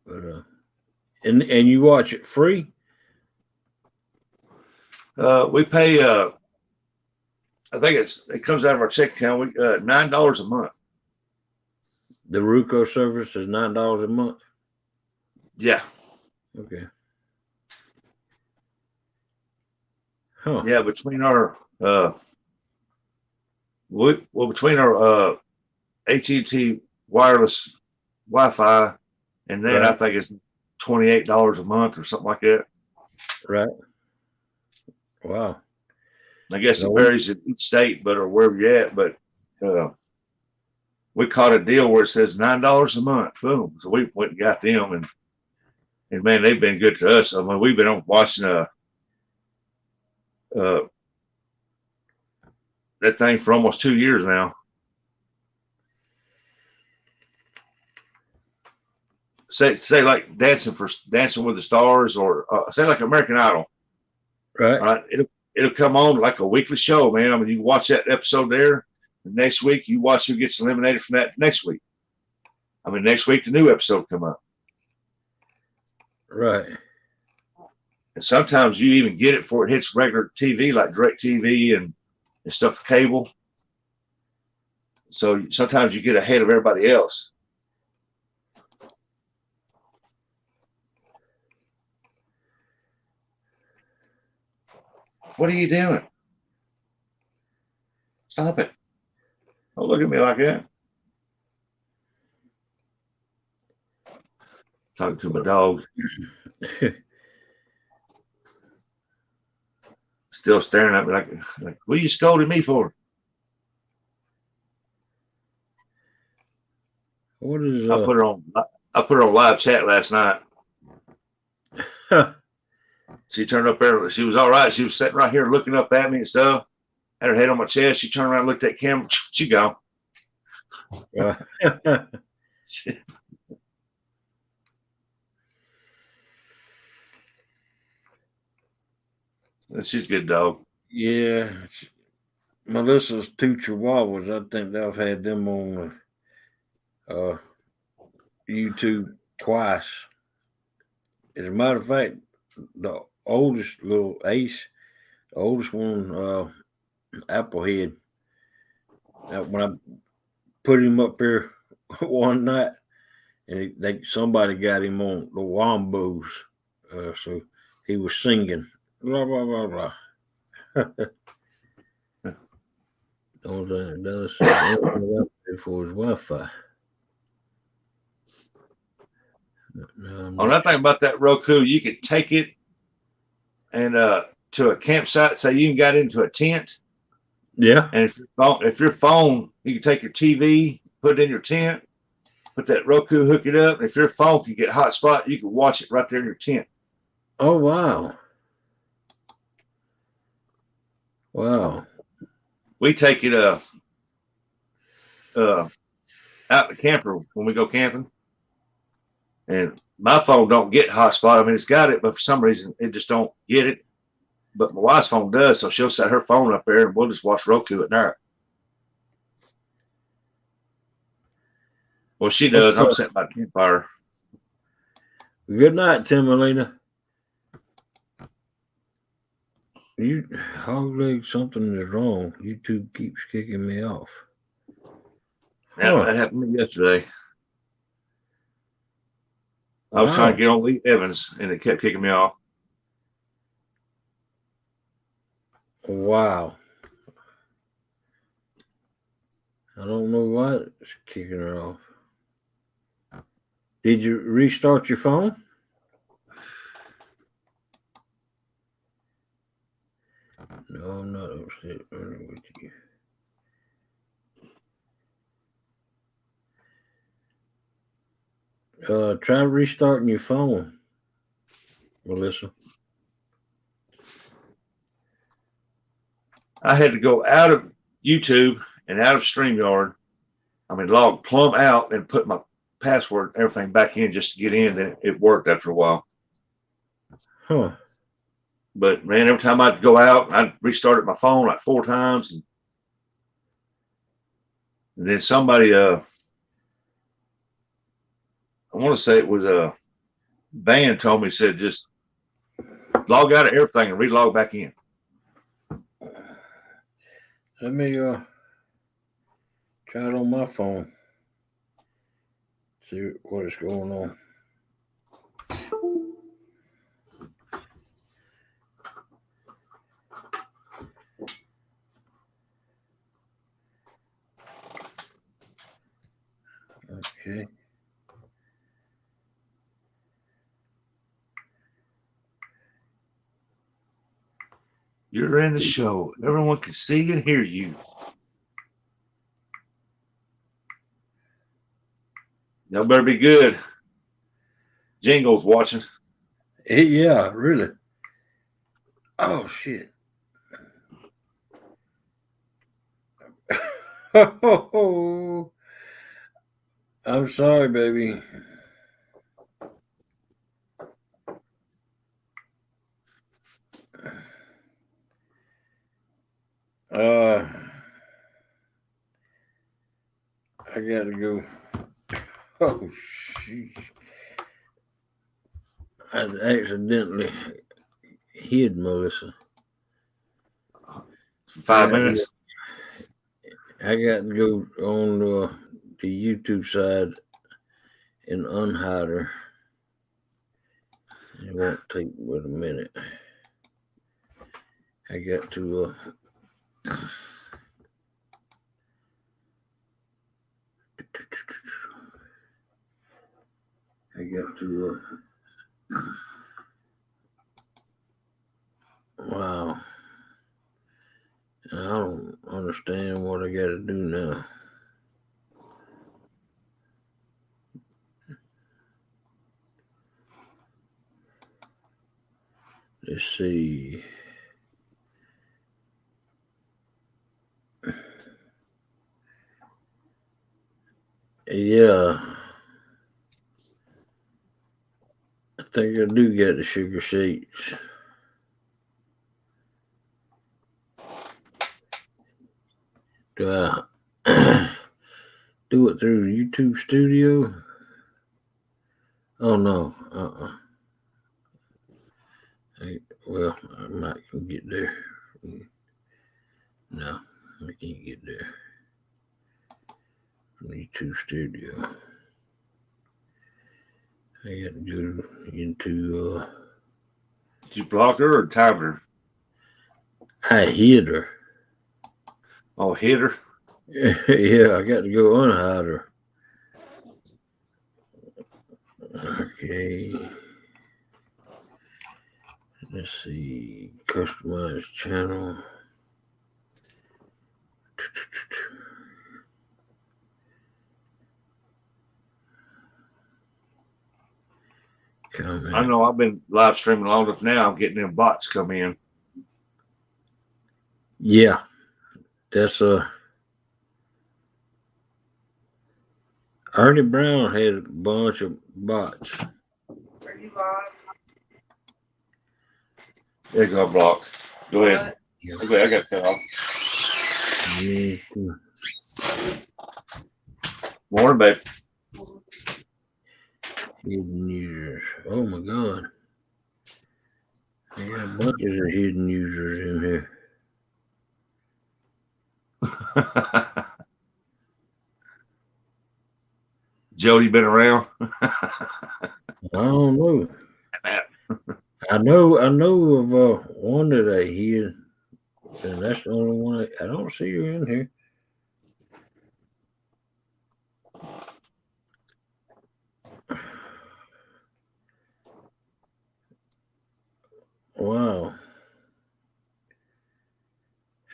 But and you watch it free? We pay. I think it comes out of our check account. We $9 a month. The Ruco service is $9 a month. Yeah. Okay. Huh. Yeah, between our between our AT&T wireless Wi-Fi, and then I think it's $28 a month or something like that. Right. Wow. I guess it varies in each state, or wherever you're at. But we caught a deal where it says $9 a month. Boom. So we went and got them, and man, they've been good to us. I mean, we've been on watching that thing for almost 2 years now. Say like Dancing with the Stars, or say like American Idol. Right. It'll come on like a weekly show, man. I mean, you watch that episode there. The next week, you watch who gets eliminated from that next week. I mean, next week, the new episode come up. Right. And sometimes you even get it before it hits regular TV, like DirecTV and stuff, cable. So sometimes you get ahead of everybody else. What are you doing? Stop it. Don't look at me like that. Talking to my dog. Still staring at me like, what are you scolding me for? What is I put her on live chat last night. She turned up there. She was all right. She was sitting right here looking up at me and stuff. Had her head on my chest. She turned around and looked at the camera. She gone. She's a good dog. Yeah. Melissa's two chihuahuas, I think I've had them on YouTube twice. As a matter of fact, the oldest little Ace, the oldest one, Applehead, when I put him up here one night, and somebody got him on the wombos, so he was singing, blah, blah, blah, blah. That's for his Wi-Fi. On that thing about that Roku, you could take it and to a campsite. Say you got into a tent. Yeah. And if your phone, you can take your TV, put it in your tent, put that Roku, hook it up. And if your phone can get hotspot, you can watch it right there in your tent. Oh wow. Wow. We take it out in the camper when we go camping. And my phone don't get hotspot. I mean, it's got it, but for some reason it just don't get it. But my wife's phone does, so she'll set her phone up there and we'll just watch Roku at night. Well, she does. I'm sitting by the campfire. Good night, Timalina. You hog leg, something is wrong. YouTube keeps kicking me off. That happened to me yesterday. I was trying to get on Lee Evans, and it kept kicking me off. Wow. I don't know what's kicking her off. Did you restart your phone? No, I'm not upset with you. Try restarting your phone, Melissa. I had to go out of YouTube and out of StreamYard. I mean, log plumb out and put my password, everything back in just to get in. Then it worked after a while. Huh. But man, every time I'd go out, I'd restarted my phone like 4 times. And then somebody, I want to say it was a Van told me, said, just log out of everything and relog back in. Let me try it on my phone. See what is going on. Okay. You're in the show. Everyone can see and hear you. Y'all better be good. Jingle's watching. Yeah, really. Oh shit. I'm sorry, baby. I gotta go. Oh sheesh. I accidentally hid Melissa. For 5 minutes. I got to go on the YouTube side and unhide her. It won't take but a minute. I got to wow. I don't understand what I got to do now. Let's see. Yeah. I think I do get the sugar sheets. Do I do it through YouTube Studio? Oh no. Well, I might can get there. No, I can't get there. YouTube Studio. I got to go into. Did you block her or time her? I hid her. Oh, hit her? Yeah, I got to go unhide her. Okay. Let's see. Customize channel. Comment. I know I've been live streaming long enough now. I'm getting them bots come in. Yeah. That's Ernie Brown had a bunch of bots. Are you live? There you go, blocked. Go ahead. What? Okay, I got cut off. Morning, babe. Hidden users. Oh my god. I got bunches of hidden users in here. Joe, you been around? I don't know. I know of one that I hid. And that's the only one I don't see her in here. Wow.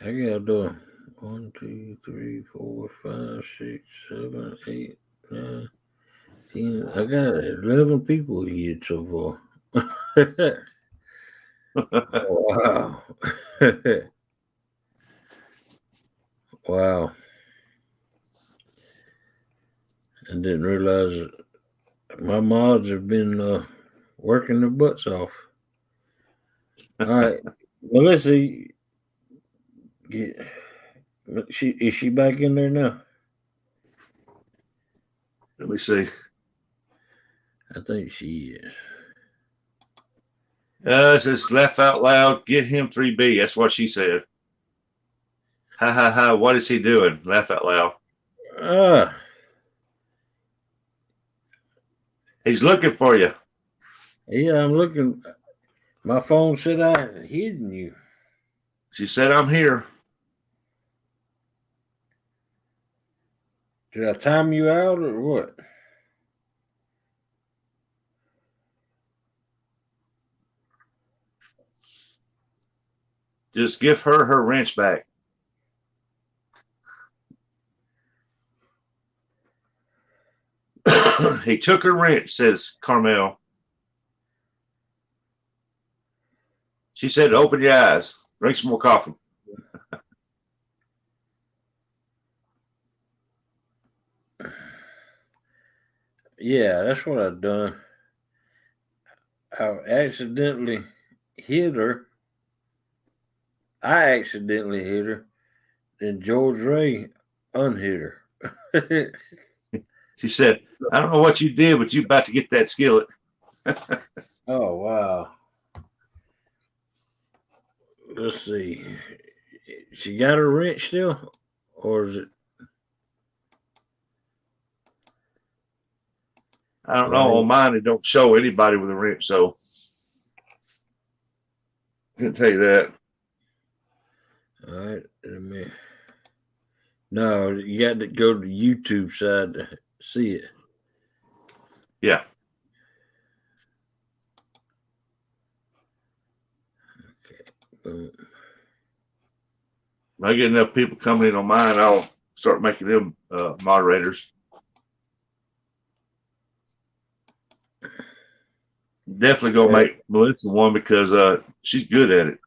I gotta do 1, 2, 3, 4, 5, 6, 7, 8, 9, 10. I got 11 people here so far. Wow. Wow. I didn't realize my mods have been working their butts off. All right. Well, let's see. Is she back in there now? Let me see. I think she is. It says laugh out loud. Get him 3B. That's what she said. Ha ha ha. What is he doing? Laugh out loud. Ah, He's looking for you. yeah, I'm looking. My phone said I had hidden you. She said, I'm here. Did I time you out or what? Just give her wrench back. He took her wrench, says Carmel. She said, open your eyes. Drink some more coffee. Yeah, that's what I've done. I accidentally hit her. I accidentally hit her. Then George Ray unhit her. She said, I don't know what you did, but you about to get that skillet. Oh, wow. Let's see. She got her wrench still? Or is it? I don't know. On mine, it don't show anybody with a wrench, so I can tell you that. All right. No, you got to go to the YouTube side to see it. Yeah. Okay. Boom. When I get enough people coming in on mine, I'll start making them moderators. Definitely go make Melissa one because she's good at it.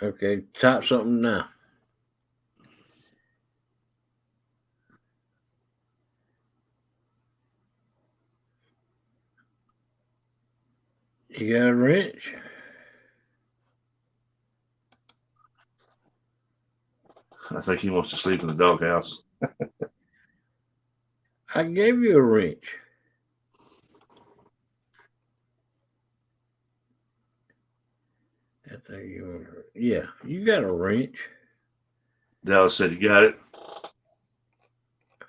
Okay, type something now. You got a wrench? I think he wants to sleep in the doghouse. I gave you a wrench. I think yeah, you got a wrench. Dallas said, you got it.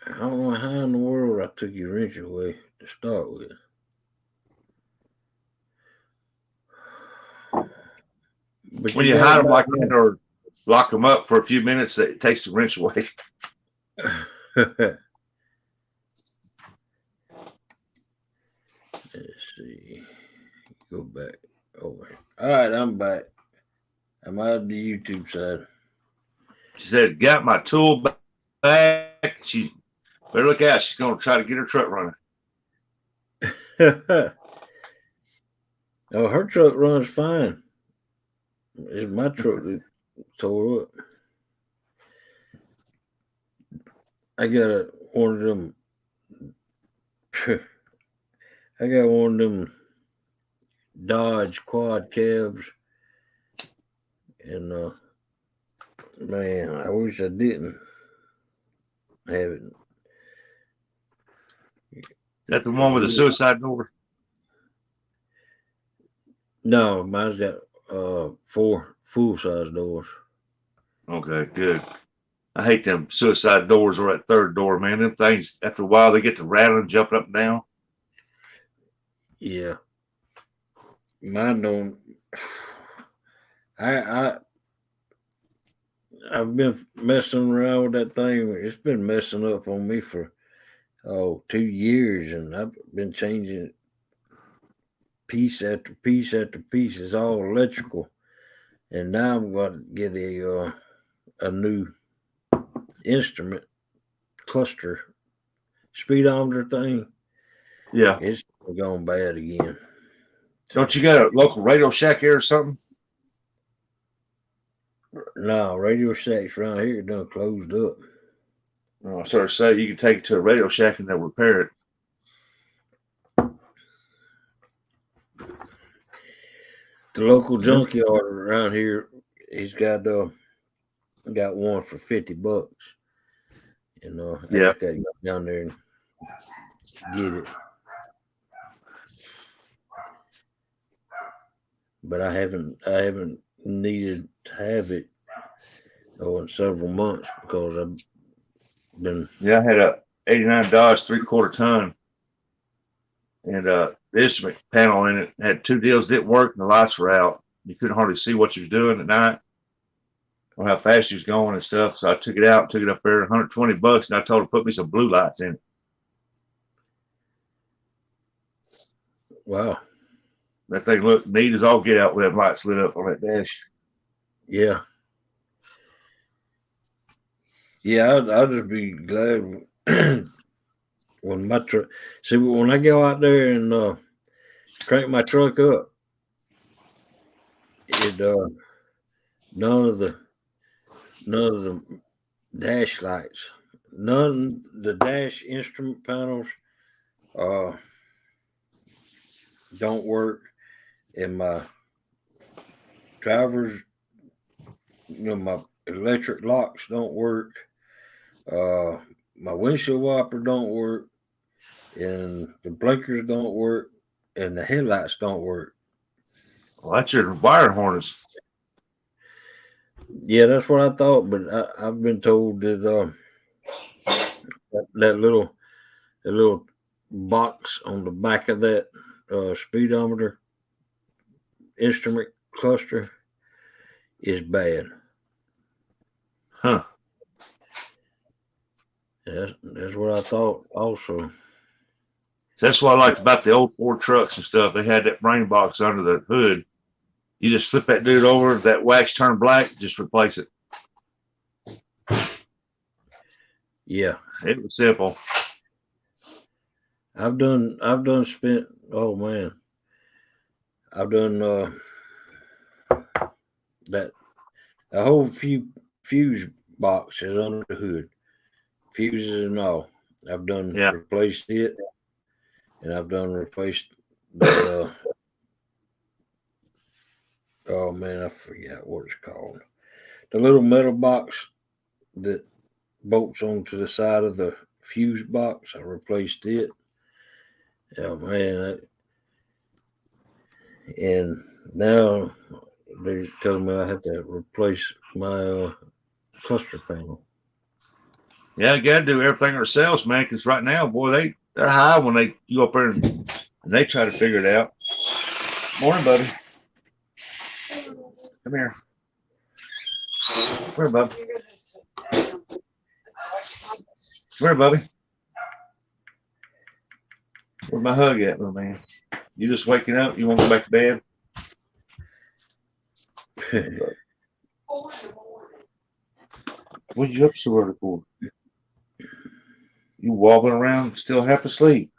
I don't know how in the world I took your wrench away to start with. But When you hide them like that or lock them up for a few minutes, it takes the wrench away. Let's see. Go back over here. All right, I'm back. I'm out of the YouTube side. She said, got my tool back. She better look out. She's going to try to get her truck running. Oh, her truck runs fine. It's my truck that tore up. I got one of them. I got one of them Dodge quad cabs, and man, I wish I didn't have it. Is that the one with the suicide door? No, mine's got 4 full-size doors. Okay, good. I hate them suicide doors or that third door, man. Them things, after a while, they get to rattling, jumping up and down. Yeah. Mine don't. I I've been messing around with that thing. It's been messing up on me for 2 years, and I've been changing piece after piece after piece. It's all electrical, and now I'm going to get a new instrument cluster speedometer thing. Yeah. It's gone bad again. Don't you got a local Radio Shack here or something? No, Radio Shacks around here done closed up. I sort of say you can take it to a Radio Shack and they'll repair it. The local junkyard around here, he's got one for $50. I Yeah. just got to go down there and get it. But I haven't needed to have it in several months because I've been. Yeah, I had a '89 Dodge 3/4 ton, and the instrument panel in it had two deals didn't work, and the lights were out. You couldn't hardly see what you was doing at night or how fast you was going and stuff. So I took it out, took it up there, $120, and I told her to put me some blue lights in it. Wow. That thing looked neat as all get out with that lights lit up on that dash. Yeah. Yeah, I'll just be glad when my truck. See, when I go out there and crank my truck up, it none of the dash lights, the dash instrument panels, don't work, and my driver's, my electric locks don't work. My windshield wiper don't work, and the blinkers don't work, and the headlights don't work. Well, that's your wire harness. Yeah, that's what I thought, but I've been told that that little box on the back of that speedometer instrument cluster is bad. Huh. That's what I thought also. That's what I liked about the old Ford trucks and stuff. They had that brain box under the hood. You just flip that dude over, that wax turned black, just replace it. Yeah, it was simple. I've done spent. Oh man, I've done that a whole few fuse boxes under the hood, fuses and all. I've done replaced it, and I've done replaced the. Oh man, I forgot what it's called. The little metal box that bolts onto the side of the fuse box. I replaced it. Oh man, and now they're telling me I have to replace my cluster panel. Yeah, you got to do everything ourselves, man. Because right now, boy, they're high when you go up there and they try to figure it out. Morning, buddy. Come here. Come here, bub. Come here, Bubby. Where's my hug at, little man? You just waking up? You want to go back to bed? What you up so early for? You wobbling around, still half asleep.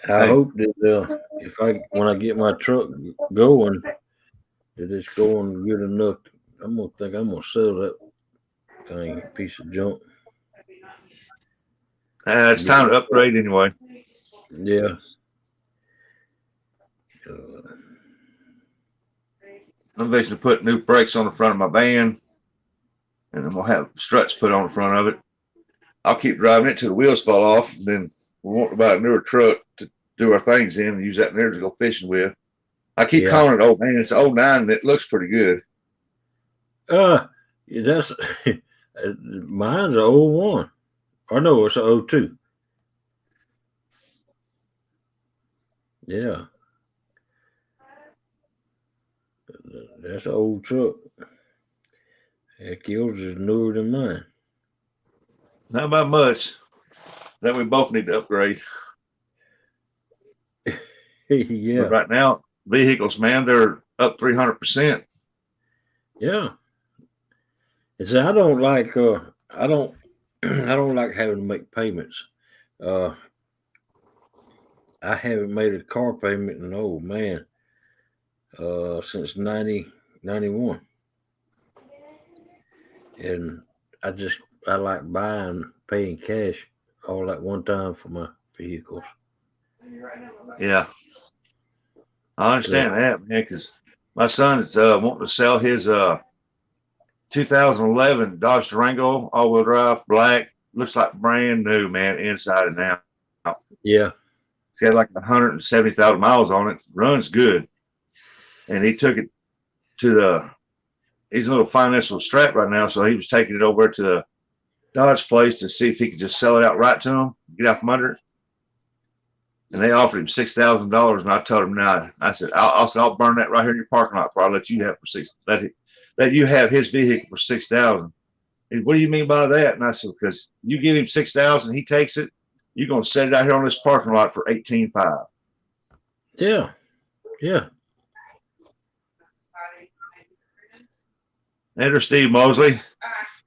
I hope that when I get my truck going, that it's going good enough. I'm gonna sell that thing, piece of junk. It's time to upgrade anyway. Yeah. I'm basically put new brakes on the front of my van, and I'm gonna have struts put on the front of it. I'll keep driving it till the wheels fall off, and then we want to buy a newer truck to do our things in and use that there to go fishing with. I keep calling it old man. It's an 09 and it looks pretty good. That's mine's a 01. Or no, it's a 02. Yeah. That's an old truck. Heck, yours is newer than mine. Not about much. That we both need to upgrade. Yeah. But right now, vehicles, man, they're up 300%. Yeah. And see, I don't like I don't I don't like having to make payments. I haven't made a car payment in since 91. And I like paying cash all at one time for my vehicles. Yeah, I understand that, man, because my son's wanting to sell his 2011 Dodge Durango all-wheel drive, black, looks like brand new, man, inside and out. Yeah. It's got like 170,000 miles on it, runs good, and he took it to he's a little financial strap right now, so he was taking it over to the Dodge place to see if he could just sell it outright to him, get out from under it. And they offered him $6,000, and I told him no. I said, I'll burn that right here in your parking lot, bro. I'll let you have for let you have his vehicle for $6,000. What do you mean by that? And I said, because you give him $6,000, he takes it, you're gonna set it out here on this parking lot for $18,500. Yeah. Yeah. Enter Steve Mosley.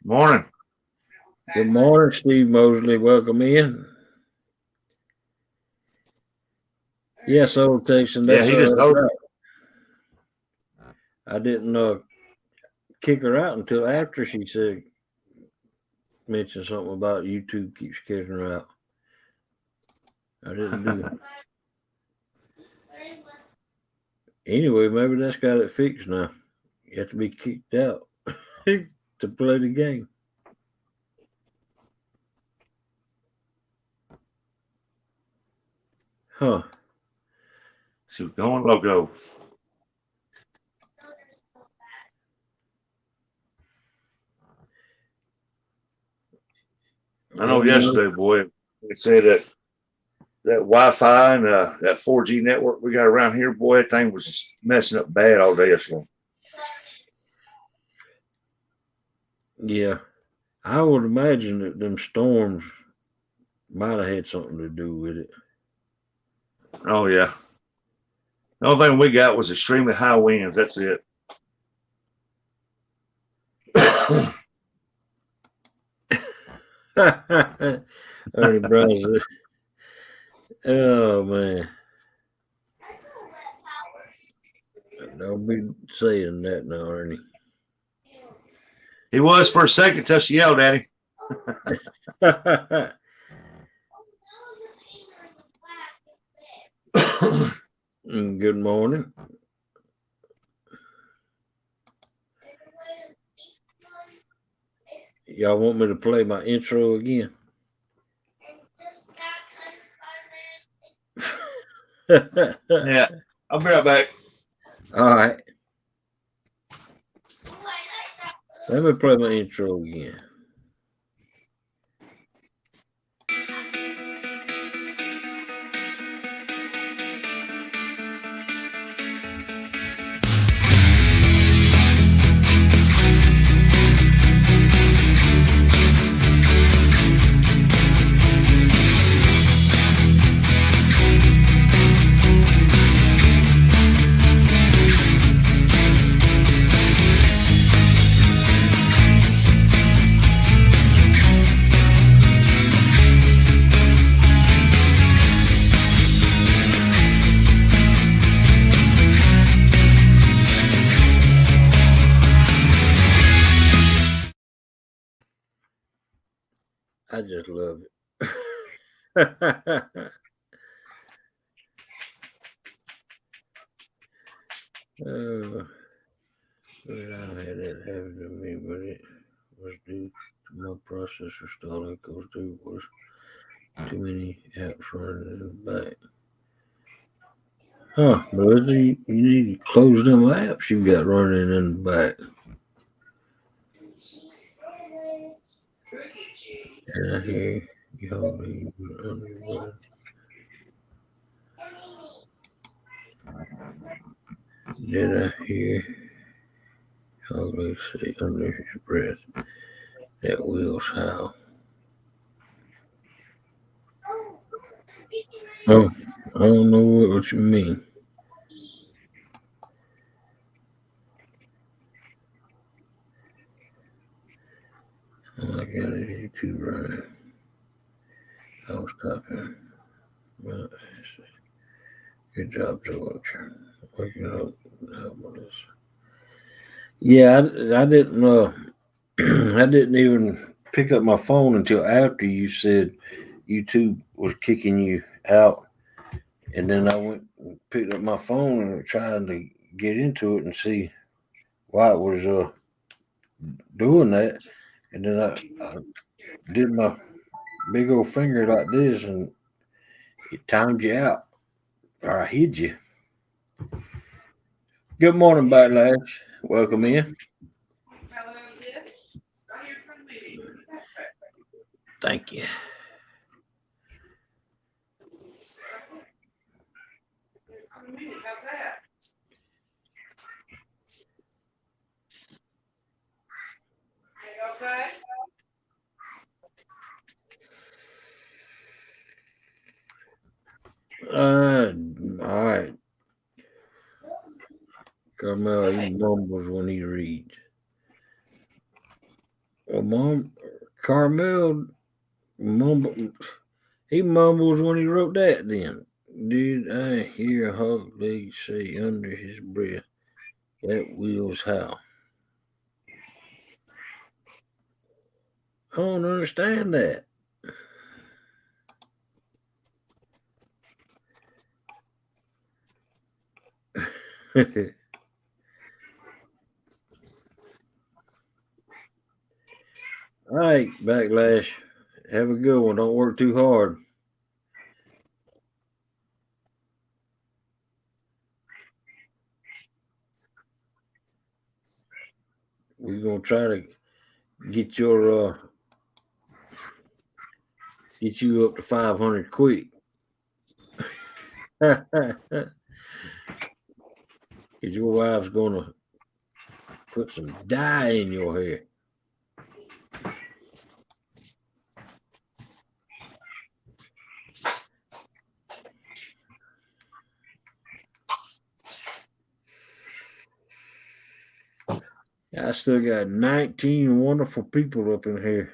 Morning. Good morning, Steve Mosley. Welcome in. Yes, old Texan. Yeah, That's he just right. I didn't kick her out until after she mentioned something about YouTube keeps kicking her out. I didn't do that. Anyway, maybe that's got it fixed now. You have to be kicked out to play the game. Huh. See what's going logo. I know yesterday, boy, they said that Wi-Fi and that 4G network we got around here, boy, that thing was just messing up bad all day yesterday. Yeah. I would imagine that them storms might have had something to do with it. Oh, yeah. The only thing we got was extremely high winds. That's it. Ernie Brown's. Oh, man. Don't be saying that now, Ernie. He was for a second till she yelled at him. Good morning. Y'all want me to play my intro again? Yeah, I'll be right back. All right. Let me play my intro again. I just love it. I had that happen to me, but it was due to my processor stalling because there was too many apps running in the back. Huh, brother, you need to close them apps you got running in the back. And I hear y'all be underwater. Did I hear Oh, let's see. Under his breath. That wheels how. Oh, I don't know what you mean. Oh my God, it's YouTube running. I was talking. Well, good job, George. Waking up. Yeah, I didn't. I didn't even pick up my phone until after you said YouTube was kicking you out, and then I went and picked up my phone and trying to get into it and see why it was doing that, and then I did my big old finger like this, and it timed you out, or I hid you. Good morning, Backlash. Welcome in. Thank you. How's that? Okay. All right. Carmel, he mumbles when he reads. Well, Mom, Carmel mumble. He mumbles when he wrote that. Then did I hear Hog Leg say under his breath, "That wheels how"? I don't understand that. All right, Backlash. Have a good one. Don't work too hard. We're gonna try to get get you up to 500 quick. Cause your wife's gonna put some dye in your hair. I still got 19 wonderful people up in here.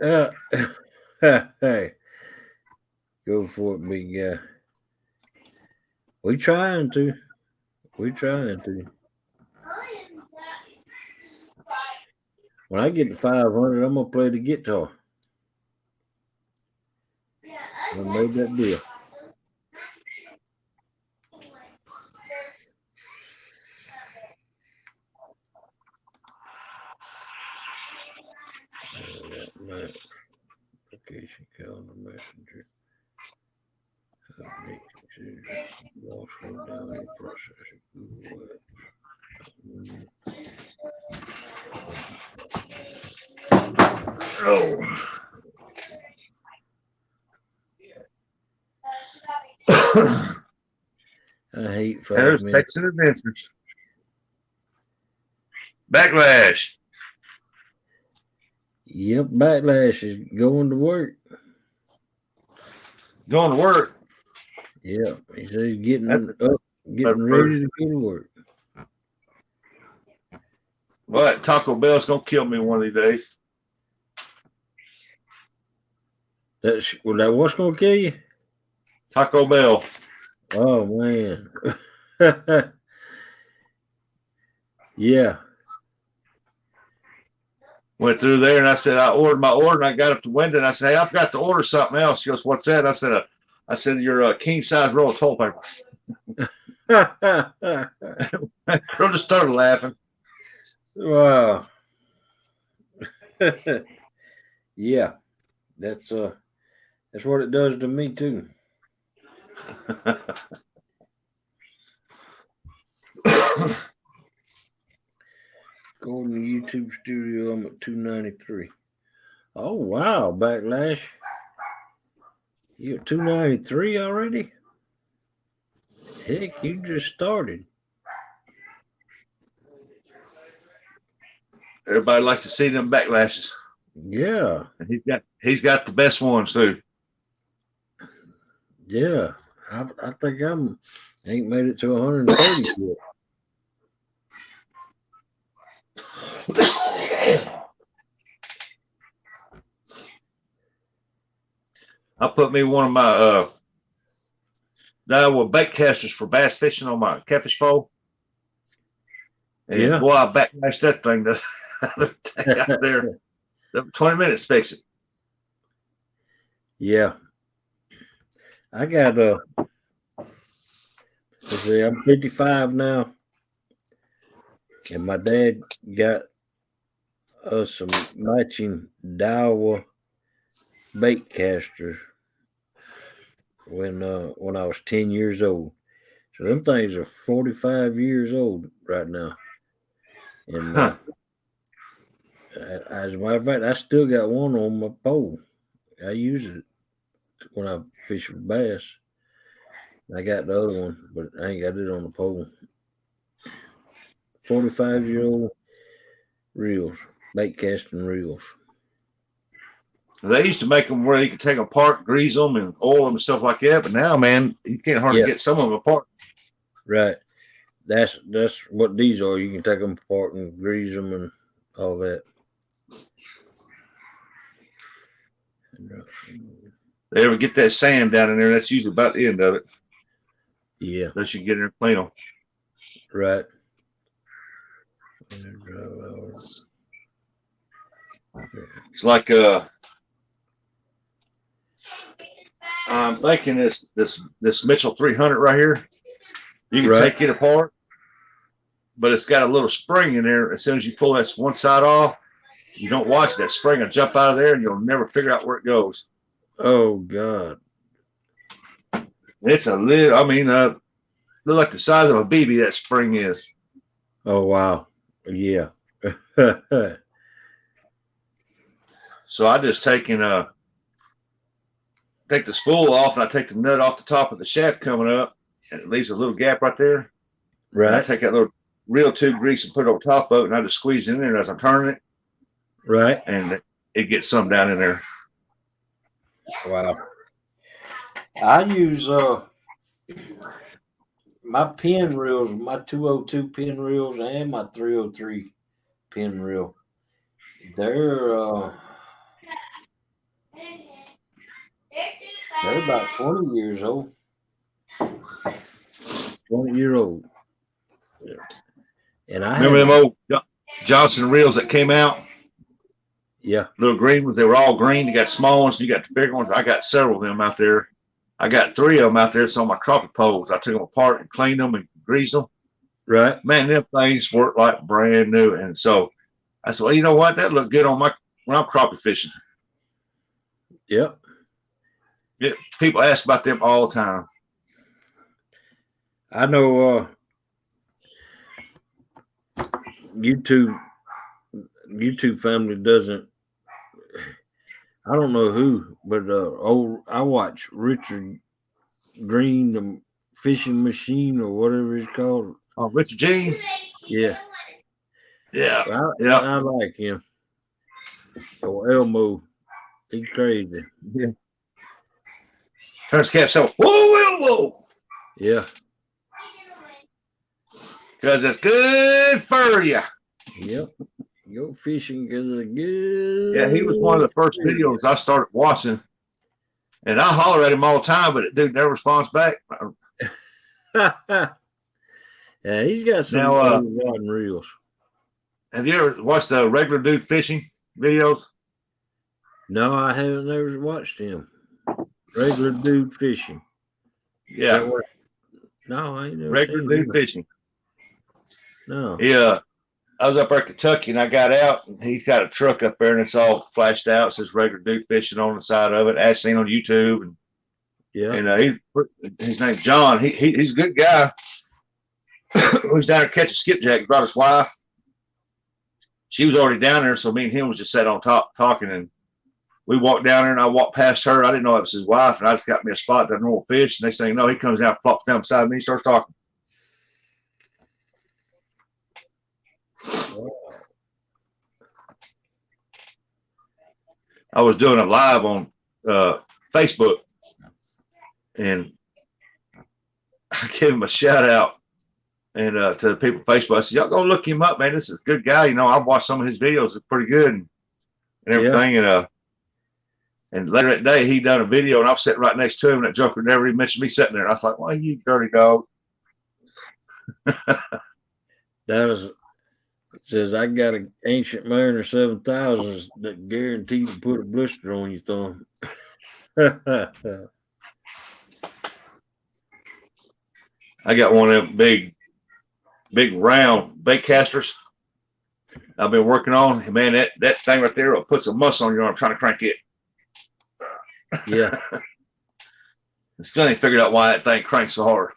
Uh, hey, go for it, big guy. We trying to. We trying to. When I get to 500, I'm gonna play the guitar. I made that deal. Application calendar messenger. Update consider. Won't slow down your processing. Google Oh. I hate 5 There's minutes. Texas Adventures. Backlash. Yep, Backlash is going to work. Going to work. Yeah, he says he's getting That's up, getting ready to go to work. But Taco Bell's gonna kill me one of these days. That's that what's gonna kill you? Taco Bell. Oh man. Yeah. Went through there and I said I ordered my order and I got up the window and I said, hey, I forgot to order something else. She goes, what's that? I said you're a king size roll of toilet paper. Girl just started laughing. Wow. Yeah. That's what it does to me too. Go to YouTube studio. I'm at 293. Oh wow, Backlash. You're at 293 already? Heck, you just started. Everybody likes to see them backlashes. Yeah, And he's got the best ones too. yeah. I think ain't made it to 130 yet. I put me one of my bait casters for bass fishing on my catfish pole. And Yeah. boy, I backlashed that thing the other day out there. 20 minutes fix it. Yeah. I got let's see, I'm 55 now. And my dad got us some matching Daiwa bait casters when I was 10 years old. So them things are 45 years old right now. And as a matter of fact, I still got one on my pole. I use it when I fish for bass. I got the other one, but I ain't got it on the pole. 45-year-old reels, bait casting reels. They used to make them where you could take them apart, grease them, and oil them and stuff like that. But now, man, you can't hardly get some of them apart. Right. That's what these are. You can take them apart and grease them and all that. They ever get that sand down in there, that's usually about the end of it. Yeah. Unless you get in there and clean them. Right. It's like I'm thinking this Mitchell 300 right here. You can take it apart, but it's got a little spring in there. As soon as you pull that one side off, you don't watch that spring will jump out of there, and you'll never figure out where it goes. Oh God! It's a little. I mean, look like the size of a BB. That spring is. Oh wow! Yeah. So I just take the spool off, and I take the nut off the top of the shaft coming up, and it leaves a little gap right there. Right. And I take that little reel tube grease and put it on top of it, and I just squeeze it in there as I'm turning it. Right. And it gets some down in there. Wow. I use my pin reels, my 202 pin reels, and my 303 pin reel. They're about 20 years old. 20-year-old. Yeah. And I remember them old Johnson reels that came out. Yeah. Little green ones. They were all green. You got small ones. You got the big ones. I got several of them out there. I got 3 of them out there. It's on my crappie poles. I took them apart and cleaned them and greased them. Right. Man, them things work like brand new. And so I said, well, you know what? That looked good on when I'm crappie fishing. Yep. Yeah, people ask about them all the time. I know YouTube family doesn't. I don't know who, but I watch Richard Green, the fishing machine or whatever it's called. Oh, Richard Gene? Yeah. Yeah. I like him. Or Elmo. He's crazy. Yeah. Turns cap so whoa. Yeah. Because it's good for you. Yep. Go fishing because it's good. Yeah, he was one of the first videos I started watching. And I holler at him all the time, but the dude never responds back. Yeah, he's got some rod and reels. Have you ever watched the regular dude fishing videos? No, I haven't ever watched him. Regular dude fishing. Yeah. No, I ain't never regular seen dude him. fishing. No. Yeah. I was up there in Kentucky and I got out and he's got a truck up there and it's all flashed out. It says regular dude fishing on the side of it. As seen on YouTube. And Yeah. And his name's John. He's a good guy. He was down there catching skipjack. He brought his wife. she was already down there, so me and him was just sat on top talking, and we walked down there, and I walked past her. I didn't know it was his wife, and I just got me a spot that normal fish. And they say, no, he comes down, flops down beside me, starts talking. I was doing a live on Facebook, and I gave him a shout out and to the people on Facebook. I said, y'all go look him up, man. This is a good guy. You know, I've watched some of his videos. It's pretty good and everything. Yeah. And later that day, he done a video, and I was sitting right next to him, and that joker never even mentioned me sitting there. And I was like, well, you dirty dog. That is, it says, I got an Ancient Mariner 7000 that guaranteed to put a blister on your thumb. I got one of them big round bait casters I've been working on. And man, that thing right there will put some muscle on your arm trying to crank it. Yeah. I still ain't figured out why that thing cranks so hard.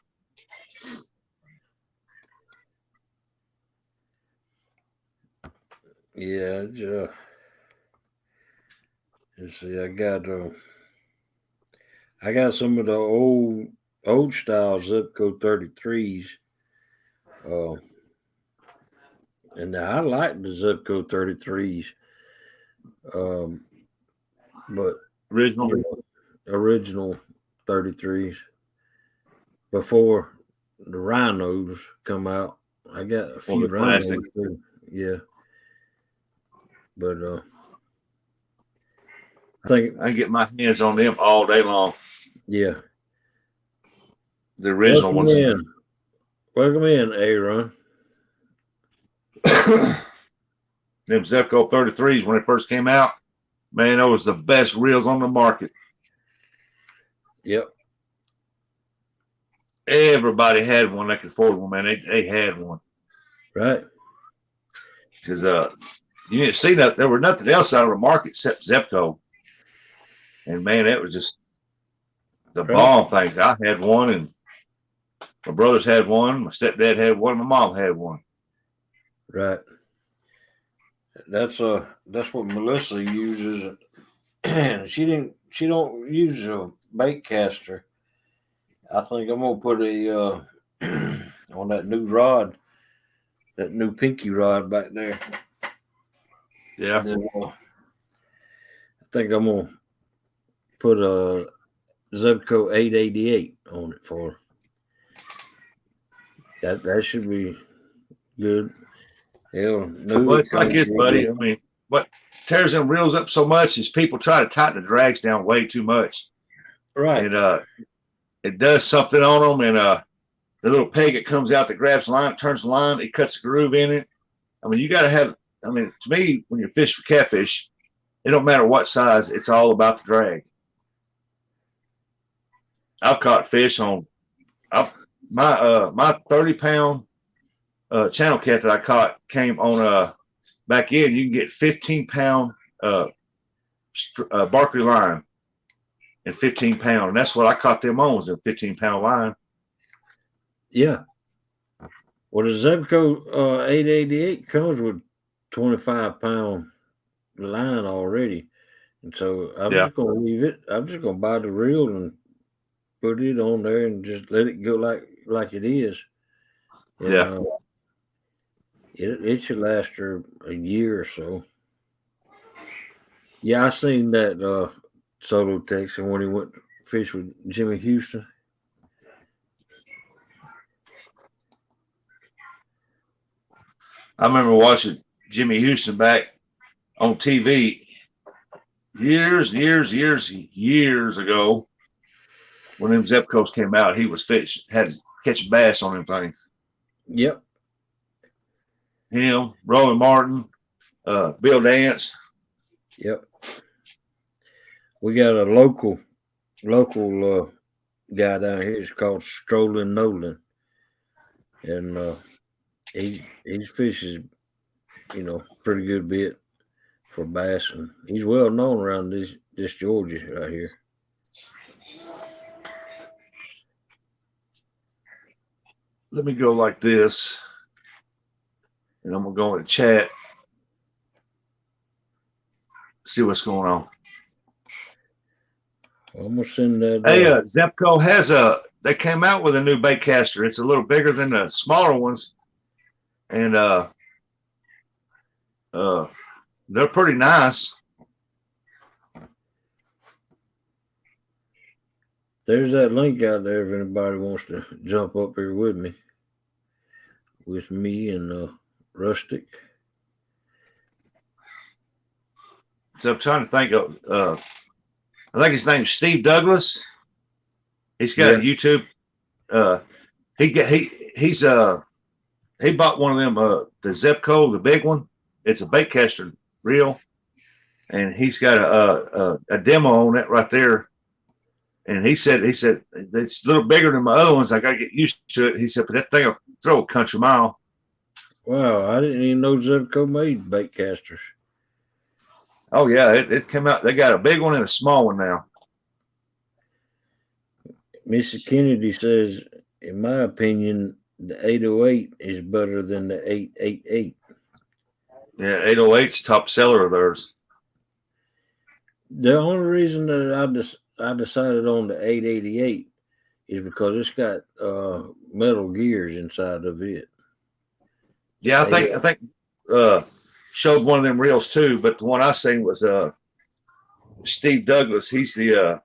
Yeah. Let's see. I got some of the old style Zipco 33s. And I like the Zipco 33s. But original 33s before the Rhinos come out. I got a few Rhinos too. Yeah. But I think I can get my hands on them all day long. Yeah. The original ones. Welcome in, Aaron. Them Zepco 33s when they first came out, man, that was the best reels on the market. Yep. Everybody had one that could afford one, man. They had one. Right. Because you didn't see that there was nothing else out of the market except Zepco. And man, that was just the bomb things. I had one, and my brothers had one, my stepdad had one, my mom had one. Right. That's what Melissa uses. And she don't use a bait caster. I think I'm gonna put a on that new rod, that new pinky rod back there. Yeah. Then, I think I'm gonna put a Zebco 888 on it for her. That should be good. Hell, well, it's like this, buddy. I mean, what tears them reels up so much is people try to tighten the drags down way too much. Right. And it does something on them, and the little peg that comes out that grabs the line, turns the line, it cuts the groove in it. I mean, you got to have. I mean, to me, when you're fishing for catfish, it don't matter what size. It's all about the drag. I've caught fish on my 30-pound channel cat that I caught came on back in. You can get 15-pound Barkley line and 15-pound, and that's what I caught them on, was a 15-pound line. Yeah. Well, the Zebco 888 comes with 25-pound line already, and so I'm just gonna leave it. I'm just gonna buy the reel and put it on there and just let it go like it is. And, it should last her a year or so. Yeah, I seen that solo Texan when he went to fish with Jimmy Houston. I remember watching Jimmy Houston back on TV years ago when them Zepcos came out. He was had to catch bass on them things. Yep. Him, Rowan Martin, Bill Dance. Yep. We got a local guy down here. It's called Strolling Nolan, and he fishes, pretty good bit for bass, and he's well known around this Georgia right here. Let me go like this, and I'm gonna go in the chat. see what's going on. I'm gonna send that. Hey, Zepco has they came out with a new bait caster. It's a little bigger than the smaller ones, and they're pretty nice. There's that link out there if anybody wants to jump up here with me and Rustic. So I'm trying to think of. I think his name's Steve Douglas. He's got a YouTube. He bought one of them the Zepco, the big one. It's a bait caster reel, and he's got a demo on it right there. And he said it's a little bigger than my other ones. I got to get used to it. He said, but that thing will throw a country mile. Wow, I didn't even know Zepco made bait casters. Oh yeah, it came out. They got a big one and a small one now. Mrs. Kennedy says, in my opinion, the 808 is better than the 888. Yeah, 808's top seller of theirs. The only reason that I decided on the 888 is because it's got metal gears inside of it. Yeah, I think showed one of them reels too, but the one I seen was Steve Douglas. He's the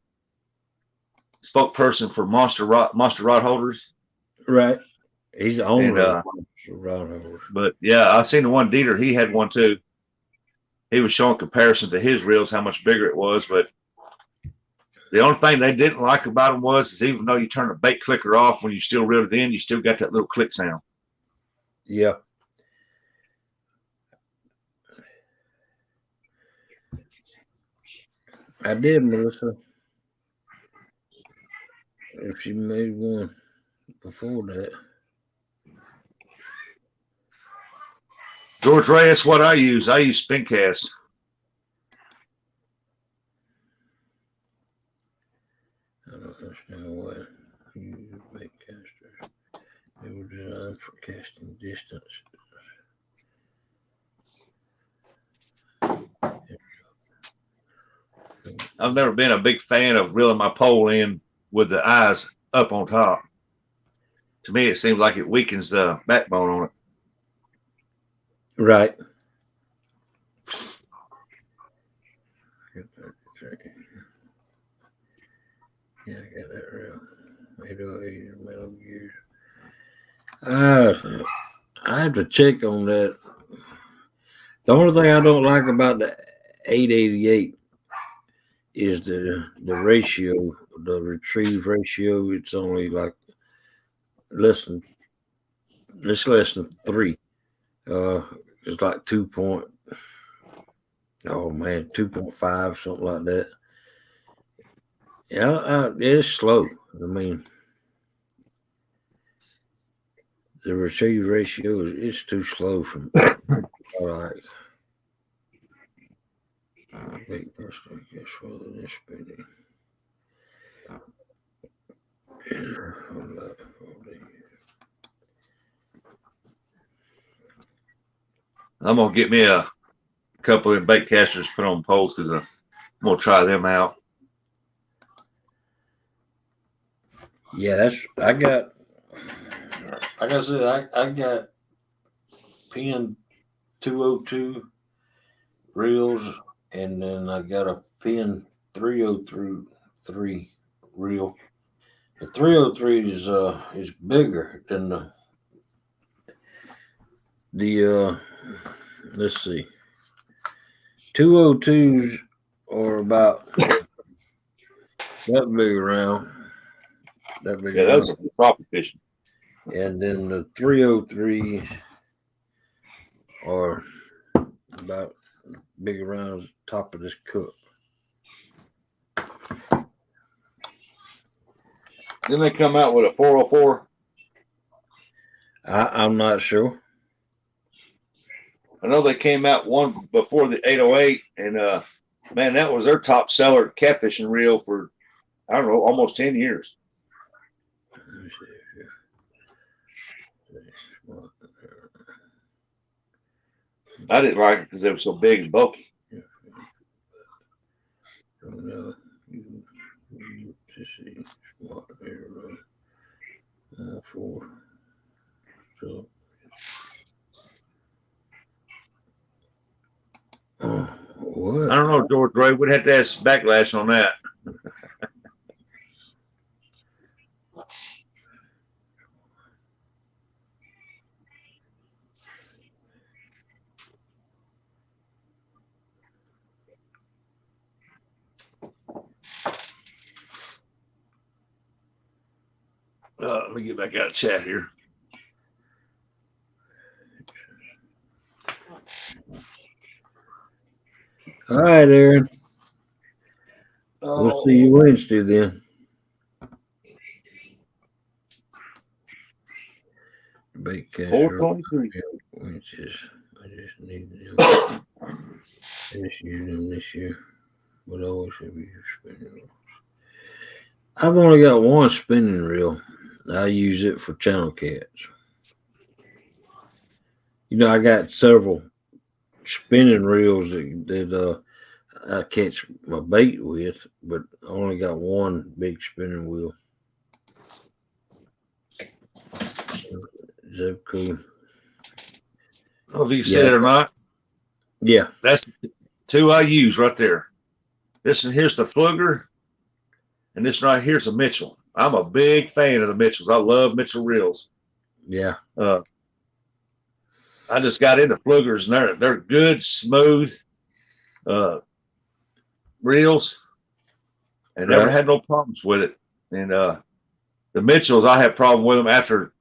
spokesperson for Monster Rod Holders. Right. He's the owner of Monster Rod Holders. But yeah, I seen the one Dieter. He had one too. He was showing comparison to his reels, how much bigger it was. But the only thing they didn't like about them was even though you turn the bait clicker off when you still reel it in, you still got that little click sound. Yeah. I did, Melissa. If she made one before that. George Ray, that's what I use. I use spin cast. I don't understand why you use bait casters. They were designed for casting distance. I've never been a big fan of reeling my pole in with the eyes up on top. To me, it seems like it weakens the backbone on it. Right. Yeah, I got that real. 808 metal gears. I have to check on that. The only thing I don't like about the 888 is the ratio, the retrieve ratio. It's only like less than 3. It's like 2.5, something like that. Yeah, it's slow. I mean, the retrieve ratio is too slow from like. I'm gonna get me a couple of bait casters to put on poles because I'm gonna try them out. Yeah, like I said, I got pin 202 reels, and then I got a pin 303 reel. The 303 is bigger than the let's see, 202s are about that big around. That big. Yeah, those are proper fishing. And then the 303 are about big around the top of this cup. Then they come out with a 404. I'm not sure. I know they came out one before the 808, and man, that was their top seller catfishing reel for I don't know, almost 10 years. Let me see here. I didn't like it because they were so big and bulky. Let's see. Smart arrow. 4. So, what? I don't know, George Ray. We'd have to ask Backlash on that. Let me get back out of chat here. All right, Aaron. We'll see you Wednesday then. Bait caster. 423. Winches. I just need them. I just use them this year. But I always have used spinning reels. I've only got one spinning reel. I use it for channel cats. You know, I got several spinning reels that I catch my bait with, but I only got one big spinning wheel. Is that cool? I don't know if you said it or not. Yeah. That's 2 I use right there. Here's the Fluger, and this right here's a Mitchell. I'm a big fan of the Mitchells. I love Mitchell reels. Yeah. I just got into Flugers, and they're good, smooth reels, and never had no problems with it. And the Mitchells, I have problem with them after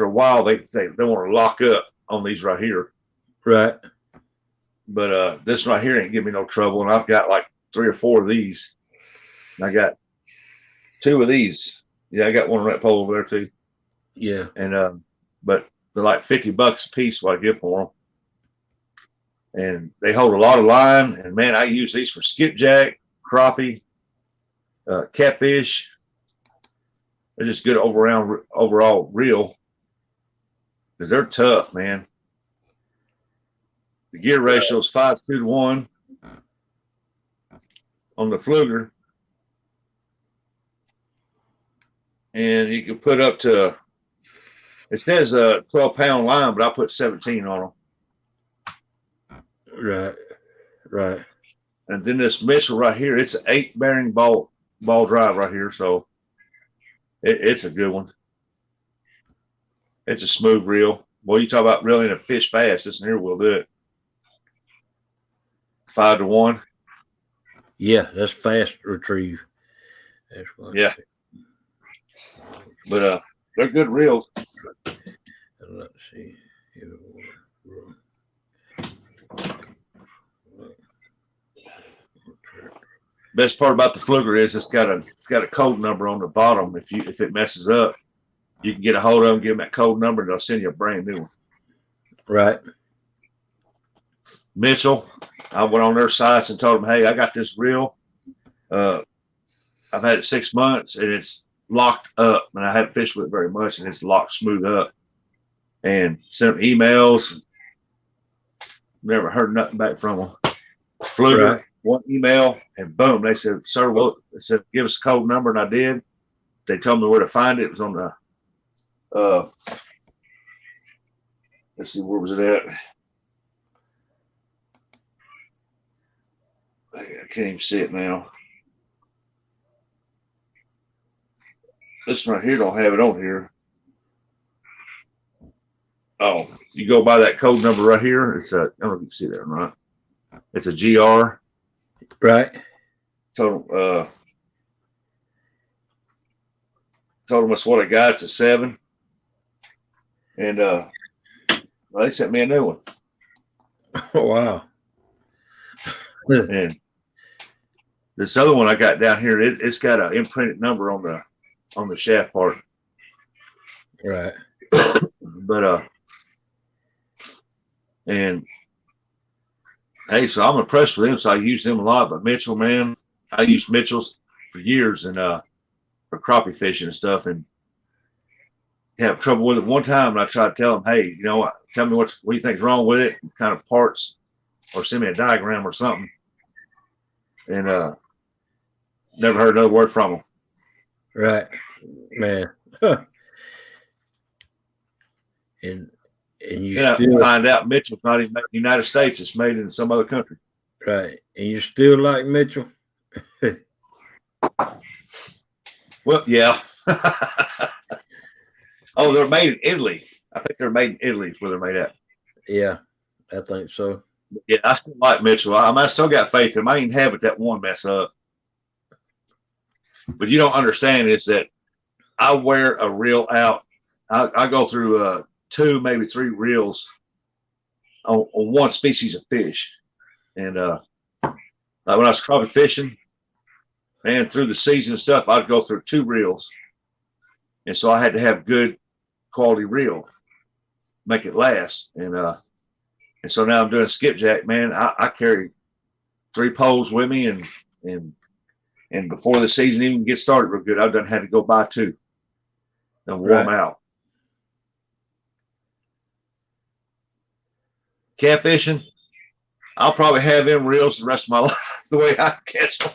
a while. They want to lock up on these right here. Right. But this right here ain't give me no trouble, and I've got like 3 or 4 of these. And I got 2 of these. Yeah, I got one rat pole over there too. Yeah. And but they're like $50 a piece what I get for them. And they hold a lot of line. And man, I use these for skipjack, crappie, catfish. They're just good overall reel because they're tough, man. The gear ratio is 5:2 to 1 on the Fluger. And you can put up to, it says a 12-pound line, but I put 17 on them. Right. Right. And then this Mitchell right here, it's an 8-bearing ball drive right here. So it's a good one. It's a smooth reel. Boy, you talk about reeling a fish fast. This one here will do it. 5-to-1. Yeah, that's fast retrieve. That's what. Yeah. But they're good reels. Let's see. Best part about the Fluger is it's got a code number on the bottom. If it messes up, you can get a hold of them, give them that code number, and they'll send you a brand new one. Right. Mitchell, I went on their sites and told them, hey, I got this reel. I've had it 6 months and it's locked up, and I haven't fished with it very much, and it's locked smooth up. And sent them emails. Never heard nothing back from them. Fluger, Right. one email, and boom, they said, sir, well, they said, give us a code number, and I did. They told me where to find it. It was on the let's see, where was it at? I can't even see it now. This one right here don't have it on here. Oh, you go by that code number right here. It's a, I don't know if you can see that or not. It's a GR. Right. Told them that's what I got. It's a 7. And well, they sent me a new one. Oh, wow. And this other one I got down here, it's got an imprinted number on the shaft part. Right. But and hey, so I'm impressed with them. So I use them a lot. But Mitchell, man, I used Mitchell's for years and for crappie fishing and stuff, and have trouble with it one time. And I tried to tell them, hey, you know, tell me what you think's wrong with it, kind of parts, or send me a diagram or something. And never heard another word from them. Right, man. and you Then I still find out Mitchell's not even made in the United States; it's made in some other country. right, and you still like Mitchell. Well, yeah. Oh, they're made in Italy. I think they're made in Italy is where they're made at. Yeah, I think so. Yeah, I still like Mitchell. I still got faith in him. I ain't have it that one mess up. But you don't understand is that I wear a reel out. I go through 2, maybe 3 reels on one species of fish. And like when I was crappie fishing and through the season and stuff, I'd go through 2 reels. And so I had to have good quality reel, make it last. And so now I'm doing skipjack, man. I carry 3 poles with me and before the season even gets started real good, I've done had to go buy 2 and warm out. Catfishing, I'll probably have them reels the rest of my life the way I catch them.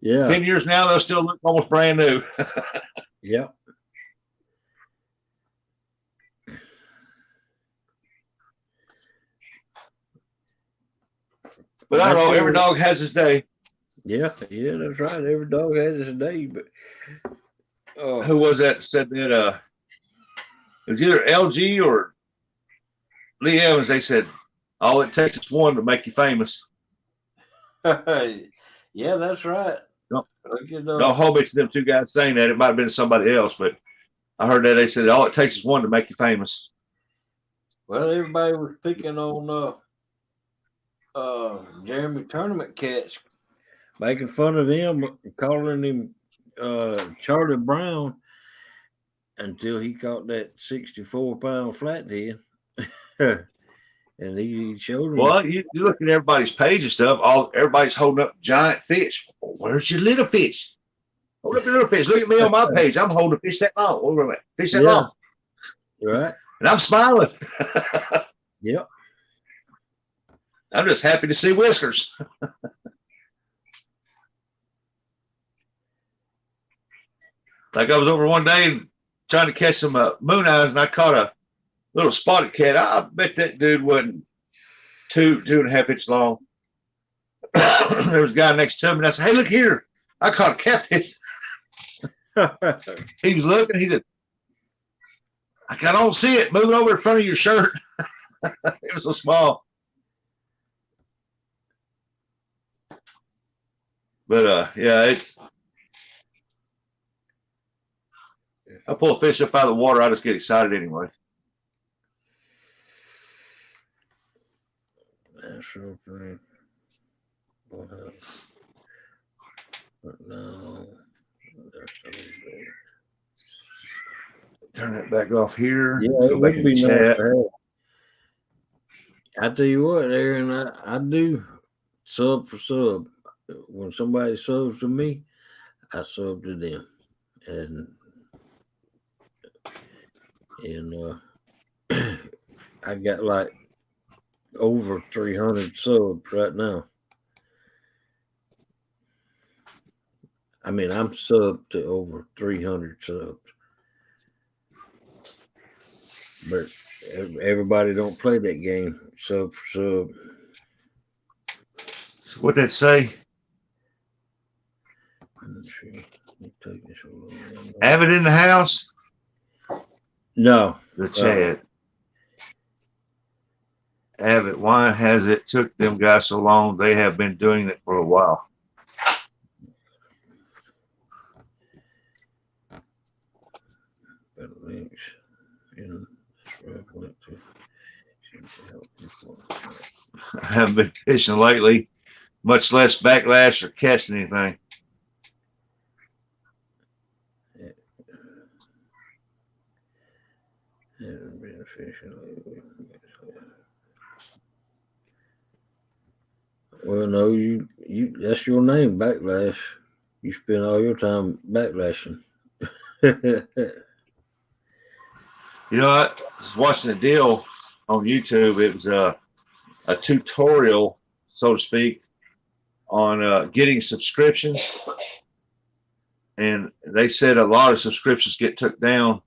Yeah. 10 years now, they'll still look almost brand new. Yep. But I don't know, every dog has his day. Yeah, that's right. Every dog has its day, but who was that said that it was either LG or Lee Evans, they said all it takes is one to make you famous. yeah, that's right. Don't hold me to them 2 guys saying that. It might have been somebody else, but I heard that they said all it takes is one to make you famous. Well, everybody was picking on Jeremy Tournament Cats, making fun of him, calling him Charlie Brown until he caught that 64-pound flathead. And he showed him. Well, you look at everybody's page and stuff, everybody's holding up giant fish. Well, where's your little fish? Hold up your little fish. Look at me on my page. I'm holding a fish that long. Wait a minute. Fish that long. Right. And I'm smiling. Yep. I'm just happy to see whiskers. Like I was over one day trying to catch some moon eyes, and I caught a little spotted cat. I bet that dude wasn't 2.5 inches long. There was a guy next to him, and I said, "Hey, look here! I caught a catfish." He was looking. He said, "I don't see it. Move it over in front of your shirt." It was so small. But yeah, I pull a fish up out of the water, I just get excited anyway. That's so funny. But no, that's so good. Turn that back off here. Yeah, Let's it go back would in be the nice chat. to have. I tell you what, Aaron, I do sub for sub. When somebody subs to me, I sub to them, and I got like over 300 subs right now. I mean, I'm subbed to over 300 subs, but everybody don't play that game sub for sub. So what'd that say? Have it in the house? No. The chat. Have it. Why has it took them guys so long? They have been doing it for a while. I haven't been fishing lately, much less backlash or catching anything. Well, no, you that's your name, Backlash. You spend all your time backlashing. You know, I was watching a deal on YouTube. It was a tutorial, so to speak, on getting subscriptions, and they said a lot of subscriptions get took down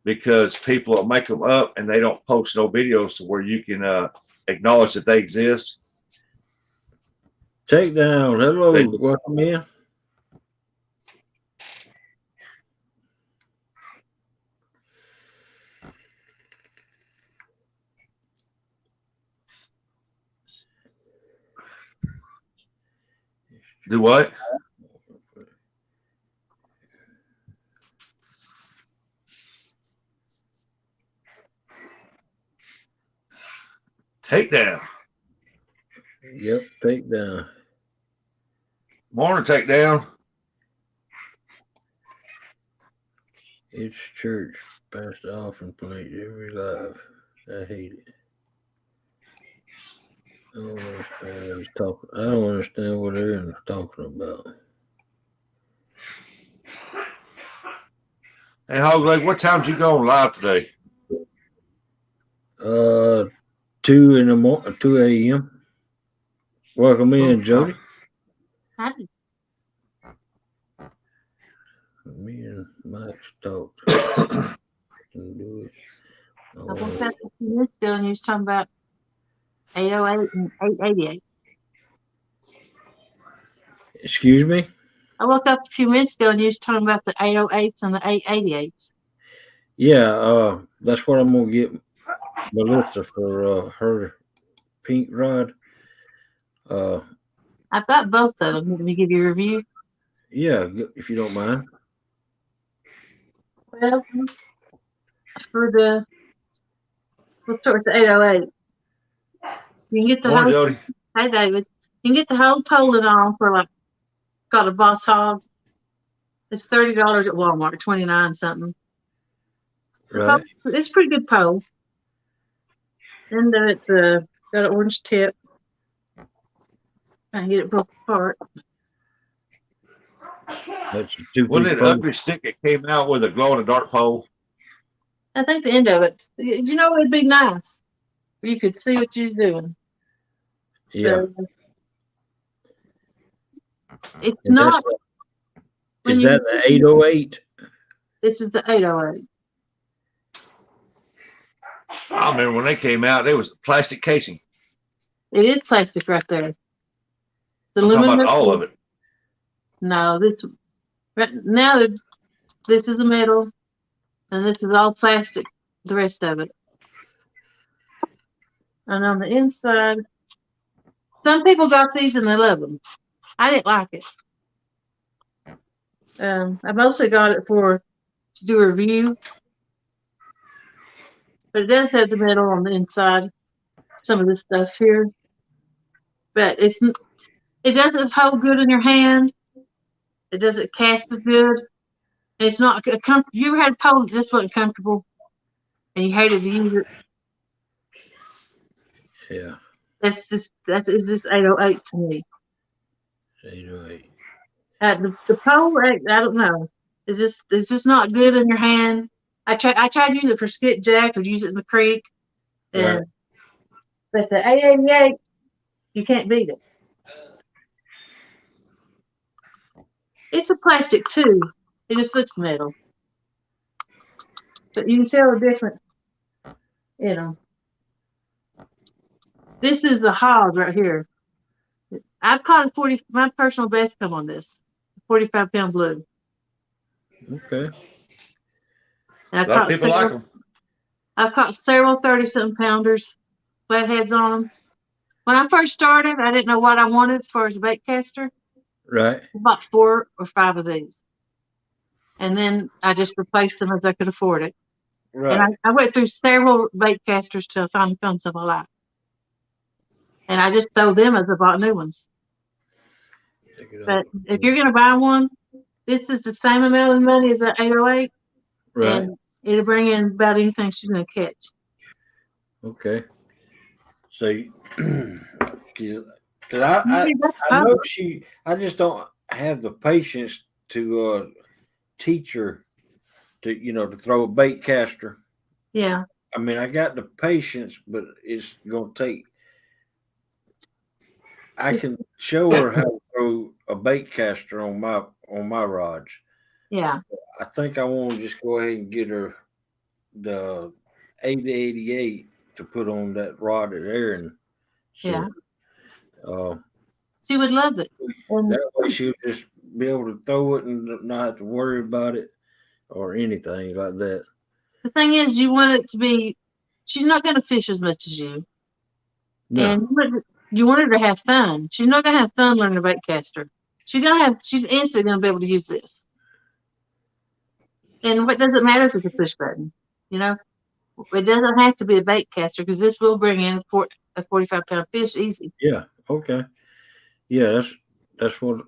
because people will make them up and they don't post no videos to where you can acknowledge that they exist. Takedown. Hello. They just- Welcome in. Do what? Takedown. Yep, takedown. Morning, takedown. It's church. Past the offering plate every life. I hate it. I don't understand what he's talking. I don't understand what Aaron's talking about. Hey, Hog Leg, what time did you go on live today? 2 in the morning, 2 a.m. Welcome in, Jody. Hi. Me and Mike's talked. Can do it. I woke up a few minutes ago and he was talking about 808 and 888. Excuse me? I woke up a few minutes ago and he was talking about the 808s and the 888s. Yeah, that's what I'm gonna get Melissa for her pink rod. I've got both of them. Let me give you a review. Yeah, if you don't mind. Well, we'll start with the 808. You can get the Morning, whole, Jody. hey David, you can get the whole Poland on for like, got a Boss Hog. It's $30 at Walmart, 29 something. Right. It's a pretty good pole. And it's got an orange tip. I can get it broke apart. That's a two-piece Wasn't it pole. ugly stick that came out with a glow in the dark pole? I think the end of it, it'd be nice. You could see what you're doing. Yeah. So, it's And not. is that the 808? This is the 808. I remember when they came out, there was plastic casing. It is plastic right there. The I'm talking aluminum. about all of it. No, now this is the metal, and this is all plastic. The rest of it. And on the inside, some people got these and they love them. I didn't like it. I mostly got it to do a review, but it does have the metal on the inside. Some of this stuff here, but it doesn't hold good in your hand. It doesn't cast as good. And it's not comfortable. You ever had a pole that just wasn't comfortable, and you hated to use it? Yeah. That is this 808 to me. 808. The pole, I don't know. It's just not good in your hand. I tried to use it for skipjack or use it in the creek, Right. but the 888, you can't beat it. It's a plastic too. It just looks metal, but you can tell the difference. This is the hog right here. I've caught my personal best come on this, 45-pound blue. Okay. And A lot of people like them. I've caught several 30-something pounders, flatheads on them. When I first started, I didn't know what I wanted as far as a bait caster. Right. I bought 4 or 5 of these. And then I just replaced them as I could afford it. Right. And I went through several bait casters till I finally found some I like. And I just sold them as I bought new ones. But if you're going to buy one, this is the same amount of money as that 808. Right. And it'll bring in about anything she's going to catch. Okay. So, because I know I just don't have the patience to teach her to throw a bait caster. Yeah. I mean, I got the patience, but it's going to take. I can show her how to throw a bait caster on my rods. Yeah, I think I want to just go ahead and get her the 8088 to put on that rod there and yeah. shit. Uh, She would love it. And that way she'll just be able to throw it and not have to worry about it or anything like that. the thing is, you want it to be. She's not going to fish as much as you, No, and you want her to have fun. She's not going to have fun learning a bait caster. She's instantly going to be able to use this. And what does it matter if it's a push button? You know, it doesn't have to be a bait caster because this will bring in a 45-pound fish easy. yeah, okay, yeah, that's what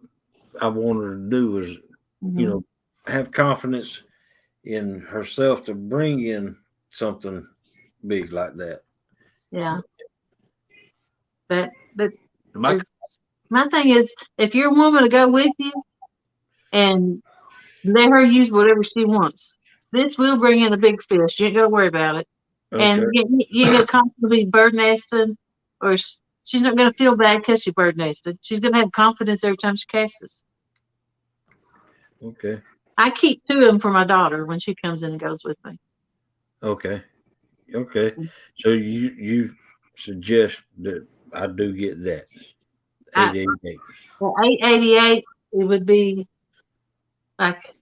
I want her to do is Mm-hmm. have confidence in herself to bring in something big like that. Yeah. But My, my thing is, if you're a woman to go with you and let her use whatever she wants, this will bring in a big fish. You ain't got to worry about it. Okay, And you ain't going to constantly be bird nesting, or she's not going to feel bad because she bird nested. She's going to have confidence every time she casts. okay, I keep 2 of them for my daughter when she comes in and goes with me. okay. So you suggest that I do get that I, 888. the 888, it would be like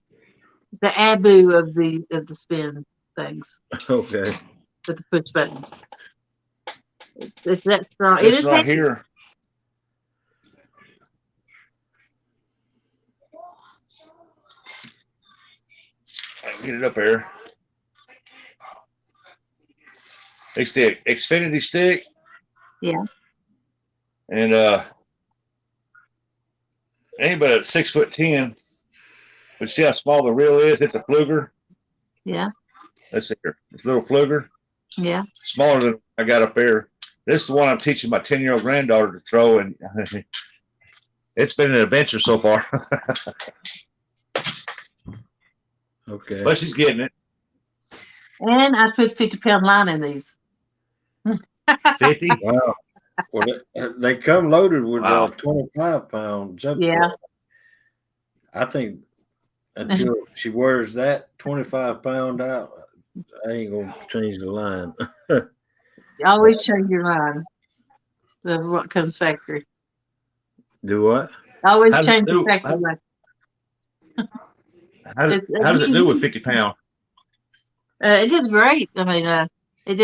the Abu of the spin things Okay, with the push buttons. It's that strong. It this is right heavy. here. I can get it up there. It's the Xfinity stick. Yeah. And anybody at 6'10", but see how small the reel is? It's a fluger. Yeah. Let's see here. It's a little fluger. Yeah. Smaller than I got up there. This is the one I'm teaching my 10-year-old granddaughter to throw, and it's been an adventure so far. okay. But she's getting it. And I put 50-pound line in these. 50. Wow. Well, they come loaded with Wow. 25-pound jump. Yeah. I think until she wears that 25-pound out, I ain't gonna change the line. You always change your line of what comes factory. Do what? Always How does change it the do? factory line. How does it do with 50 pound? It did great. I mean, it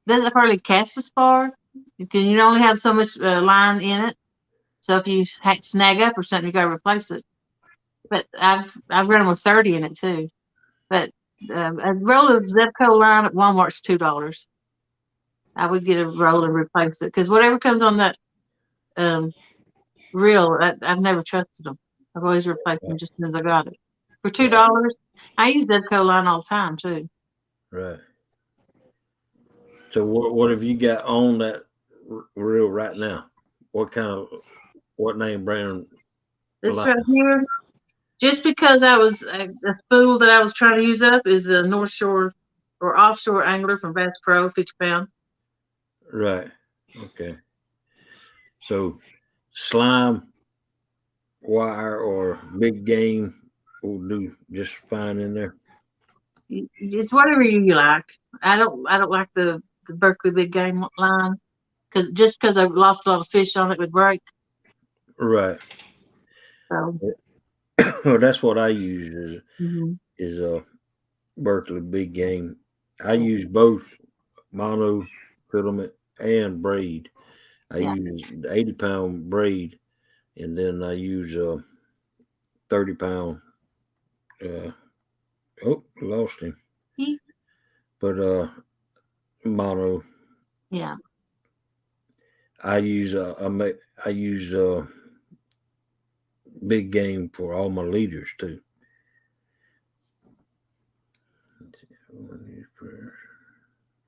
doesn't hardly cast as far. You only have so much line in it. So if you snag up or something, you got to replace it. But I've run them with 30 in it too. But a roll of Zepco line at Walmart's $2. I would get a roll and replace it because whatever comes on that reel, I've never trusted them. I've always replaced them just as soon as I got it. For $2, I use Zepco line all the time too. Right. So what have you got on that reel right now? What name brand? This line? right here, just because I was a spool that I was trying to use up is a North Shore or Offshore Angler from Bass Pro, 50-pound. Right. Okay. So slime wire or big game will do just fine in there. It's whatever you like. I don't like the Berkeley big game line because I lost a lot of fish on it would break. Right. So Well, that's what I use mhm. is a Berkeley big game. I use both mono filament and braid. I Yeah. use the 80-pound braid, and then I use 30-pound. Lost him. But mono. Yeah. I use big game for all my leaders too.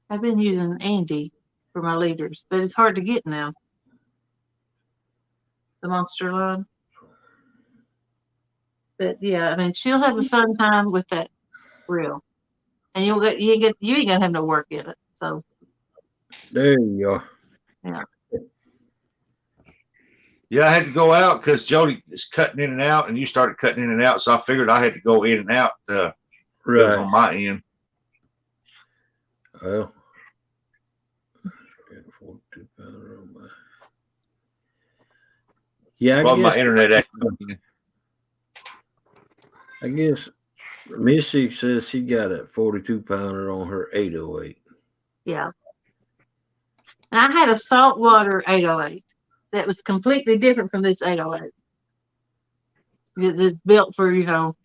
I've been using Andy for my leaders, but it's hard to get now. The monster line. But yeah, I mean, she'll have a fun time with that reel, and you ain't gonna have no work in it. So There you are. yeah. Yeah, I had to go out because Jody is cutting in and out, and you started cutting in and out, so I figured I had to go in and out. It was Right. on my end. Well, 42 pounder on my. Yeah, Well, my internet acting. I guess Missy says she got a 42 pounder on her 808. Yeah. And I had a saltwater 808 that was completely different from this 808. It is built for, and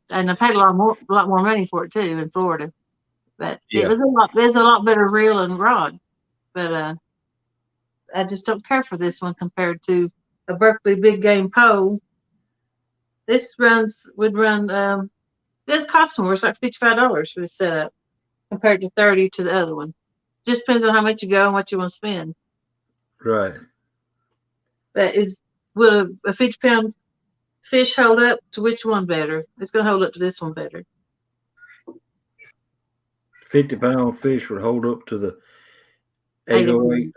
I paid a lot more money for it too in Florida. But Yeah. it was a lot better reel and rod. But I just don't care for this one compared to a Berkeley big game pole. This would run this cost more. It's like $55 for the setup compared to 30 to the other one. Just depends on how much you go and what you want to spend. Right. But will a 50-pound fish hold up to which one better? It's going to hold up to this one better. 50-pound fish would hold up to the 808.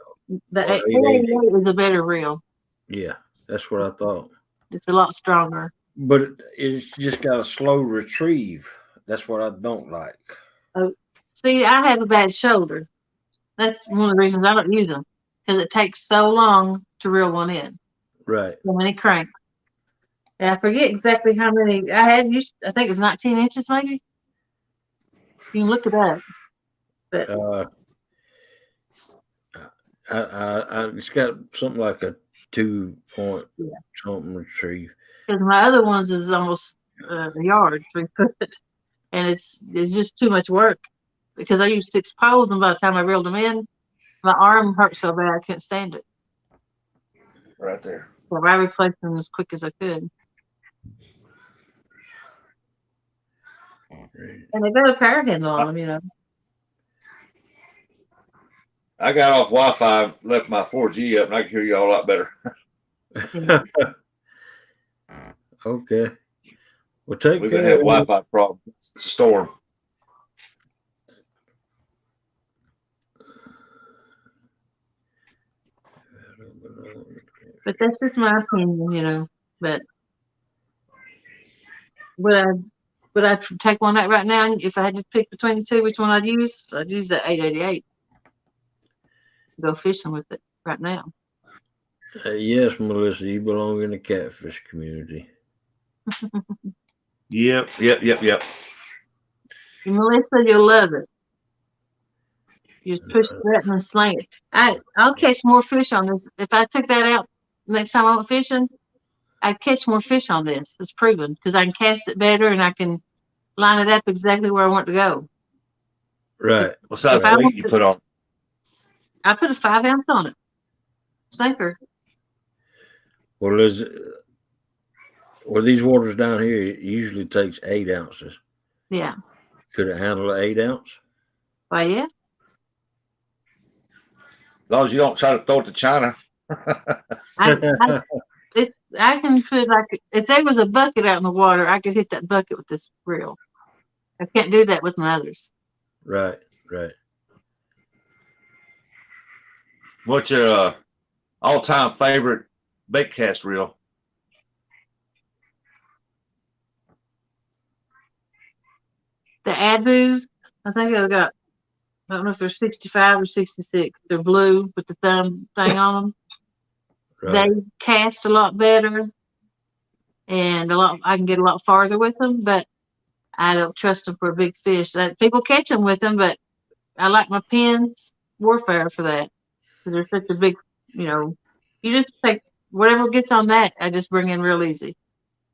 The Or 888 is a better reel. Yeah, that's what I thought. It's a lot stronger. But it's just got a slow retrieve. That's what I don't like. See, I have a bad shoulder. That's one of the reasons I don't use them, because it takes so long to reel one in. Right. So many cranks. And I forget exactly how many I had used. I think it's 19 inches, maybe. You can look it up. But It's got something like a 2 point Yeah. something retrieve. because my other ones is almost a yard, 3 foot, and it's just too much work because I used 6 poles, and by the time I reeled them in, my arm hurt so bad I couldn't stand it. Right there. So I replaced them as quick as I could. And they got a power handle on them, I got off Wi-Fi, left my 4G up, and I can hear you all a lot better. Okay. Well, take We've been care. having Wi-Fi problems. It's a storm. But that's just my opinion, But would I take one out right now? If I had to pick between the two, which one I'd use? I'd use the 888. Go fishing with it right now. Yes, Melissa, you belong in the catfish community. Yep. Melissa, you'll love it. You just push the button and sling it. I'll catch more fish on this. If I took that out next time I went fishing, I'd catch more fish on this. It's proven because I can cast it better and I can line it up exactly where I want to go. Right. What size I weight want you to- put on? I put a 5 ounce on it. Sinker. Well, these waters down here, it usually takes 8 ounces. Yeah. Could it handle an 8 ounce? Why, yeah. As long as you don't try to throw it to China. I can put if there was a bucket out in the water, I could hit that bucket with this reel. I can't do that with my others. Right. What's your all-time favorite bait cast reel? The Abus, I think I don't know if they're 65 or 66. They're blue with the thumb thing on them. Right. They cast a lot better, and I can get a lot farther with them, but I don't trust them for a big fish. People catch them with them, but I like my pins warfare for that because they're such a big, you just take whatever gets on that. I just bring in real easy.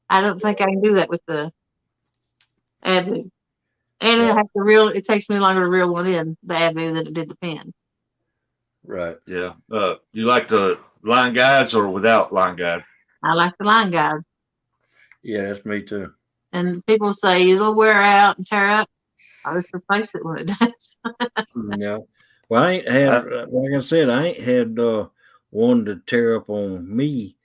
I don't think I can do that with the Abu. And I have to reel. It takes me longer to reel one in the Abu than it did the pin. Right. Yeah. You like the line guides or without line guide? I like the line guide. Yeah, that's me too. And people say it'll wear out and tear up. I just replace it when it does. No. Well, I ain't had, like I said, I ain't had one to tear up on me.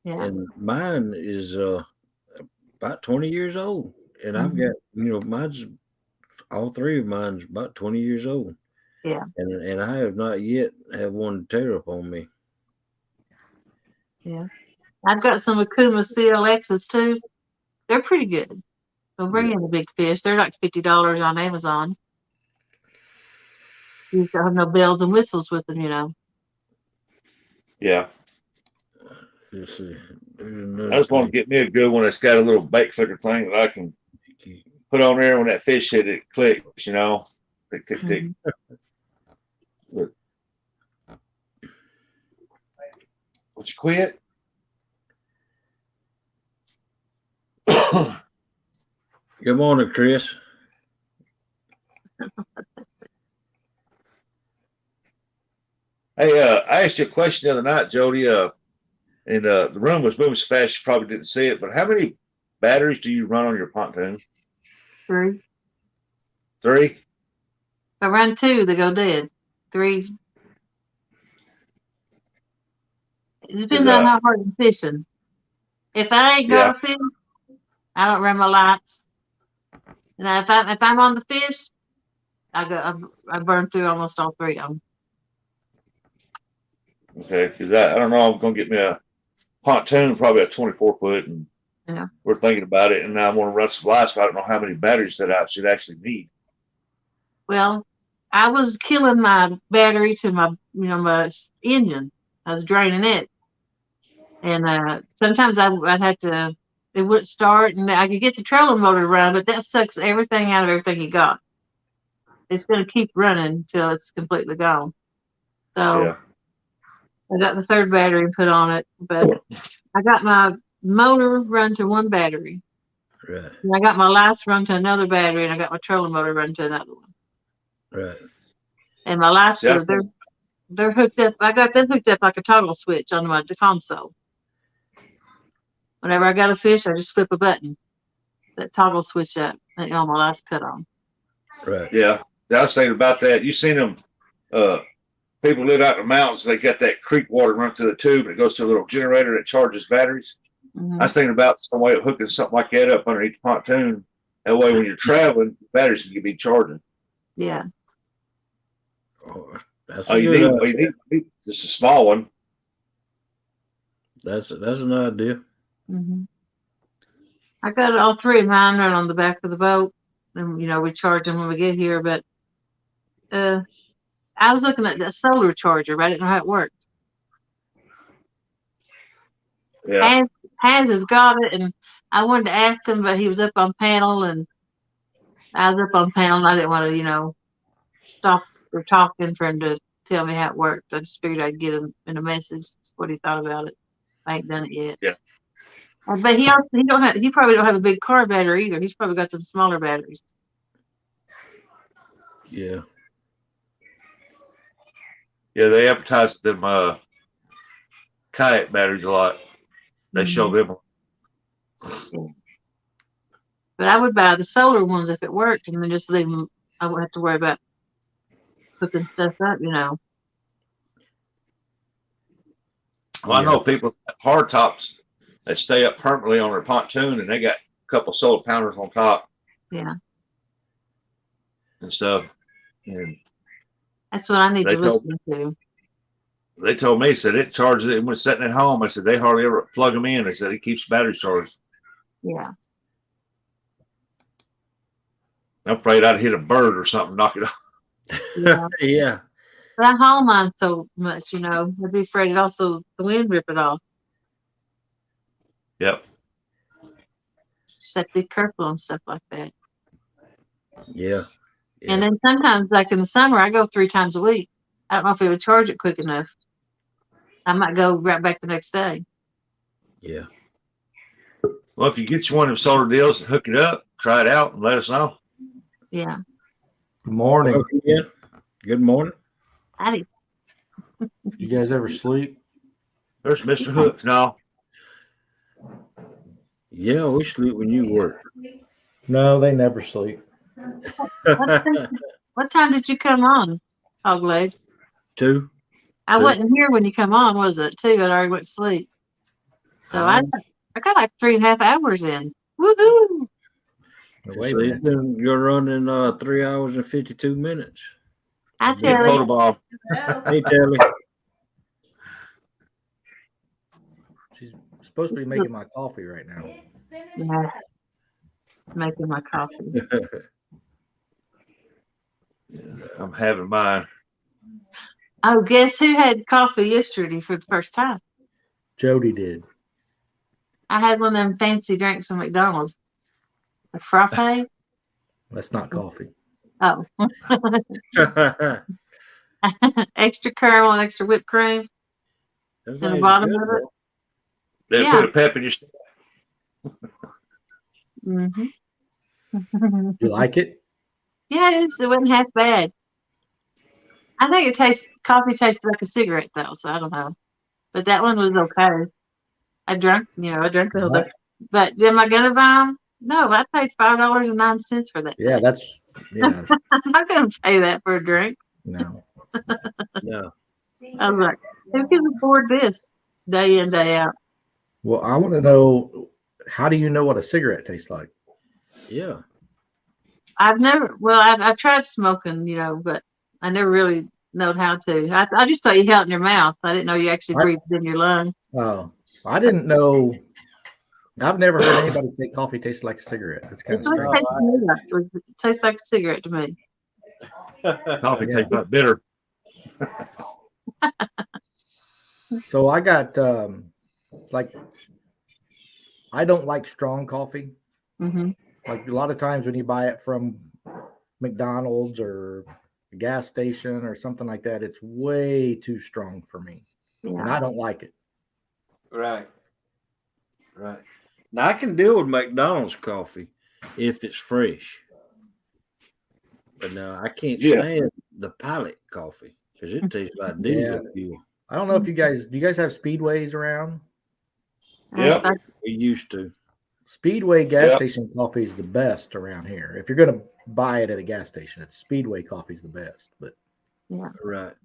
Yeah. And mine is about 20 years old. And I've Mm-hmm. got, mine's, all three of mine's about 20 years old. Yeah. And I have not yet had one to tear up on me. Yeah. I've got some Akuma CLXs too. They're pretty good. They'll bring in the big fish. They're like $50 on Amazon. You don't have no bells and whistles with them, you know. Yeah. Let's see. I just want to get me a good one that's got a little bait flicker thing that I can put on there when that fish hit it clicks, you know. Tick, tick, tick. Look. Would you quit? Good morning, Chris. Hey, I asked you a question the other night, Jody. And the room was moving so fast you probably didn't see it. But how many batteries do you run on your pontoon? 3. 3? If I run 2, they go dead. 3. It depends on how hard I'm fishing. If I ain't got a fish, I don't run my lights. And if I'm on the fish, I burn through almost all 3 of them. Okay, because I don't know. I'm gonna get me a pontoon, probably a 24-foot, and we're thinking about it. And I want to run some lights, but I don't know how many batteries that I should actually need. Well, I was killing my battery to my my engine. I was draining it, and sometimes I'd have to. It wouldn't start, and I could get the trolling motor to run, but that sucks everything out of everything you got. It's going to keep running until it's completely gone. So I got the 3rd battery put on it, but I got my motor run to 1 battery. Right. And I got my lights run to another battery, and I got my trolling motor run to another one. Right. And my lights they're hooked up. I got them hooked up like a toggle switch on the console. Whenever I got a fish, I just flip a button, that toggle switch up, and all my lights cut on. Right. Yeah. I was thinking about that. You seen them? People live out in the mountains. They got that creek water run through the tube, and it goes to a little generator that charges batteries. I was thinking about some way of hooking something like that up underneath the pontoon. That way, when you're traveling, the batteries can be charging. Yeah. Oh, that's you need just a small one. That's an idea. I got all 3 of mine run on the back of the boat, and we charge them when we get here. But I was looking at the solar charger, but I didn't know how it worked. Yeah. Has has got it, and I wanted to ask him, but he was up on panel, and I was up on panel, and I didn't want to, stop or talking for him to tell me how it worked. I just figured I'd get him in a message what he thought about it. I ain't done it yet. Yeah. But he probably don't have a big car battery either. He's probably got some smaller batteries. Yeah. Yeah, they advertise them kayak batteries a lot. They show them. Yeah. But I would buy the solar ones if it worked, and then just leave them. I wouldn't have to worry about hooking stuff up, Well, I know people hard tops that stay up permanently on their pontoon, and they got a couple solar panels on top. Yeah. And stuff. And that's what I need to look into. They told me, said it charges it when sitting at home. I said they hardly ever plug them in. They said it keeps battery charged. Yeah. I'm afraid I'd hit a bird or something, knock it off. Yeah. Yeah. But I haul mine so much, I'd be afraid the wind rip it off. Yep. Just have to be careful on stuff like that. Yeah. And then sometimes, like in the summer, I go 3 times a week. I don't know if it would charge it quick enough. I might go right back the next day. Yeah. Well, if you get you one of them solar deals and hook it up, try it out and let us know. Yeah. Good morning. Okay. Good morning. Howdy. You guys ever sleep? There's Mr. Hooks now. Yeah, we sleep when you work. No, they never sleep. What time did you come on, Hogleg? 2. I wasn't here when you come on, was it? 2. I'd already went to sleep. So I got like 3.5 hours in. Woohoo! Wait So you're running 3 hours and 52 minutes. I tell you. Photobomb. Hey, Telly. supposed to be making my coffee right now. Yeah, making my coffee. I'm having mine. Oh, guess who had coffee yesterday for the first time? Jody did. I had one of them fancy drinks from McDonald's. A frappe. That's not coffee. Oh, extra caramel, and extra whipped cream Them in the things are bottom good, of it. though. They Yeah. put a pep in your step. Mm-hmm. You like it? Yeah, it wasn't half bad. I think coffee tastes like a cigarette though, so I don't know. But that one was okay. I drank the whole What? thing. But am I gonna buy them? No, I paid $5.09 for that. Yeah, yeah. I'm not gonna pay that for a drink. No. No. I was like, who can afford this day in, day out? Well, I want to know, how do you know what a cigarette tastes like? Yeah. I've tried smoking, but I never really known how to. I just thought you held it in your mouth. I didn't know you actually breathed in your lung. Oh, I didn't know. I've never heard anybody say coffee tastes like a cigarette. It's kind of It strange. tastes like a cigarette to me. Coffee Yeah. tastes like bitter. So I got I don't like strong coffee. Mm-hmm. Like a lot of times when you buy it from McDonald's or a gas station or something like that, it's way too strong for me, and Yeah. I don't like it. Right. Right. Now I can deal with McDonald's coffee if it's fresh. But no, I can't stand the pilot coffee because it tastes like diesel fuel. I don't know if do you guys have Speedways around? Yeah. We used to. Speedway gas station coffee is the best around here. If you're going to buy it at a gas station, it's Speedway coffee is the best. But Right.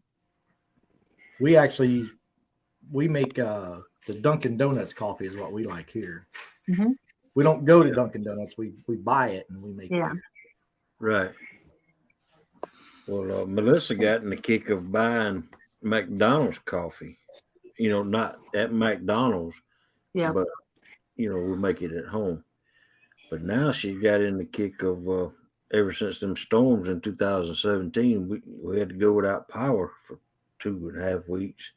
we make the Dunkin' Donuts coffee is what we like here. Mm-hmm. We don't go to Dunkin' Donuts. We buy it and we make it. Right. Well, Melissa got in the kick of buying McDonald's coffee. Not at McDonald's, but we make it at home. But now she got in the kick of ever since them storms in 2017, we had to go without power for 2.5 weeks.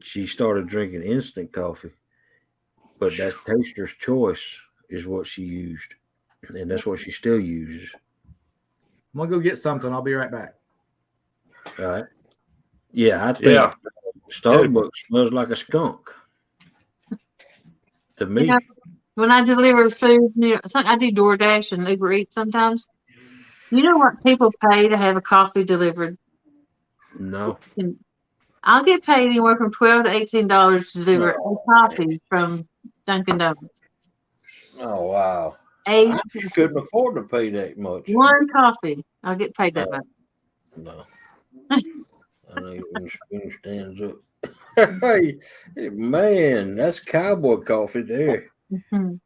She started drinking instant coffee, but that Taster's Choice is what she used, and that's what she still uses. I'm gonna go get something. I'll be right back. All right. Yeah, I think Starbucks smells like a skunk to me. When I deliver food, I do DoorDash and Uber Eats sometimes. You know what people pay to have a coffee delivered? No. I'll get paid anywhere from $12 to $18 to deliver a coffee from Dunkin' Donuts. Oh wow! I couldn't afford to pay that much. One coffee, I'll get paid that much. No. I don't even stands up. Hey, man, that's cowboy coffee there. Mm-hmm.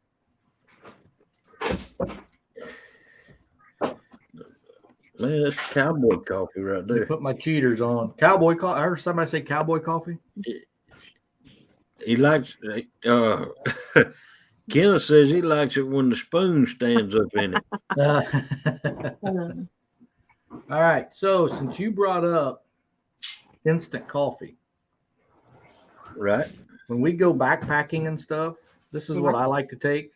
Man, that's cowboy coffee right there. Put my cheaters on. Cowboy coffee. I heard somebody say cowboy coffee. He likes Kenneth says he likes it when the spoon stands up in it. All right. So since you brought up instant coffee, right? When we go backpacking and stuff, this is what I like to take.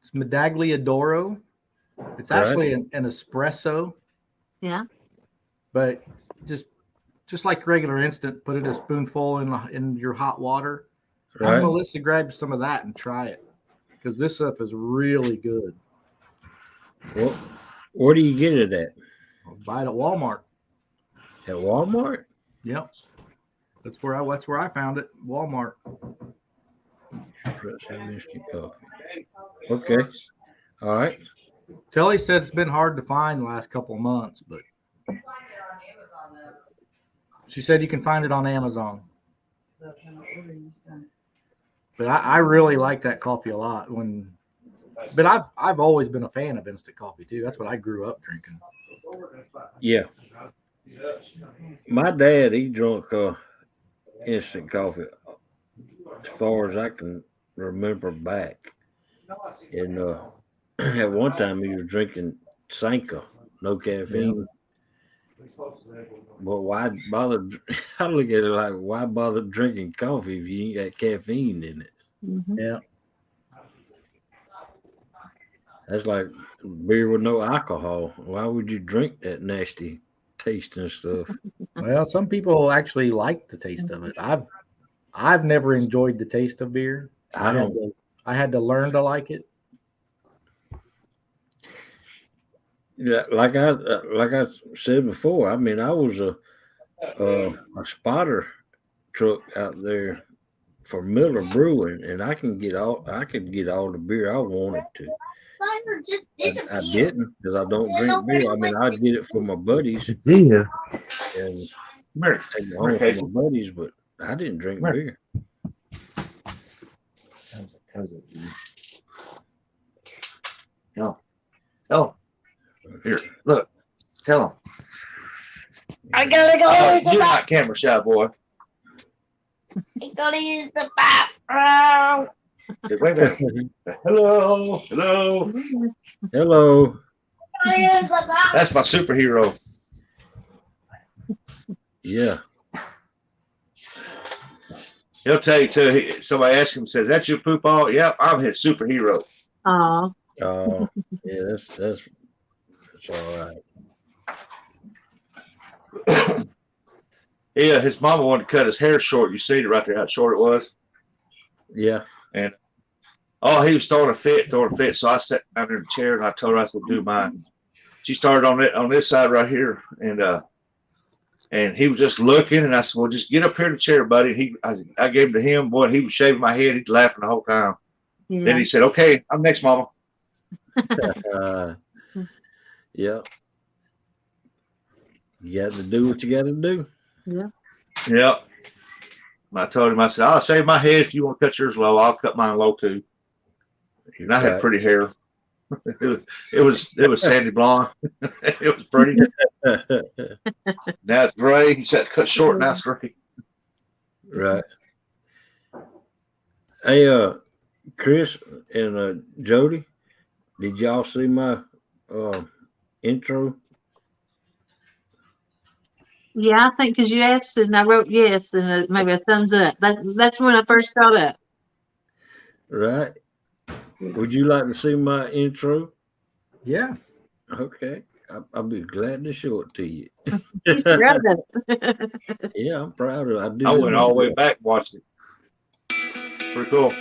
It's Medaglia Doro. It's actually an espresso. Yeah. But just like regular instant, put it a spoonful in your hot water. Right. Have Melissa grab some of that and try it, because this stuff is really good. Well, where do you get it at? I'll buy it at Walmart. At Walmart? Yep. That's where I found it. Walmart. Instant coffee. Okay. All right. Telly said it's been hard to find the last couple of months, but she said you can find it on Amazon. But I really like that coffee a lot. But I've always been a fan of instant coffee too. That's what I grew up drinking. Yeah. My dad, he drunk instant coffee as far as I can remember back. And at one time he was drinking Sanka, no caffeine. But why bother? I look at it like, why bother drinking coffee if you ain't got caffeine in it? Mhm. Yeah. That's like beer with no alcohol. Why would you drink that nasty tasting stuff? Well, some people actually like the taste of it. I've never enjoyed the taste of beer. I don't. I had to learn to like it. Yeah, like I said before. I mean, I was a spotter truck out there for Miller Brewing, and I could get all the beer I wanted to. I didn't because I don't drink beer. I mean, I'd get it for my buddies Yeah. and Come here. take it Come home here, for Casey. my buddies, but I didn't drink Come here. beer. No. Oh. Here, look. Tell him. I gotta go Oh, use the you're bathroom. not camera shy, boy. I gotta use the bathroom. Say, wait a minute. Hello. Hello. Hello. I gotta use the bathroom. That's my superhero. Yeah. He'll tell you too. Somebody asks him, says, "That's your poop ball?" Yep, I'm his superhero. Aw. Oh, yeah. That's all right. Yeah, his mama wanted to cut his hair short. You see it right there, how short it was. Yeah. Oh, he was throwing a fit. So I sat down in the chair and I told her, I said, "Do mine." She started on this side right here, and he was just looking, and I said, "Well, just get up here in the chair, buddy." I gave him to him, boy, and he was shaving my head. He's laughing the whole time. Then Yeah. he said, "Okay, I'm next, mama." Yeah. You got to do what you got to do. Yep. I told him, I said, "I'll shave my head if you want to cut yours low. I'll cut mine low too." And I had Right. pretty hair. it was sandy blonde. It was pretty. Now it's gray. He said cut short. Now it's gray. Right. Hey, Chris and Jody, did y'all see my intro? Yeah, I think because you asked it and I wrote yes and maybe a thumbs up. That's when I first got up. Right. Would you like to see my intro? Yeah. Okay. I'll be glad to show it to you. He's proud of it. Yeah, I'm proud of it. I do. I this went all the way myself. back and watched it. Pretty cool.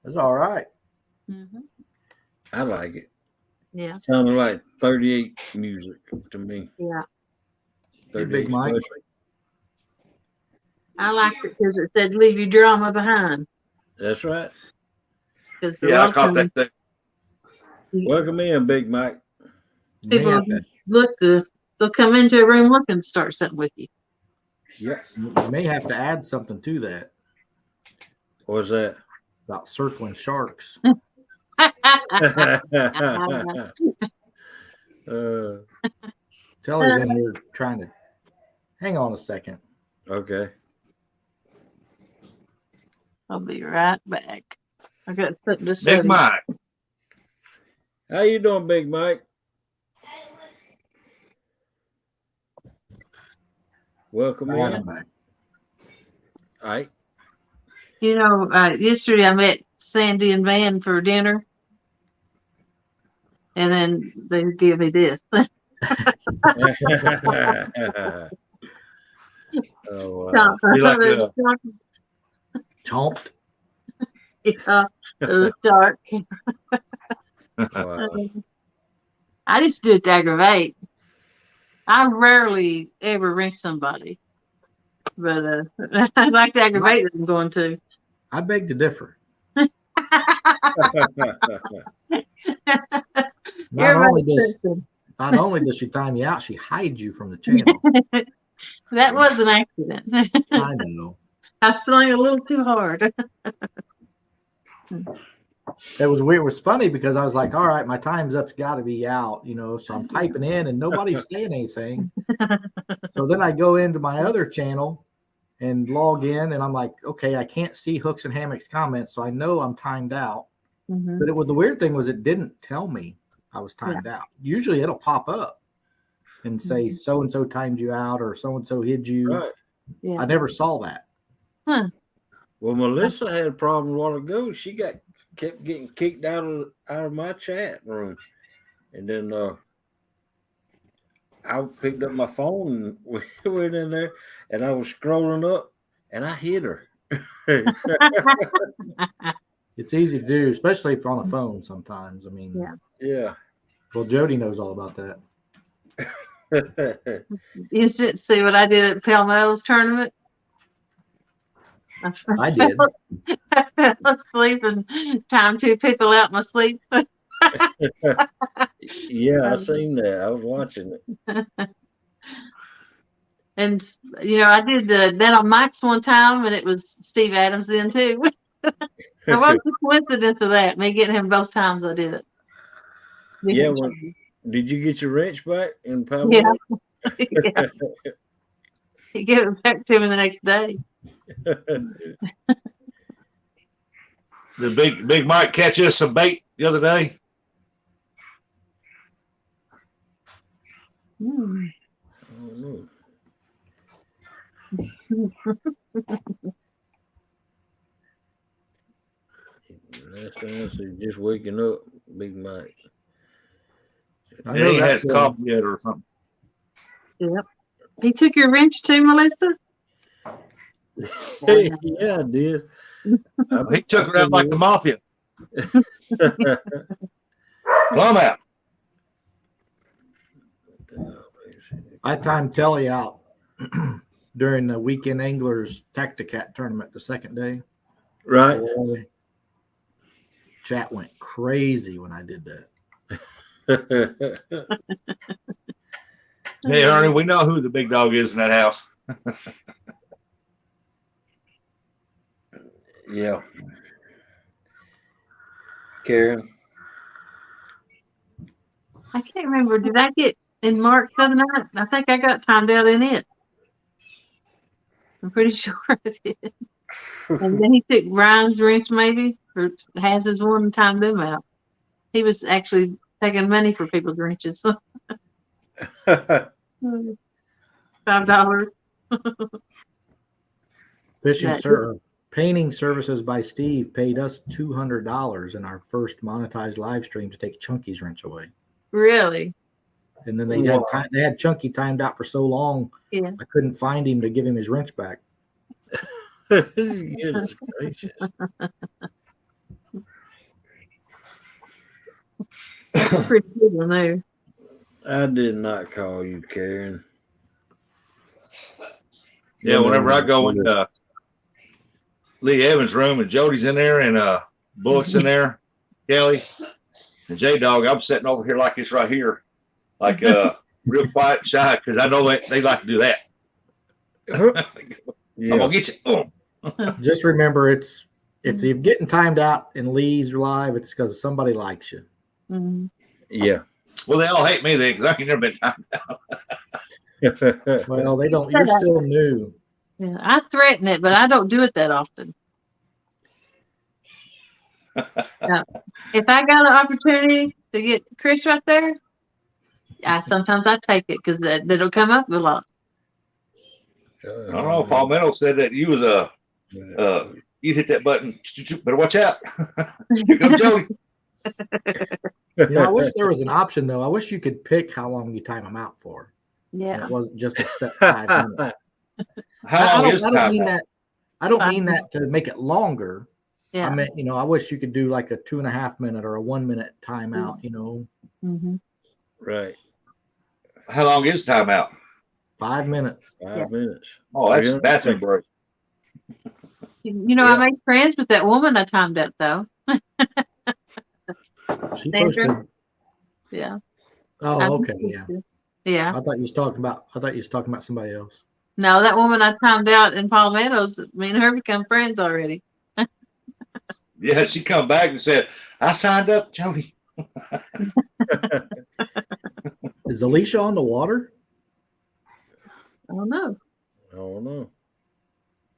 That's all right. Mhm. I like it. Yeah. Sounded like 38 music to me. Yeah. Hey, Big Mike. special. I liked it because it said leave your drama behind. That's right. Because the Yeah, I caught welcome, that thing. Welcome in, Big Mike. You may people have to, they'll come into a room looking to start something with you. Yep. you may have to add something to that What's that? about circling sharks. Telly's in here trying to hang on a second. Okay. I'll be right back. I got something to Big say. Mike. How you doing, Big Mike? Welcome Add in. him back. All right. You know, yesterday I met Sandy and Van for dinner. And then they give me this. Oh, wow. You like the Chomped. Yeah, the shark. Wow. I just do it to aggravate. I rarely ever wrench somebody, but I like to aggravate that I'm going to. I beg to differ. Not only does not only does she time you out, she hides you from the channel. That was an accident. I know. I swung a little too hard. It was weird. It was funny because I was like, all right, my time's up's got to be out, so I'm typing in and nobody's saying anything. So then I go into my other channel and log in and I'm like, okay, I can't see Hooks and Hammocks comments. So I know I'm timed out. Mhm. But the weird thing was it didn't tell me I was timed out. Usually it'll pop up and say so-and-so timed you out or so-and-so hid you. Right. Yeah. I never saw that. Well, Melissa had a problem a while ago. She kept getting kicked out of my chat room, and then I picked up my phone and we went in there, and I was scrolling up, and I hit her. It's easy to do, especially if you're on a phone sometimes. I mean, Yeah. Well, Jody knows all about that. You should see what I did at Pell Mell's tournament. I did. I fell asleep and timed two people out in my sleep. Yeah, I seen that. I was watching it. And I did that on Mike's one time, and it was Steve Adams then too. There was a coincidence of that. Me getting him both times I did it. Yeah. Did you get your wrench back in Palo? Yeah. Yeah. He gave it back to me the next day. Did Big Mike catch us some bait the other day? Mm. I don't know. Last time I see just waking up, Big Mike. I He know ain't had that's his coffee yet or something. Yep. He took your wrench too, Melissa? Yeah, I did. He took her out like the mafia. Plumb out. I timed Telly out during the Weekend Anglers Tacticat tournament the second day. Right. Boy, chat went crazy when I did that. Hey, Ernie, we know who the big dog is in that house. Yeah. Karen. I can't remember. Did I get in March the other night? I think I got timed out in it. I'm pretty sure I did. And then he took Ryan's wrench, maybe, or has his one and timed them out. He was actually taking money for people's wrenches. $5. Painting services by Steve paid us $200 in our first monetized live stream to take Chunky's wrench away. Really? And then they had Chunky timed out for so long, Yeah. I couldn't find him to give him his wrench back. Goodness gracious. That's a pretty good one there. I did not call you, Karen. Yeah, whenever I go in Lee Evans' room and Jody's in there and Bullock's in there, Kelly and J Dog, I'm sitting over here like this right here, like real quiet and shy, because I know they like to do that. Yeah. I'm gonna get you. Oh. Just remember, if you're getting timed out in Lee's live, it's because somebody likes you. Mm-hmm. Yeah. Well, they all hate me then because I ain't never been timed out. Well, they don't. You're still new. Yeah, I threaten it, but I don't do it that often. Now, if I got an opportunity to get Chris right there, sometimes I take it because that'll come up a lot. I don't know. Paul Meno said that you was you hit that button. Better watch out. Here comes Jody. I wish there was an option though. I wish you could pick how long you time them out for. Yeah, and it wasn't just a set 5 minutes. How long is I don't mean time? that. I don't mean that to make it longer. Yeah. I meant, I wish you could do like a 2.5 minute or a 1 minute timeout, Mm-hmm. Right. How long is timeout? 5 minutes. 5 minutes. Oh, that's 300 bathroom break. I made friends with that woman I timed up though. She Sandra? posted. Yeah. Oh, okay, yeah. Yeah. I thought you was talking about somebody else. No, that woman I timed out in Palmettos, me and her become friends already. Yeah, she come back and said, I signed up, Jody. Is Alicia on the water? I don't know. I don't know.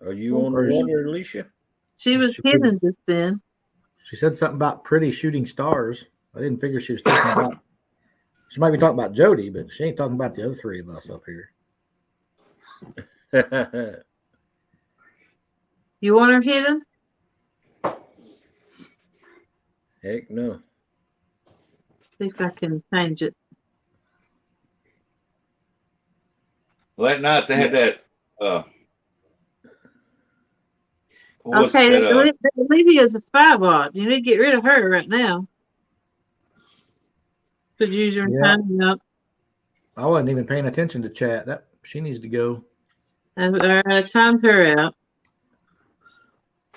Are you on the Or is- water, Alicia? She was She- hidden just then. She said something about pretty shooting stars. I didn't figure she was talking about. She might be talking about Jody, but she ain't talking about the other three of us up here. You want her hidden? Heck no. See if I can change it. Well, that night they had that. What was Okay, that? Olivia's a spy bot. You need to get rid of her right now. Could use your Yeah. time up. I wasn't even paying attention to chat. That she needs to go. I timed her out.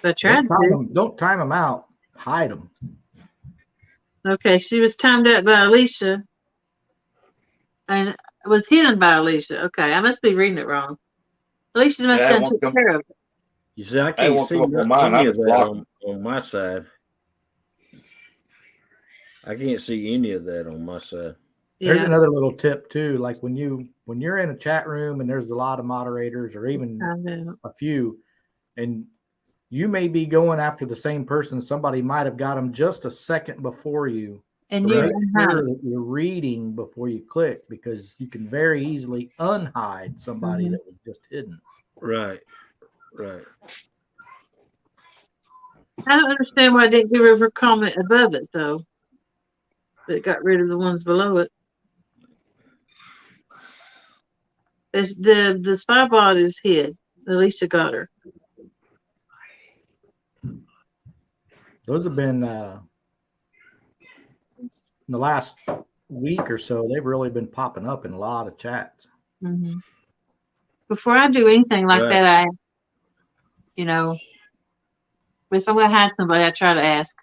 I tried to. Don't time them out. Hide them. Okay, she was timed out by Alicia. And was hidden by Alicia. Okay, I must be reading it wrong. Alicia must have took care of it. You see, I Hey, can't won't see come up on mine. any I of just that blocked on my side. I can't see any of that on my side. There's Yeah. another little tip too. Like when you're in a chat room and there's a lot of moderators or even I know. a few, and you may be going after the same person. Somebody might have got them just a second before you. And So you make unhide sure it. that you're reading before you click, because you can very easily unhide somebody that was just hidden. Right. Right. I don't understand why I didn't give her her comment above it though. But it got rid of the ones below it. It's the spy bot is hid. Alicia got her. Those have been in the last week or so. They've really been popping up in a lot of chats. Mm-hmm. Before I do anything like Right. that, if I'm gonna hide somebody, I try to ask.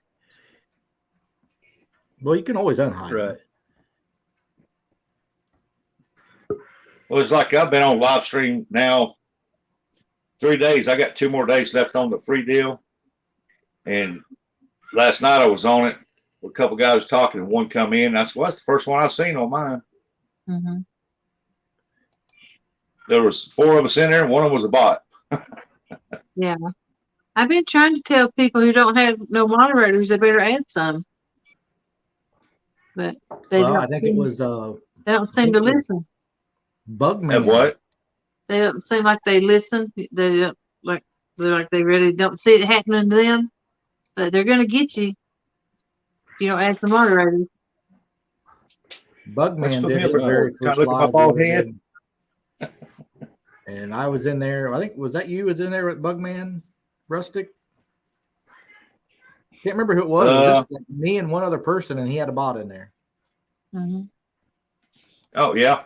Well, you can always unhide Right. them. Well, it's like I've been on live stream now 3 days. I got 2 more days left on the free deal. And last night I was on it. A couple guys talking, and one come in. I said, well, that's the first one I've seen on mine. Mm-hmm. There was 4 of us in there, and one of them was a bot. Yeah, I've been trying to tell people who don't have no moderators they better add some, but they Well, don't. I think it was They don't seem think to it was listen. Bugman. And what? They don't seem like they listen. They don't they really don't see it happening to them. But they're gonna get you if you don't add some moderators. Bugman Put did me up his for very trying first to look at my live the bald other head. day. And I was in there. I think was that you was in there with Bugman, Rustic? Can't remember who it was. It was just like me and one other person, and he had a bot in there. Mm-hmm. Oh, yeah.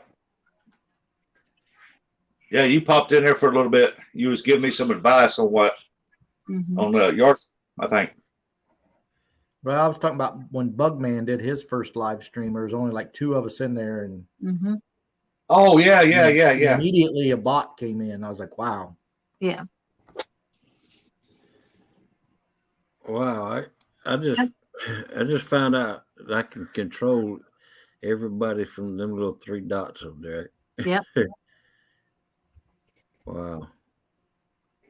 Yeah, you popped in there for a little bit. You was giving me some advice on what, Mm-hmm. on yours, I think. Well, I was talking about when Bugman did his first live stream. There was only like 2 of us in there, and Mm-hmm. Oh, yeah. immediately a bot came in. I was like, wow. Yeah. Wow. I just found out that I can control everybody from them little 3 dots up there. Yep. Wow.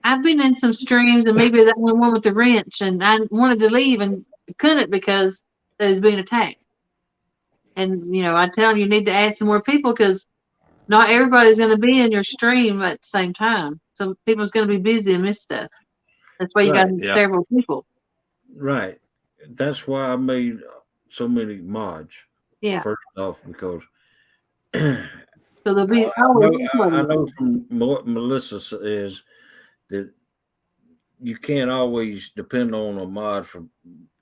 I've been in some streams, and maybe that one with the wrench, and I wanted to leave and couldn't because it was being attacked. And I tell them you need to add some more people because not everybody's going to be in your stream at the same time. Some people's going to be busy and miss stuff. That's why you got Right, several people. Right. That's why I made so many mods. Yeah. First off, because So there'll be I know from what Melissa says that you can't always depend on a mod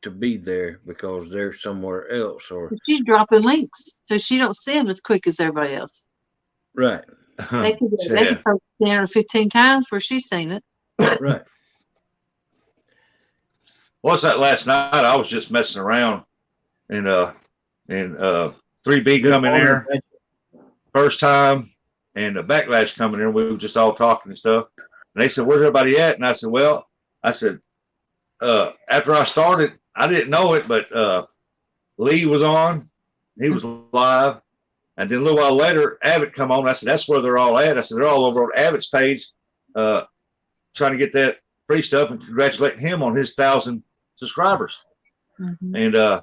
to be there because they're somewhere else or But she's dropping links, so she don't see them as quick as everybody else. right, They could Yeah. post 10 or 15 times where she's seen it. right. What's that last night? I was just messing around and 3B Good coming morning, there thank first time and the backlash coming in. We were just all talking and stuff. And they said, "Where's everybody at?" And I said, "Well," I said, after I started, I didn't know it, but Lee was on. He was live. And then a little while later, Abbott come on. I said, "That's where they're all at." I said, "They're all over on Abbott's page trying to get that free stuff and congratulating him on his 1,000 subscribers." Mhm.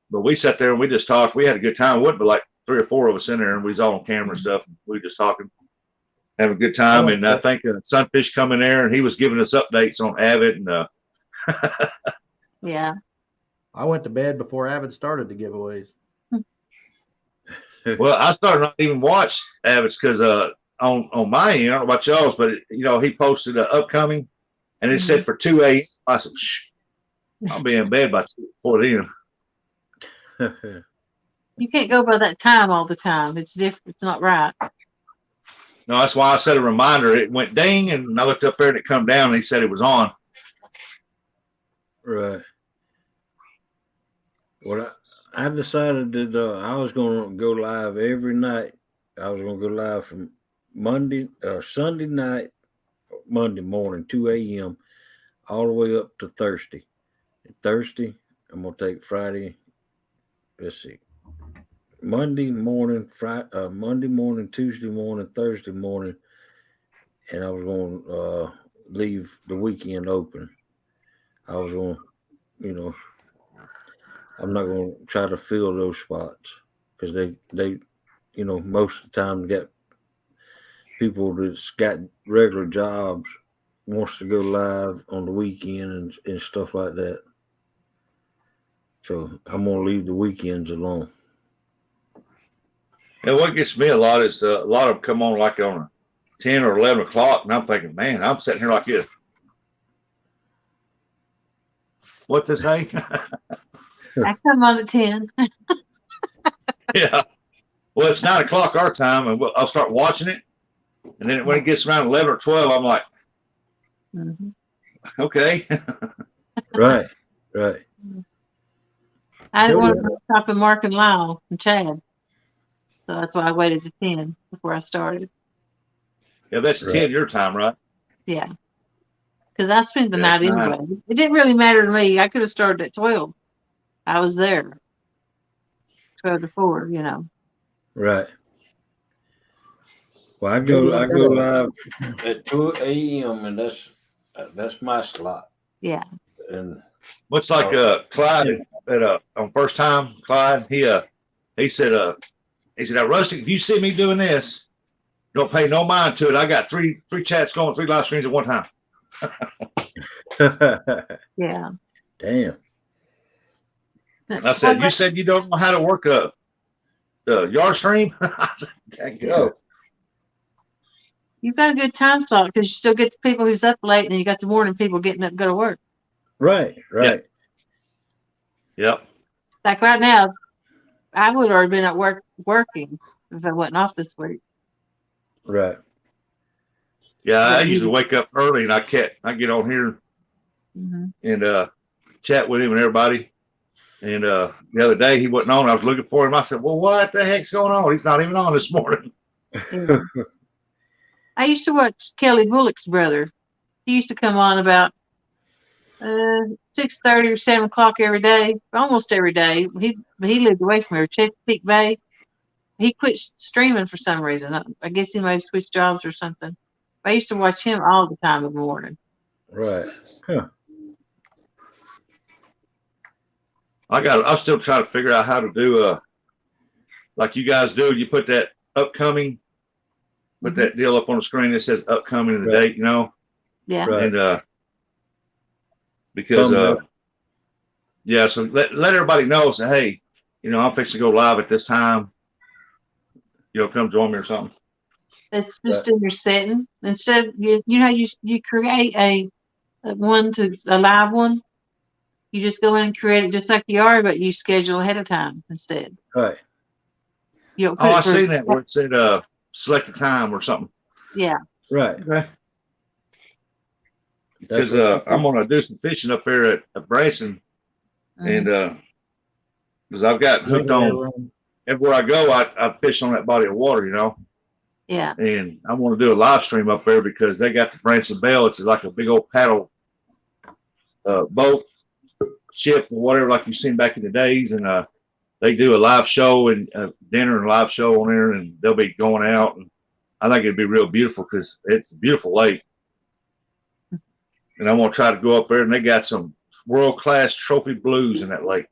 But we sat there and we just talked. We had a good time. It wasn't but like 3 or 4 of us in there, and we was all on camera and stuff. We were just talking, having a good time. And I think Sunfish come in there and he was giving us updates on Abbott and Yeah. I went to bed before Avid started the giveaways. well, I started not even watch Abbott's because on my end, I don't know about y'all's, but he posted upcoming, and it said for 2 a.m. I said, "Shh, I'll be in bed by 4 then." You can't go by that time all the time. It's different. It's not right. No, that's why I set a reminder. It went ding, and I looked up there and it come down, and he said it was on. Right. Well, I decided that I was going to go live every night. I was going to go live from Sunday night, Monday morning, 2 a.m., all the way up to Thursday. And Thursday, I'm going to take Friday. Let's see. Monday morning, Tuesday morning, Thursday morning, and I was going to leave the weekend open. I was going to, I'm not going to try to fill those spots because they, most of the time got people that's got regular jobs wants to go live on the weekend and stuff like that. So I'm going to leave the weekends alone. And what gets me a lot is a lot of them come on like on 10 or 11 o'clock, and I'm thinking, man, I'm sitting here like this. What to say? I come on at 10. Yeah. Well, it's 9 o'clock our time, and I'll start watching it. And then when it gets around 11 or 12, I'm like, Mhm. okay. Right. I didn't want to stop at Mark and Lyle and Chad. So that's why I waited to 10 before I started. Yeah, that's 10 your time, right? Yeah. Because I spent the night 9. anyway. It didn't really matter to me. I could have started at 12. I was there. 12 to 4, Right. Well, I go live at 2 a.m. and that's my slot. Yeah. And Much like Clyde on first time, Clyde, he said, "Now, Rustic, if you see me doing this, don't pay no mind to it. I got three chats going, 3 live streams at one time." Yeah. Damn. I said, "You said you don't know how to work a yard stream?" I said, "Go." You've got a good time slot because you still get the people who's up late, and then you got the morning people getting up to go to work. Right. Yep. Like right now, I would have already been at work working if I wasn't off this week. Right. Yeah, I usually wake up early and I get on here and chat with him and everybody. And the other day he wasn't on. I was looking for him. I said, "Well, what the heck's going on? He's not even on this morning." Yeah. I used to watch Kelly Bullock's brother. He used to come on about 6:30 or 7 o'clock every day, almost every day. He lived away from here, Chesapeake Bay. He quit streaming for some reason. I guess he might have switched jobs or something. I used to watch him all the time in the morning. Right. Huh. I'm still trying to figure out how to do like you guys do. You put that upcoming, put that deal up on the screen that says upcoming and the date, Yeah. Right. And because yeah, so let everybody know. Say, hey, I'm fixing to go live at this time. Come join me or something. It's just in your setting. Instead, you create a one to a live one. You just go in and create it just like you are, but you schedule ahead of time instead. Right. You don't Oh, I put it seen that where it said select a time or something. Yeah. Right. Okay. That's Because what I'm gonna do some fishing up there at Branson, and because I've got hooked on everywhere I go, I fish on that body of water, you know. Yeah. And I want to do a live stream up there because they got the Branson Bell. It's like a big old paddle boat, ship, or whatever, like you've seen back in the days. And they do a live show and dinner and live show on there, and they'll be going out. And I think it'd be real beautiful because it's a beautiful lake. And I'm gonna try to go up there, and they got some world-class trophy blues in that lake,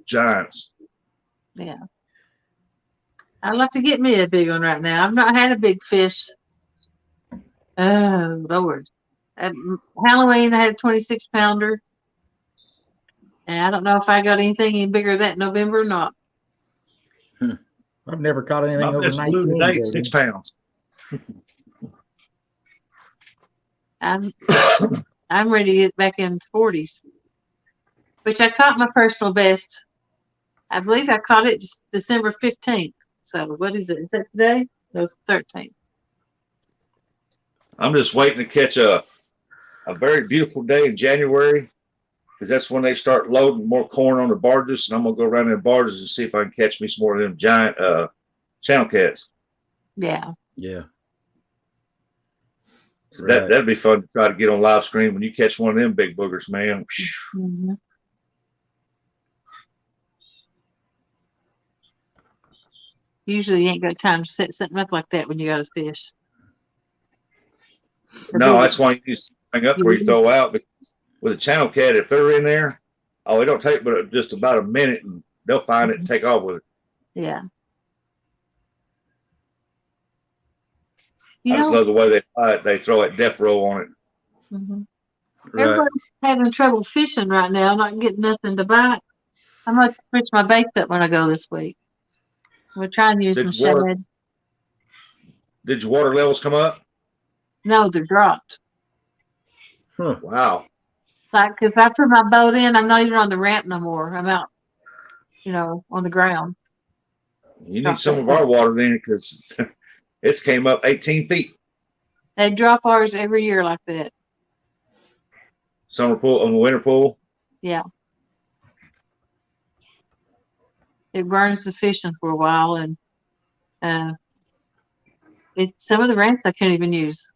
giants. Yeah. I'd like to get me a big one right now. I've not had a big fish. Oh, Lord. At Halloween, I had a 26 pounder. And I don't know if I got anything any bigger than that in November or not. I've never caught anything My over best blue 19. today, Jody. 6 pounds. I'm ready to get back in 40s, which I caught my personal best. I believe I caught it just December 15th. So what is it? Is that today? No, it's 13th. I'm just waiting to catch a very beautiful day in January, because that's when they start loading more corn on the barges, and I'm gonna go around in the barges and see if I can catch me some more of them giant channel cats. Yeah. Yeah. So Right. that'd be fun to try to get on live stream when you catch one of them big boogers, man. Mm-hmm. Usually you ain't got time to set something up like that when you got a fish. No, that's why you need to set something up where you throw out, because with a channel cat, if they're in there, it don't take but just about a minute, and they'll find it and take off with it. Yeah. I just love the way they fly it. They throw that death row on it. Mm-hmm. Right. Everybody's having trouble fishing right now, not getting nothing to bite. I'm going to switch my baits up when I go this week. We're trying to use some shad. Did your water levels come up? No, they're dropped. Huh. Wow. Like if I put my boat in, I'm not even on the ramp no more. I'm out, on the ground. You need some of our water in it, because it's came up 18 feet. They drop ours every year like that. Summer pool, on the winter pool. Yeah. It burns the fishing for a while, and some of the ramps I can't even use,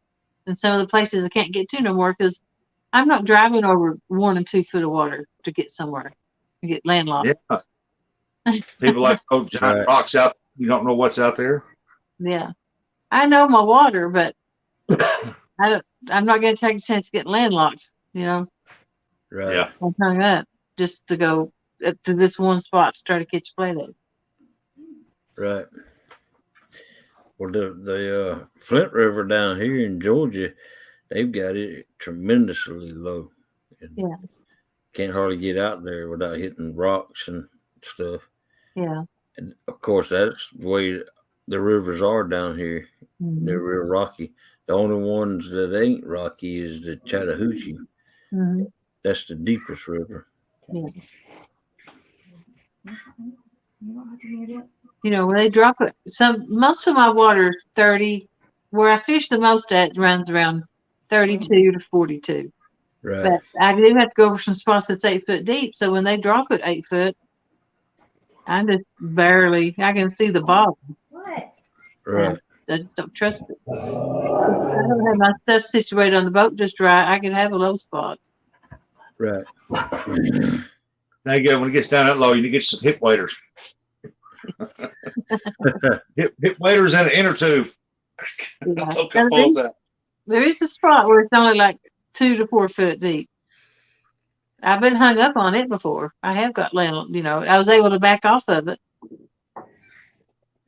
and some of the places I can't get to no more because I'm not driving over 1 and 2 foot of water to get somewhere, to get landlocked. Yeah. People like giant rocks out. You don't know what's out there. Yeah, I know my water, but I'm not going to take a chance to get landlocked. Right. Yeah. I'm hung up just to go to this one spot to try to catch a play. Right. Well, the Flint River down here in Georgia, they've got it tremendously low. Yeah. Can't hardly get out there without hitting rocks and stuff. Yeah. And of course, that's the way the rivers are down here. Mm-hmm. They're real rocky. The only ones that ain't rocky is the Chattahoochee. Mm-hmm. That's the deepest river. Yeah. When they drop it, most of my water 30, where I fish the most at runs around 32 to 42. Right. But I do have to go over some spots that's 8 foot deep. So when they drop it 8 foot, I just I can see the bottom. What? Right. I just don't trust it. If I don't have my stuff situated on the boat just right, I can have a low spot. Right. Now you go, when it gets down that low, you need to get some hip waders. hip waders and an inner tube. Yeah. There is a spot where it's only like 2 to 4 foot deep. I've been hung up on it before. I have got land, I was able to back off of it.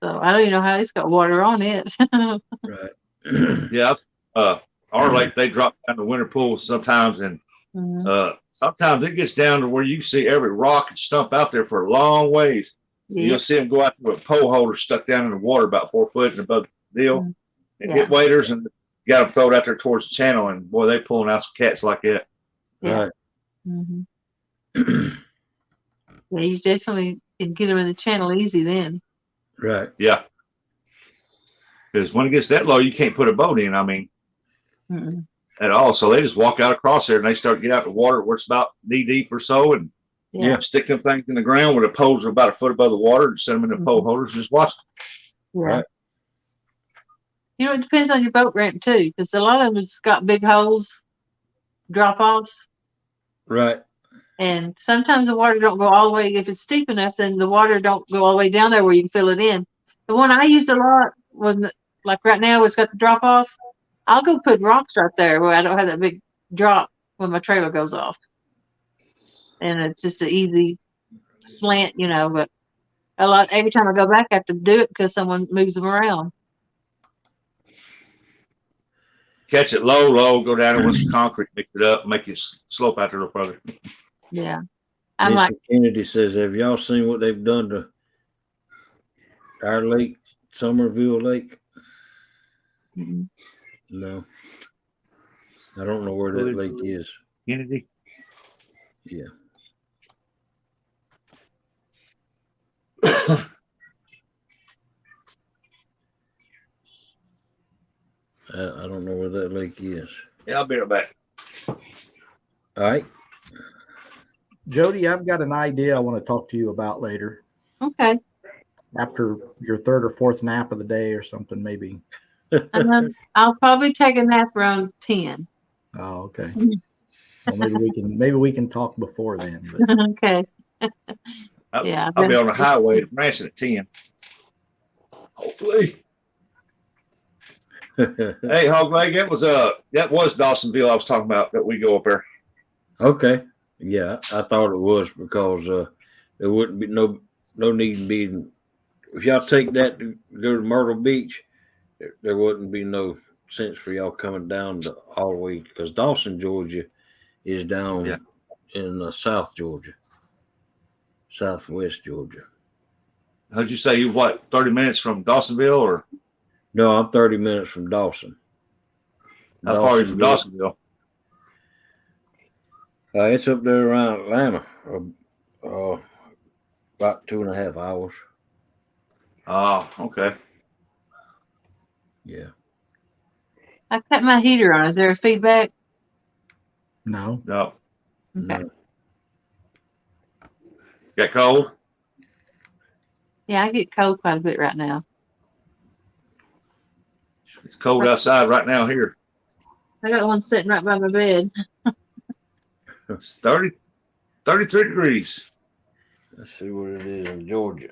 So I don't even know how it's got water on it. Right. Yeah. Our lake, they drop down the winter pool sometimes, and sometimes it gets down to where you see every rock and stump out there for a long ways. You'll see them go out with a pole holder stuck down in the water about 4 foot and above the deal. and Yeah. hit waders and got them thrown out there towards the channel. And boy, they pulling out some cats like that. Yeah. Right. hmm Yeah, you definitely can get them in the channel easy then. Right. Yeah. Because when it gets that low, you can't put a boat in. I mean, Mm-mm. at all. So they just walk out across there and they start getting out the water where it's about knee deep or so, and Yeah. stick them things in the ground where the poles are about a foot above the water, and set them in the pole holders. And just watch them. Yeah. Right. You know, it depends on your boat ramp too, because a lot of them has got big holes, drop offs, Right. and sometimes the water don't go all the way. If it's steep enough, then the water don't go all the way down there where you can fill it in. The one I use a lot when, like right now, it's got the drop off. I'll go put rocks right there where I don't have that big drop when my trailer goes off, and it's just an easy slant, you know. But every time I go back, I have to do it because someone moves them around. Catch it low, go down there with some concrete, mix it up, make it slope out there a little further. Yeah, I'm Mr. like, Kennedy says, have y'all seen what they've done to our lake, Somerville Lake? mm-mm. No. I don't know where that lake is. Kennedy. Yeah. I don't know where that lake is. Yeah, I'll be right back. All right. Jody, I've got an idea I want to talk to you about later. Okay. After your third or fourth nap of the day or something, maybe. I'll probably take a nap around 10. Oh, okay. Well, maybe we can talk before then. But. Okay. Yeah, I'll be on the highway ranching at 10. Hopefully. Hey, Hog Leg, that was Dawsonville I was talking about that we go up there. Okay. Yeah, I thought it was because there wouldn't be no need to be. If y'all take that to go to Myrtle Beach, there wouldn't be no sense for y'all coming down to all the way, because Dawson, Georgia, is down in South Georgia, Southwest Georgia. How'd you say you 30 minutes from Dawsonville, or? No, I'm 30 minutes from Dawson. How far are you from Dawsonville? It's up there around Atlanta, about 2.5 hours. Oh, okay. Yeah. I cut my heater on. Is there a feedback? No. No. Okay. No. Got cold? Yeah, I get cold quite a bit right now. It's cold outside right now here. I got one sitting right by my bed. It's 33 degrees. Let's see what it is in Georgia.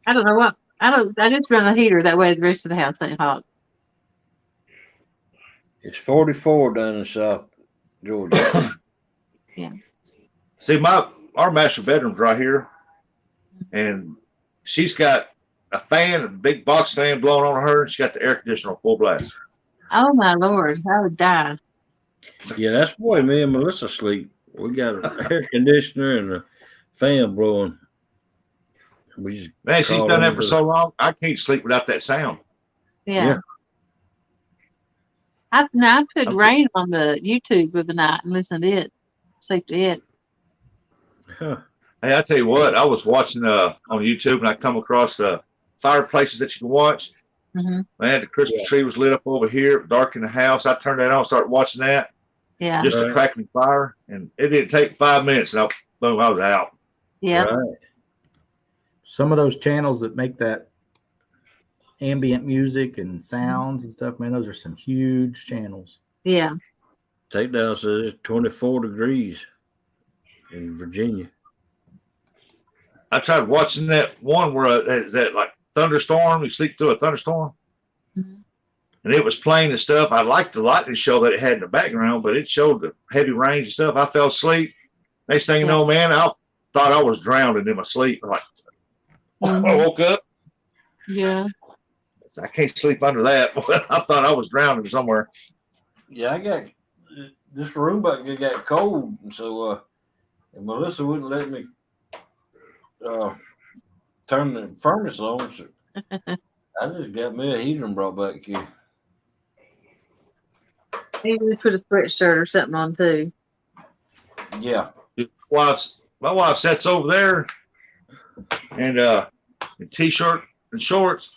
I don't know what. I just run a heater that way the rest of the house ain't hot. It's 44 down in South Georgia. Yeah. See, our master bedroom's right here, and she's got a fan, a big box fan blowing on her, and she got the air conditioner on full blast. Oh my Lord, I would die. Yeah, that's why me and Melissa sleep. We got an air conditioner and a fan blowing. We just Man, she's done that for so long. I can't sleep without that sound. Yeah. I put rain on the YouTube of the night and listen to it. Sleep to it. Huh. Hey, I tell you what, I was watching on YouTube, and I come across the fireplaces that you can watch. Mm-hmm. Man, the Christmas tree was lit up over here, dark in the house. I turned that on, started watching that. Yeah. Just a crackling fire, and it didn't take 5 minutes, and boom, I was out. Yeah. Right. Some of those channels that make that ambient music and sounds and stuff, man, those are some huge channels. Yeah. Takedown says it's 24 degrees in Virginia. I tried watching that one where is that like thunderstorm? You sleep through a thunderstorm, Mm-hmm. and it was playing and stuff. I liked the lightning show that it had in the background, but it showed the heavy rains and stuff. I fell asleep. Next thing you know, man, I thought I was drowning in my sleep. Like I woke up. Yeah. I can't sleep under that. I thought I was drowning somewhere. Yeah, I got this room back here got cold, and so and Melissa wouldn't let me turn the furnace on. So I just got me a heater and brought back here. Maybe we put a sweatshirt or something on too. Yeah. My wife sits over there and in t-shirt and shorts,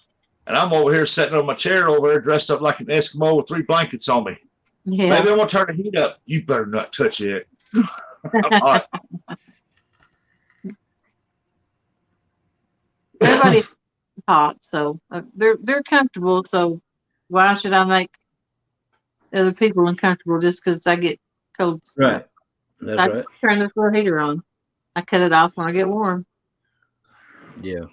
and I'm over here sitting on my chair over there dressed up like an Eskimo with 3 blankets on me. Yeah. Maybe I want to turn the heat up. You better not touch it. I'm hot. Everybody's hot, so they're comfortable. So why should I make other people uncomfortable just because I get cold? Right. That's I right. turn this little heater on. I cut it off when I get warm. Yeah.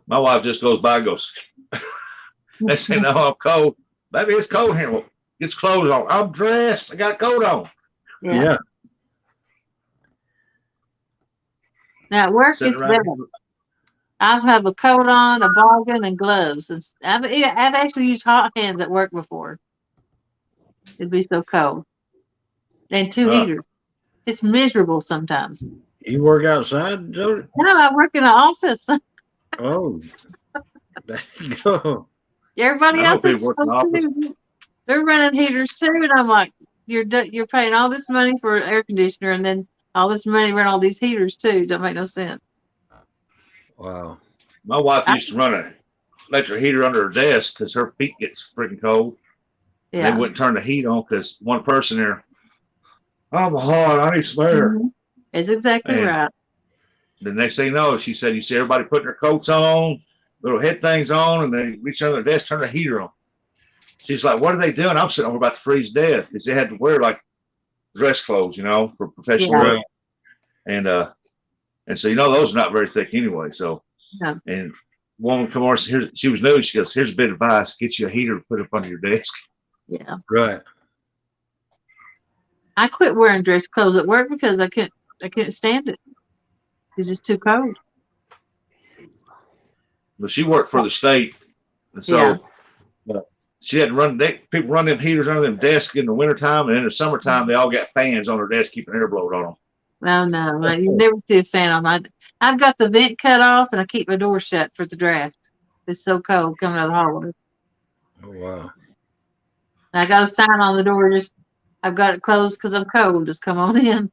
My wife just goes by and goes, they say, no, I'm cold. Maybe it's cold here. Well, gets clothes on. I'm dressed. I got a coat on. Yeah. Now at work Sitting it's around better. I have a coat on, a bargain, and gloves. And I've actually used hot hands at work before. It'd be so cold. And 2 heaters. It's miserable sometimes. You work outside, Jody? No, I work in an office. Oh. There you go. Everybody I know else is people work in the cold office. too. They're running heaters too, and I'm like, you're paying all this money for an air conditioner, and then all this money to run all these heaters too. Don't make no sense. Wow. My wife used to run an electric heater under her desk because her feet gets freaking cold. And Yeah. they wouldn't turn the heat on because one person there, I'm hot. I need some air. Mhm. It's exactly And right. the next thing you know, she said, you see everybody putting their coats on, little head things on, and they reach under their desk, turn the heater on. She's like, what are they doing? I'm sitting over about to freeze to death because they had to wear like dress clothes, you know, for professional Yeah. work. And so, you know, those are not very thick anyway. So, Yeah. and woman come over, she was new. She goes, here's a bit of advice. Get you a heater to put up under your desk. Yeah. Right. I quit wearing dress clothes at work because I couldn't stand it. It's just too cold. But she worked for the state. And so she had to people run them heaters under them desks in the wintertime, and in the summertime, they all got fans on their desk keeping air blowed on them. Oh no, you never see a fan on my. I've got the vent cut off, and I keep my door shut for the draft. It's so cold coming out of the hallway. Oh, wow. And I got a sign on the door. Just I've got it closed because I'm cold. Just come on in.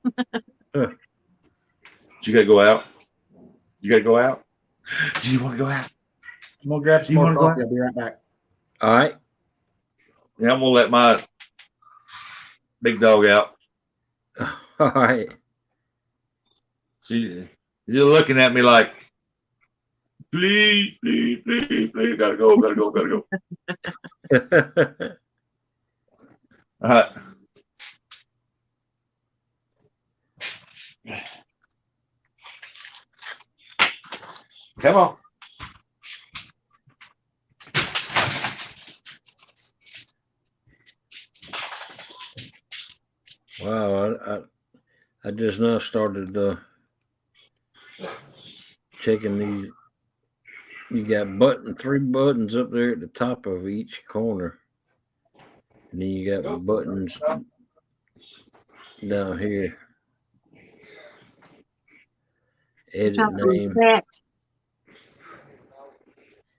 You got to go out. You got to go out. Do you want to go out? I'm gonna grab some You more wanna go coffee. I'll be right back. All right. Yeah, I'm gonna let my big dog out. All right. She's looking at me like, please, please, please, please, gotta go. All right. Come on. Wow. I just now started checking these. You got 3 buttons up there at the top of each corner. And then you got buttons down here. Edit name. Chat,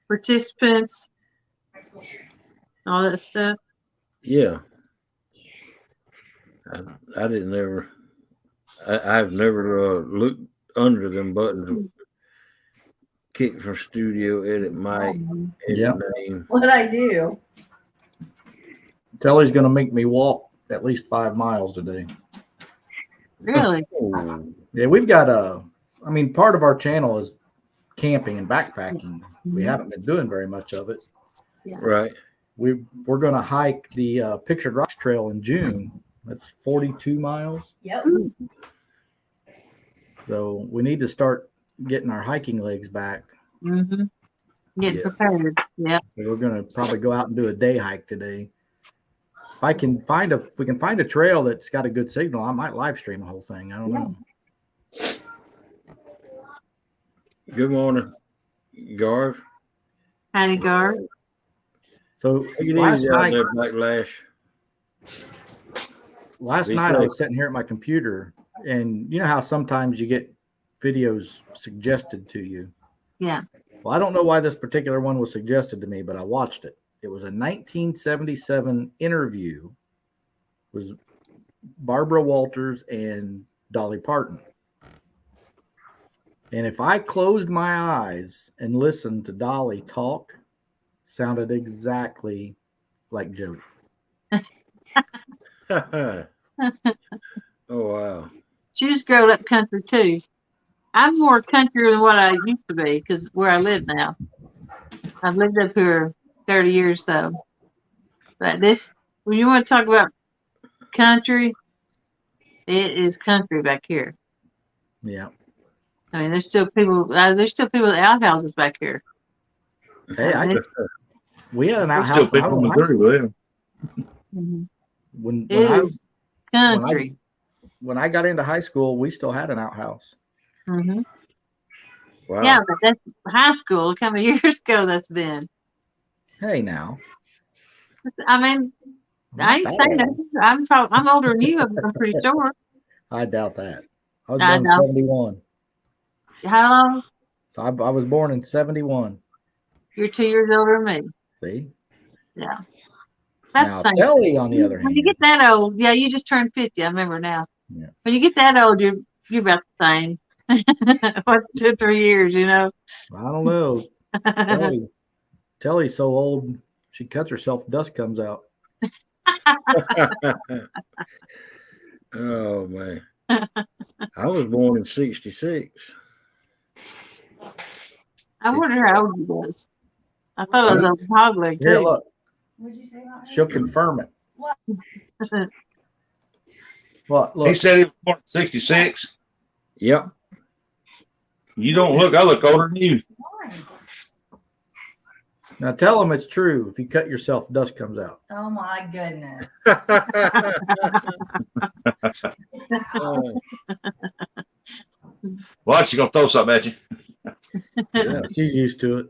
participants, all that stuff. Yeah. I didn't ever. I've never looked under them buttons. Kick from studio, edit mic, edit name. What I do? Telly's gonna make me walk at least 5 miles today. Really? Oh, Yeah, we've got part of our channel is camping and backpacking. We haven't been doing very much of it. right. We're gonna hike the Pictured Rocks Trail in June. That's 42 miles. Yep. So we need to start getting our hiking legs back. Mm-hmm. Getting Yeah. prepared. Yeah. So we're gonna probably go out and do a day hike today. If we can find a trail that's got a good signal, I might live stream the whole thing. I don't know. Good morning, Garv. Howdy, Gar. So Take it last easy out night, there, Backlash. Last Be night I safe. was sitting here at my computer, and you know how sometimes you get videos suggested to you. Yeah. Well, I don't know why this particular one was suggested to me, but I watched it. It was a 1977 interview. It was Barbara Walters and Dolly Parton. And if I closed my eyes and listened to Dolly talk, sounded exactly like Jody. Oh wow. She was growing up country too. I'm more country than what I used to be because where I live now. I've lived up here 30 years so. But this, when you want to talk about country, it is country back here. Yeah. I mean, there's still people with outhouses back here. Hey, we had an There's outhouse still people in Missouri with him. Mm-hmm. when It I is country. when I got into high school, we still had an outhouse. Mm-hmm. Wow. Yeah, but that's high school. Look how many years ago that's been. Hey, now. I mean, I ain't saying that. I'm older than you. I'm pretty sure. I doubt that. I was I born in know. 71. How long? So I was born in 71. You're 2 years older than me. See? Yeah. That's Now, the same. Kelly, on the other When hand. you get that old, yeah, you just turned 50. I remember now. Yeah. When you get that old, you're about the same. What, 2 or 3 years, you know? I don't know. Telly's so old, she cuts herself, dust comes out. Oh man. I was born in 66. I wonder how old you was. I thought it was a hog leg Here, too. look. What'd you say about She'll confirm it. What? Well, He look. said he was born in 66. Yep. You don't look, I look older than you. Why? Now tell them it's true. If you cut yourself, dust comes out. Oh my goodness. Watch, you gonna throw something at you. Yeah, she's used to it.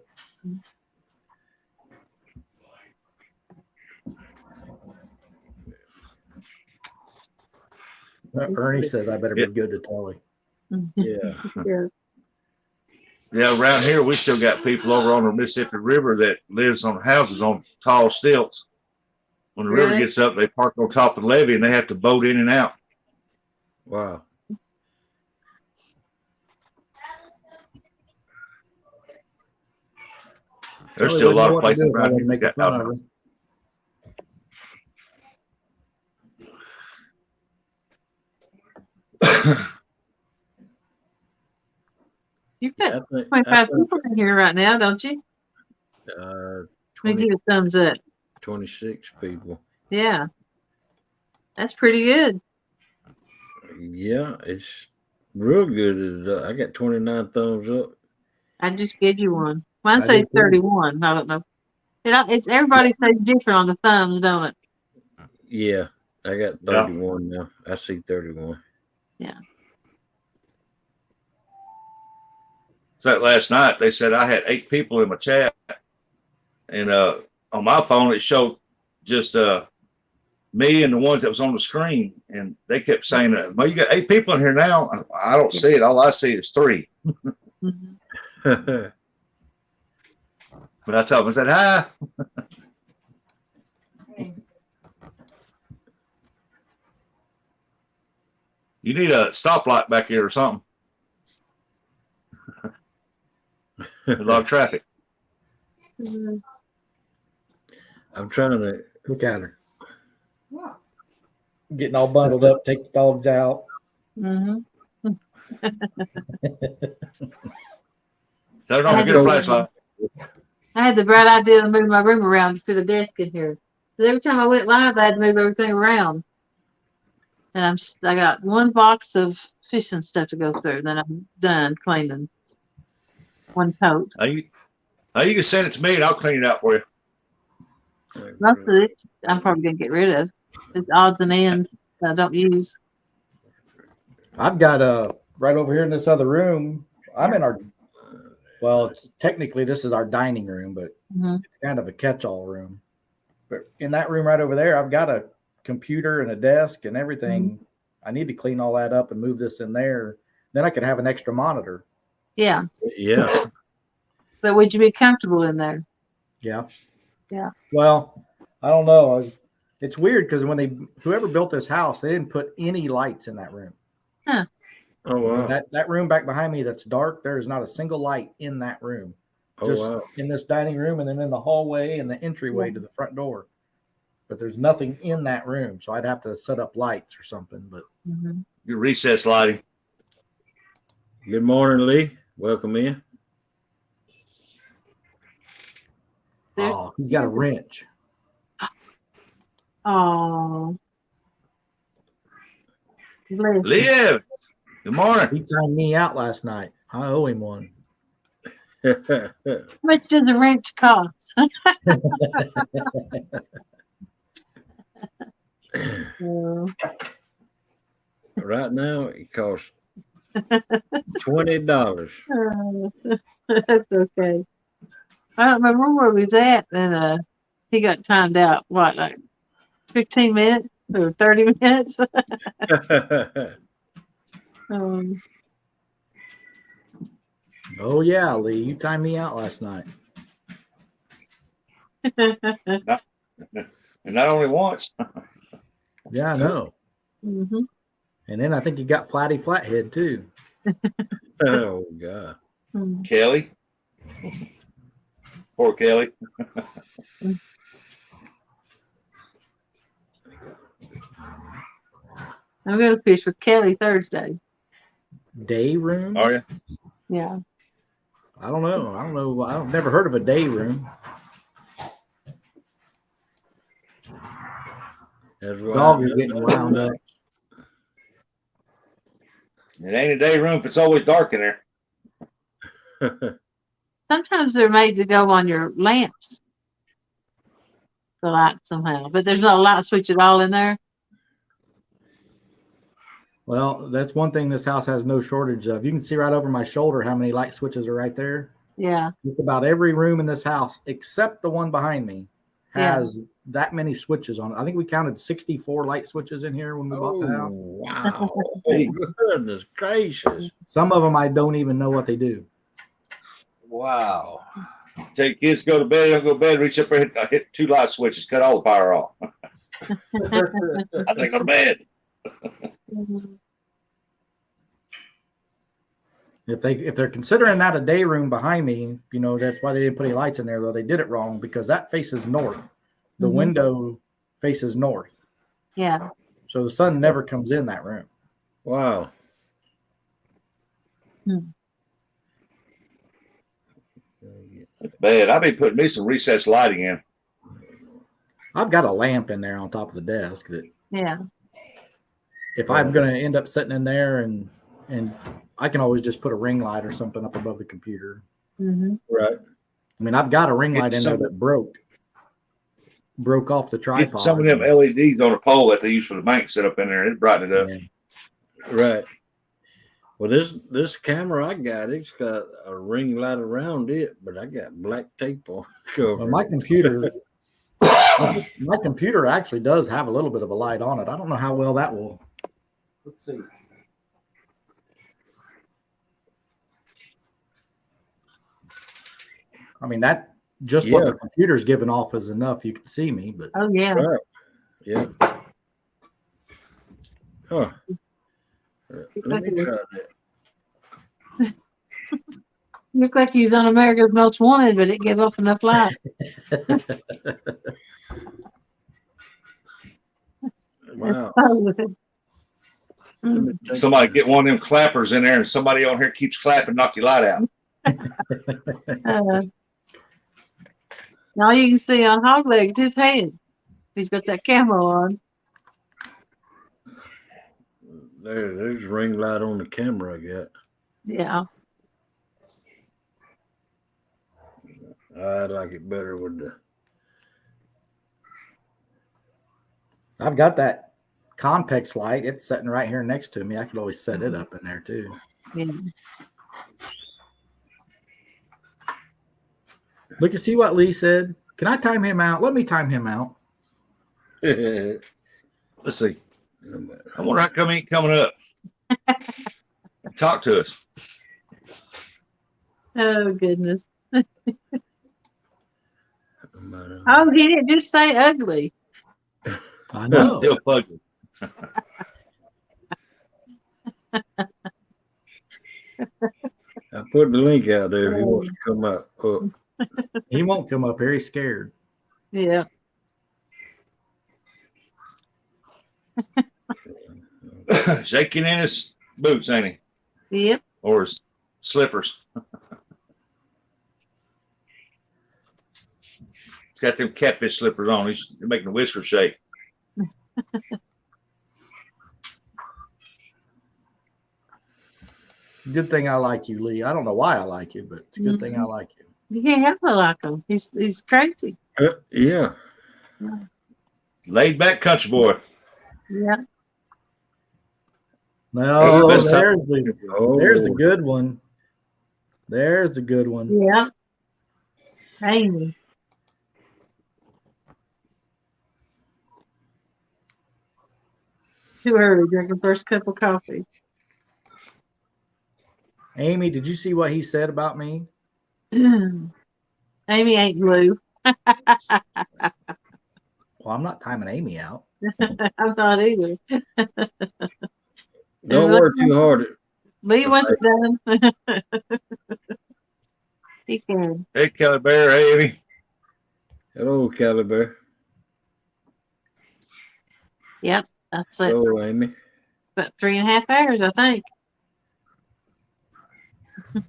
Ernie says I better be good to Telly. Yeah. Yeah, around here we still got people over on the Mississippi River that lives on houses on tall stilts. When the river Really? gets up, they park on top of the levee and they have to boat in and out. Wow. There's Telly still a wouldn't lot know of what to places do if I around here wasn't that's making got fun of her. outhouses. You've got I think, 25 people in here right now, don't you? uh, Let me 20, give a thumbs up. 26 people. Yeah. That's pretty good. Yeah, it's real good. I got 29 thumbs up. I just gave you one. Mine I says did too. 31. I don't know. It's everybody says different on the thumbs, don't it? Yeah, I got Yeah. 31 now. I see 31. So last night they said I had 8 people in my chat, and on my phone it showed just me and the ones that was on the screen, and they kept saying, "Well, you got 8 people in here now." I don't see it. All I see is 3. Mhm. But I told them, I said, "Hi." You need a stoplight back here or something. There's a lot of traffic. Mhm. I'm trying to. Look at her. What? Getting all bundled up, take the dogs out. Mhm. Turn on, get a flashlight. I had the bright idea to move my room around to fit a desk in here. 'Cause every time I went live, I had to move everything around. And I got one box of fishing stuff to go through. Then I'm done cleaning. One coat. You can send it to me and I'll clean it out for you. Most of it, I'm probably gonna get rid of. It's odds and ends that I don't use. I've got right over here in this other room. I'm in technically this is our dining room, but Mhm. it's kind of a catch-all room. But in that room right over there, I've got a computer and a desk and everything. I need to clean all that up and move this in there. Then I could have an extra monitor. Yeah. Yeah. But would you be comfortable in there? Yeah. Yeah. Well, I don't know. It's weird because whoever built this house, they didn't put any lights in that room. Oh wow. That room back behind me that's dark, there is not a single light in that room. Oh Just wow. in this dining room and then in the hallway and the entryway to the front door. But there's nothing in that room. So I'd have to set up lights or something. But Good recess lighting. Good morning, Lee. Welcome in. oh, he's got a wrench. Oh. Liv, good morning. He timed me out last night. I owe him one. How much does a wrench cost? Right now, it costs $20. That's okay. I don't remember where we was at, and he got timed out. What, like 15 minutes or 30 minutes? Oh yeah, Lee, you timed me out last night. And not only once. Yeah, I know. Mm-hmm. And then I think you got Flathead too. Oh God. Kelly. Poor Kelly. I'm going to fish with Kelly Thursday. Day room? Are you? Yeah. I don't know. I've never heard of a day room. That's why Dog is getting wound up. It ain't a day room if it's always dark in there. Sometimes they're made to go on your lamps. The light somehow. But there's no light switch at all in there. Well, that's one thing this house has no shortage of. You can see right over my shoulder how many light switches are right there. Yeah. Just about every room in this house, except the one behind me, has that many switches on it. I think we counted 64 light switches in here when we bought the house. Wow. Goodness gracious. Some of them I don't even know what they do. Wow. Take kids to go to bed, don't go to bed, reach up there, hit 2 light switches, cut all the power off. I think go to bed. If they're considering that a day room behind me, that's why they didn't put any lights in there, though. They did it wrong because that faces north. The window faces north. Yeah. So the sun never comes in that room. Wow. That's bad. I've been putting me some recessed lighting in. I've got a lamp in there on top of the desk that if I'm going to end up sitting in there and I can always just put a ring light or something up above the computer. Right. I mean, I've got a ring light in there that broke off the tripod. Get some of them LEDs on a pole that they use for the bank set up in there. It brightened it up. Yeah. Right. Well, this camera I got, it's got a ring light around it, but I got black tape on cover. Well, my computer actually does have a little bit of a light on it. I don't know how well that will. Let's see. I mean, that just what the computer's giving off is enough. You can see me, but oh yeah, right. Yeah. Huh. Let me try that. Look like you was on America's Most Wanted, but it gave off enough light. Wow. Somebody get one of them clappers in there, and somebody on here keeps clapping, knock your light out. Now you can see on Hogleg his hand. He's got that camera on. There's a ring light on the camera I got. Yeah. I like it better with the. I've got that Conpex light. It's sitting right here next to me. I could always set it up in there too. Yeah. Look and see what Lee said. Can I time him out? Let me time him out. Let's see. I wonder how come he ain't coming up. Talk to us. Oh goodness. Oh, he didn't just say ugly. I know. Still plugging. I put the link out there if he wants to come up. Oh, He won't come up here. He's scared. Yeah. Shaking in his boots, ain't he? Yep. Or his slippers. He's got them catfish slippers on. He's making the whiskers shake. Good thing I like you, Lee. I don't know why I like you, but it's a good thing I like you. You can't help but like him. He's crazy. yeah. Laid back country boy. Yeah. That's the No, best type. there's the good one. There's the good one. Yeah. Amy. Too early. Drink the first cup of coffee. Amy, did you see what he said about me? Amy ain't blue. Well, I'm not timing Amy out. I'm not either. Don't work too hard. Lee wasn't done. He can. Hey, Kelly Bear. Hey, Amy. Hello, Caliber. Yep. That's it. Hello, Amy. About 3.5 hours, I think.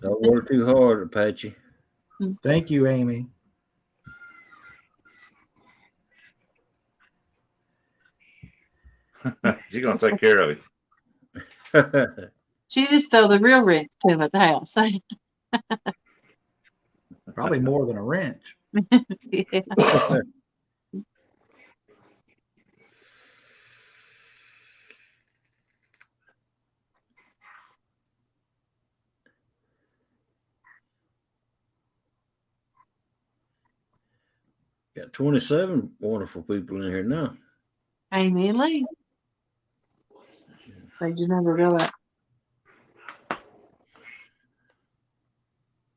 Don't work too hard, Apache. Thank you, Amy. She's going to take care of him. She just stole the real wrench to him at the house. Probably more than a wrench. Yeah. Got 27 wonderful people in here now. Amy and Lee. They just never go out.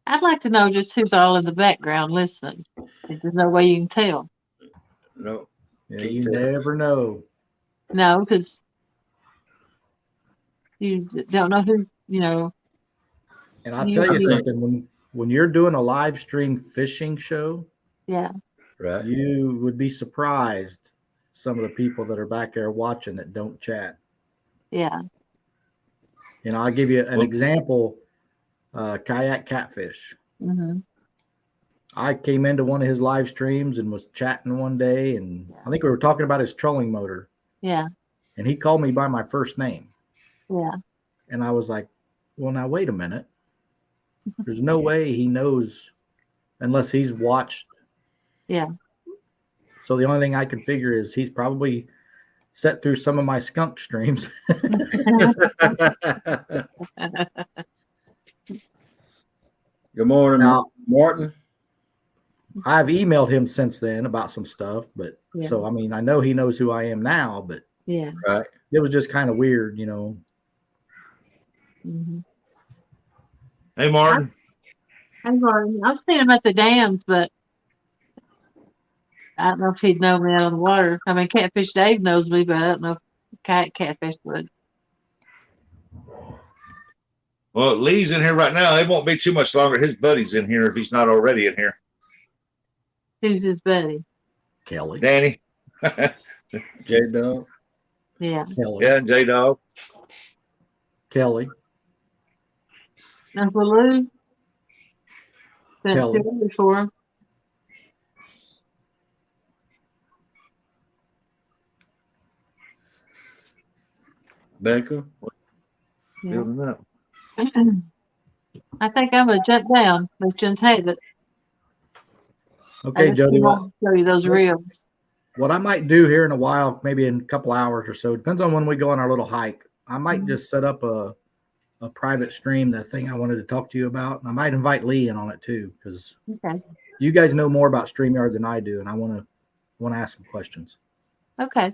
I'd like to know just who's all in the background listening. There's no way you can tell. No. Yeah, Can't you tell. never know. No, because you don't know who, And I'll You- tell you you- something. When you're doing a live stream fishing show, Yeah. Right. you would be surprised some of the people that are back there watching that don't chat. Yeah. I'll give you an Well- example. Kayak Catfish. Hmm. I came into one of his live streams and was chatting one day, and I think we were talking about his trolling motor, Yeah. and he called me by my first name. Yeah. And I was like, well, now wait a minute. There's no way he knows unless he's watched. Yeah. So the only thing I can figure is he's probably set through some of my skunk streams. Good morning, Now, Martin. I've emailed him since then about some stuff, but Yeah. so I mean, I know he knows who I am now, but Yeah. Right. it was just kind of weird, Hmm. Hey, Martin. I've seen him at the dams, but I don't know if he'd know me out on the water. I mean, Catfish Dave knows me, but I don't know if Catfish would. Well, Lee's in here right now. It won't be too much longer. His buddy's in here if he's not already in here. Who's his buddy? Kelly. Danny. J Dog. Yeah. Kelly. Yeah, J Dog. Kelly. Uncle Lou. Been Kelly. too early for him. Becca. Yeah. Building up. I think I'm gonna jump down. Let's just have it. Okay, Jody. I'll show you those reels. What I might do here in a while, maybe in a couple hours or so, depends on when we go on our little hike. I might just set up a private stream, the thing I wanted to talk to you about. And I might invite Lee in on it too, because Okay. you guys know more about StreamYard than I do, and I want to ask some questions. Okay.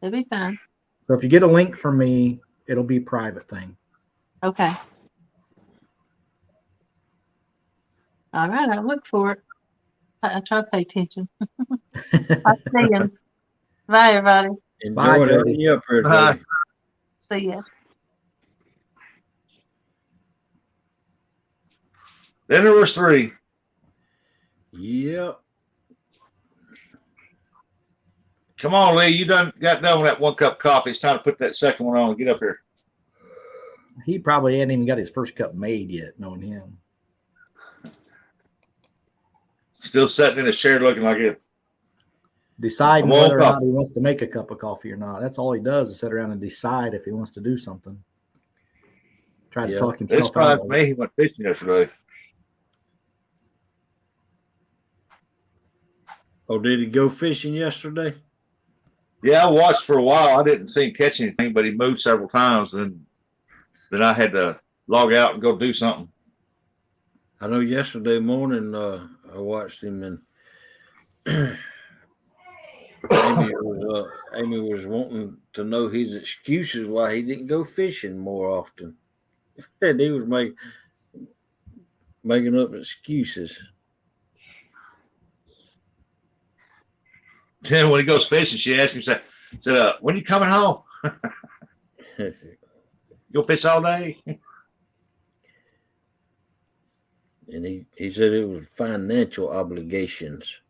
That'd be fine. So if you get a link from me, it'll be a private thing. Okay. All right, I'll look for it. I try to pay attention. I'll see you. Bye, everybody. Bye, Enjoyed having Jody. you up here, Bye. Jody. See ya. Then there was 3. Yep. Come on, Lee. You got done with that 1 cup of coffee. It's time to put that second one on. Get up here. He probably hadn't even got his first cup made yet, knowing him. Still sitting in a chair looking like it. Deciding I woke whether or up. not he wants to make a cup of coffee or not. That's all he does is sit around and decide if he wants to do something. Try to Yeah. talk It's himself probably out of for it. me. He went fishing yesterday. Oh, did he go fishing yesterday? Yeah, I watched for a while. I didn't see him catch anything, but he moved several times, and then I had to log out and go do something. I know yesterday morning I watched him, and Amy was wanting to know his excuses why he didn't go fishing more often. And he was making up excuses. Then when he goes fishing, she asked him, said, when you coming home? You go fish all day? And he said it was financial obligations.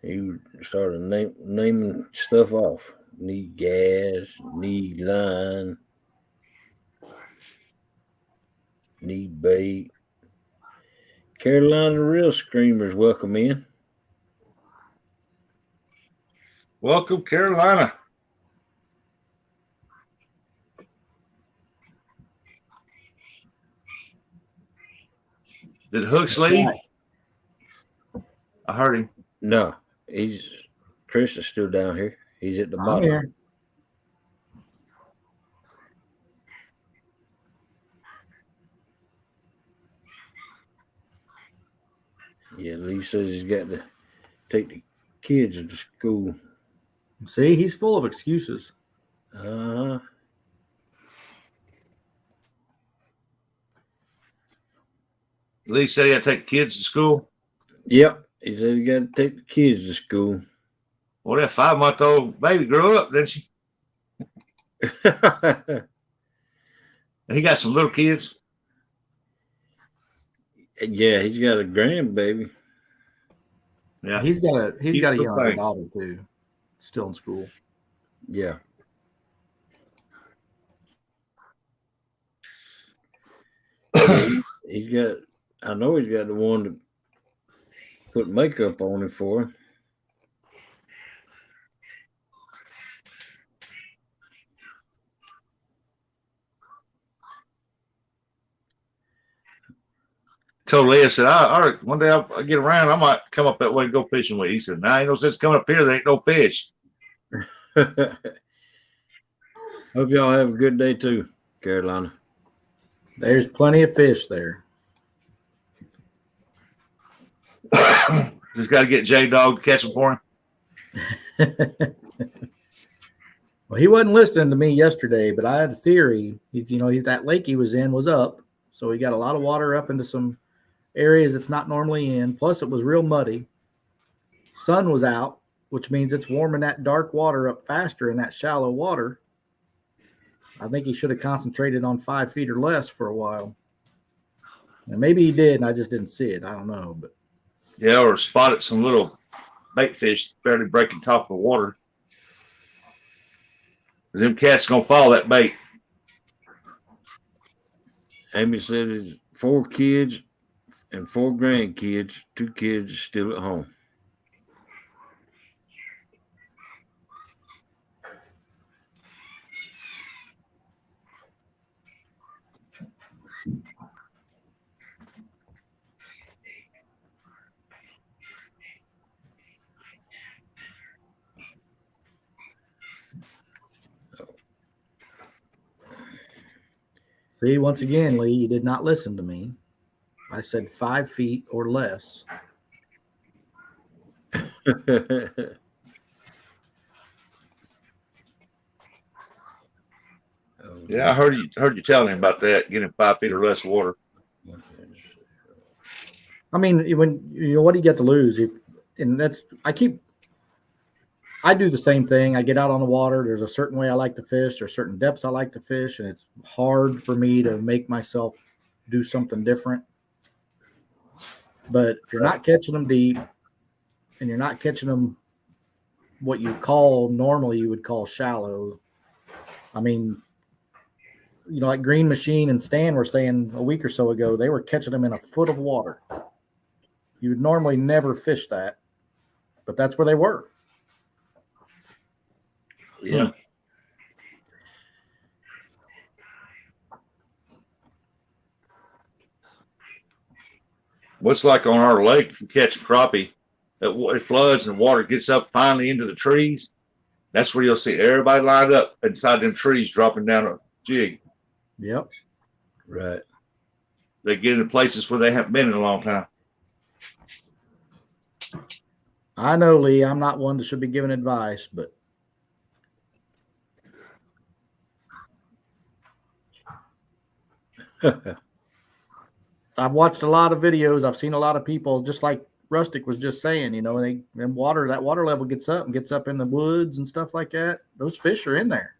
He started naming stuff off. Need gas, need line, need bait. Carolina Real Screamers, welcome in. Welcome, Carolina. Did Hooks leave? I heard him. No, Chris is still down here. He's at the I'm bottom. here. Yeah, Lee says he's got to take the kids to school. See, he's full of excuses. Uh-huh. Lee said he had to take the kids to school. Yep. He said he got to take the kids to school. Well, that 5-month-old baby grew up, didn't she? And he got some little kids. Yeah, he's got a grandbaby. Yeah. He's got a Cute little younger thing. daughter too, still in school. Yeah. He's got, I know he's got the one to put makeup on him for him. Told Leah, said, all right, one day I'll get around. I might come up that way and go fishing with you. He said, nah, ain't no sense coming up here. There ain't no fish. Hope y'all have a good day too, Carolina. There's plenty of fish there. Just got to get J-Dog to catch them for him. Well, he wasn't listening to me yesterday, but I had a theory. That lake he was in was up, so he got a lot of water up into some areas it's not normally in. Plus, it was real muddy. Sun was out, which means it's warming that dark water up faster in that shallow water. I think he should have concentrated on 5 feet or less for a while. And maybe he did, and I just didn't see it. I don't know, but Yeah, or spotted some little bait fish barely breaking top of the water. Them cats gonna follow that bait. Amy said it's 4 kids and 4 grandkids. 2 kids are still at home. see, once again, Lee, you did not listen to me. I said 5 feet or less. Yeah, I heard you telling him about that, getting 5 feet or less of water. I mean, when what do you get to lose? I do the same thing. I get out on the water. There's a certain way I like to fish. There's certain depths I like to fish, and it's hard for me to make myself do something different. But if you're not catching them deep, and you're not catching them what normally you would call shallow, I mean, like Green Machine and Stan were saying a week or so ago, they were catching them in a foot of water. You would normally never fish that, but that's where they were. Yeah. What's like on our lake, if you catch a crappie, it floods and the water gets up finally into the trees. That's where you'll see everybody lined up inside them trees dropping down a jig. Yep. Right. They get into places where they haven't been in a long time. I know, Lee, I'm not one that should be giving advice, but I've watched a lot of videos. I've seen a lot of people, just like Rustic was just saying, that water level gets up and gets up in the woods and stuff like that. Those fish are in there.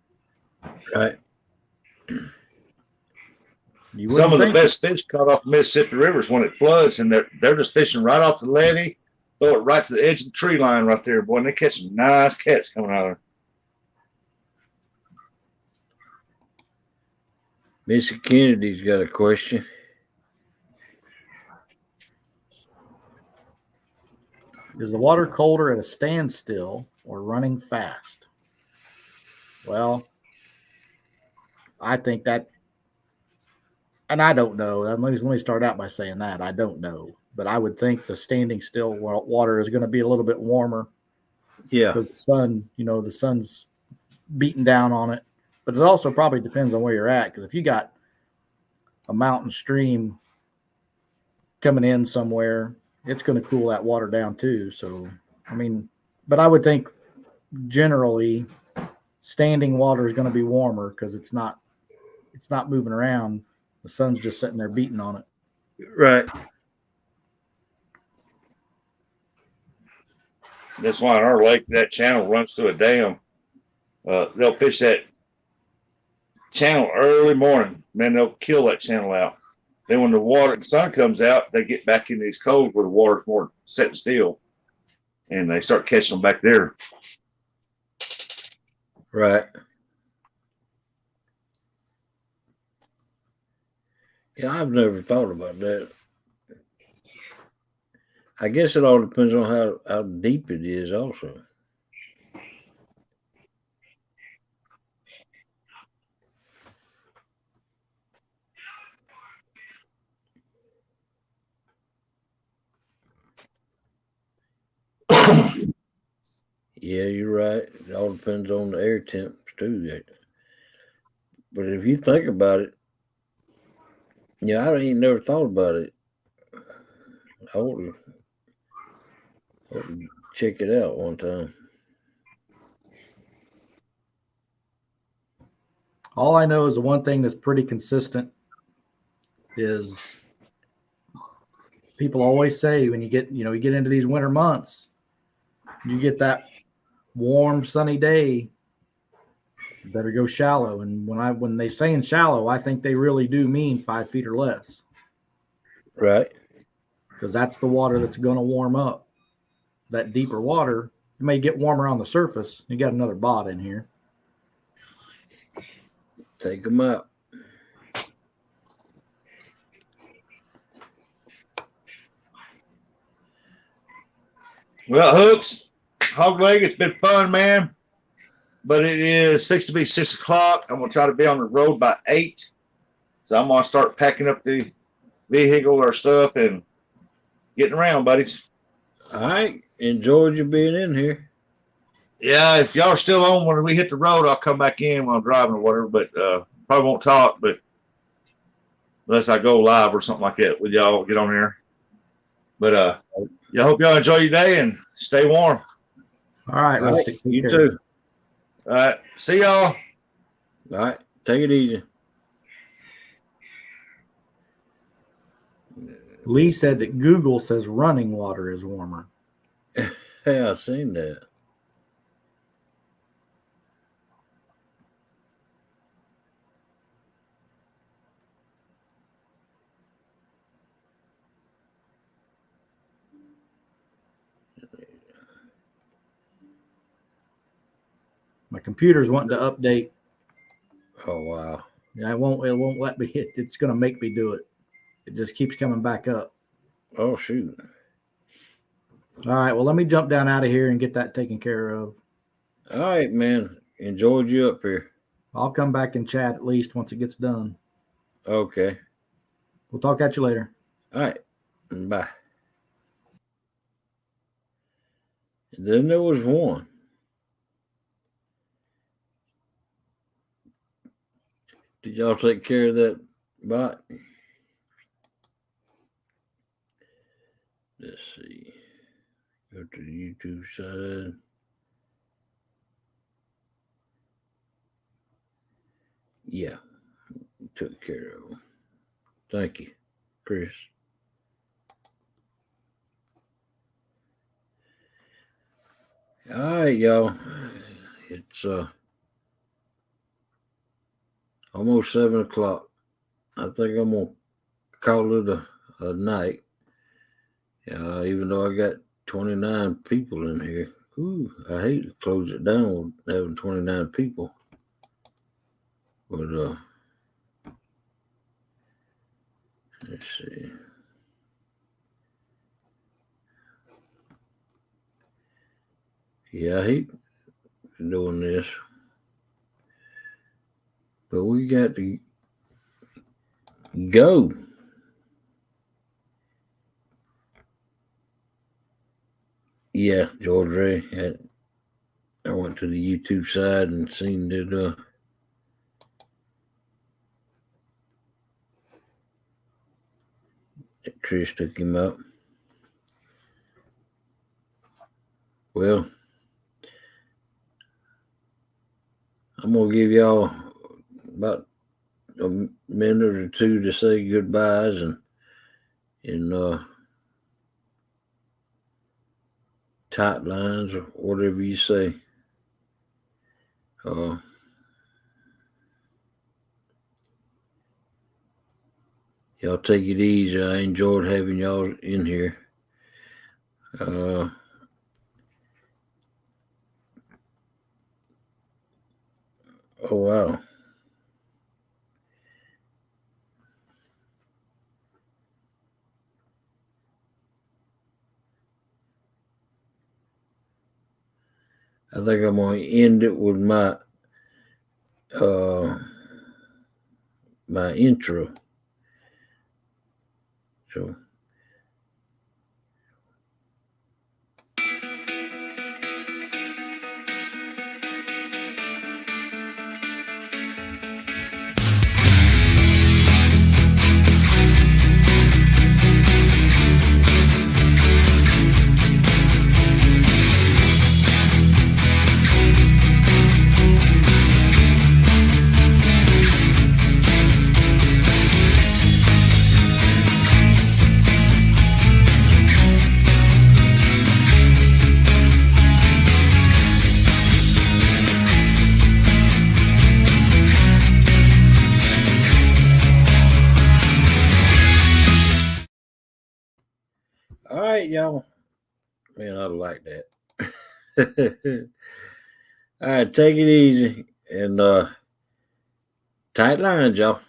Right. Some of the best fish caught off the Mississippi rivers when it floods, and they're just fishing right off the levee, throw it right to the edge of the tree line right there, boy, and they catch some nice cats coming out of there. Mr. Kennedy's got a question. Is the water colder at a standstill or running fast? Well, I think that, and I don't know. Let me start out by saying that. I don't know. But I would think the standing still water is going to be a little bit warmer. Yeah. Because the sun's beating down on it. But it also probably depends on where you're at. Because if you got a mountain stream coming in somewhere, it's going to cool that water down too. So, but I would think generally standing water is going to be warmer because it's not moving around. The sun's just sitting there beating on it. Right. That's why in our lake, that channel runs through a dam. They'll fish that channel early morning. Man, they'll kill that channel out. Then when the sun comes out, they get back in these coves where the water's more set still, and they start catching them back there. Right. Yeah, I've never thought about that. I guess it all depends on how deep it is also. Yeah, you're right. It all depends on the air temps too. But if you think about it, I ain't never thought about it. I want to check it out one time. All I know is the one thing that's pretty consistent is people always say when you get into these winter months, you get that warm, sunny day, you better go shallow. And when they say in shallow, I think they really do mean 5 feet or less. Right. Because that's the water that's going to warm up. That deeper water, it may get warmer on the surface. You got another bot in here. Take them out. Well, Hooks, Hog Leg, it's been fun, man. But it is fixed to be 6 o'clock. I'm going to try to be on the road by 8. So I'm going to start packing up the vehicle, our stuff, and getting around, buddies. All right. Enjoyed you being in here. Yeah, if y'all are still on when we hit the road, I'll come back in while I'm driving or whatever. But probably won't talk, but unless I go live or something like that with y'all, get on here. But I hope y'all enjoy your day and stay warm. All right, Rustic. You too. All right. See y'all. All right. Take it easy. Lee said that Google says running water is warmer. Hey, I seen that. My computer's wanting to update. Oh wow. Yeah, it won't let me hit. It's going to make me do it. It just keeps coming back up. Oh shoot. All right. Well, let me jump down out of here and get that taken care of. All right, man. Enjoyed you up here. I'll come back and chat at least once it gets done. Okay. We'll talk at you later. All right. Bye. And then there was one. Did y'all take care of that bot? Let's see. Go to the YouTube side. Yeah. Took care of them. Thank you, Chris. All right, y'all. It's almost 7 o'clock. I think I'm gonna call it a night. Even though I got 29 people in here. Ooh, I hate to close it down with having 29 people. But let's see. Yeah, I hate doing this. But we got to go. Yeah, George Ray. I went to the YouTube side and seen that Chris took him out. Well, I'm gonna give y'all about a minute or two to say goodbyes and tight lines or whatever you say. Y'all take it easy. I enjoyed having y'all in here. Oh wow. I think I'm gonna end it with my my intro. So all right, y'all. Man, I like that. All right, take it easy and tight lines, y'all.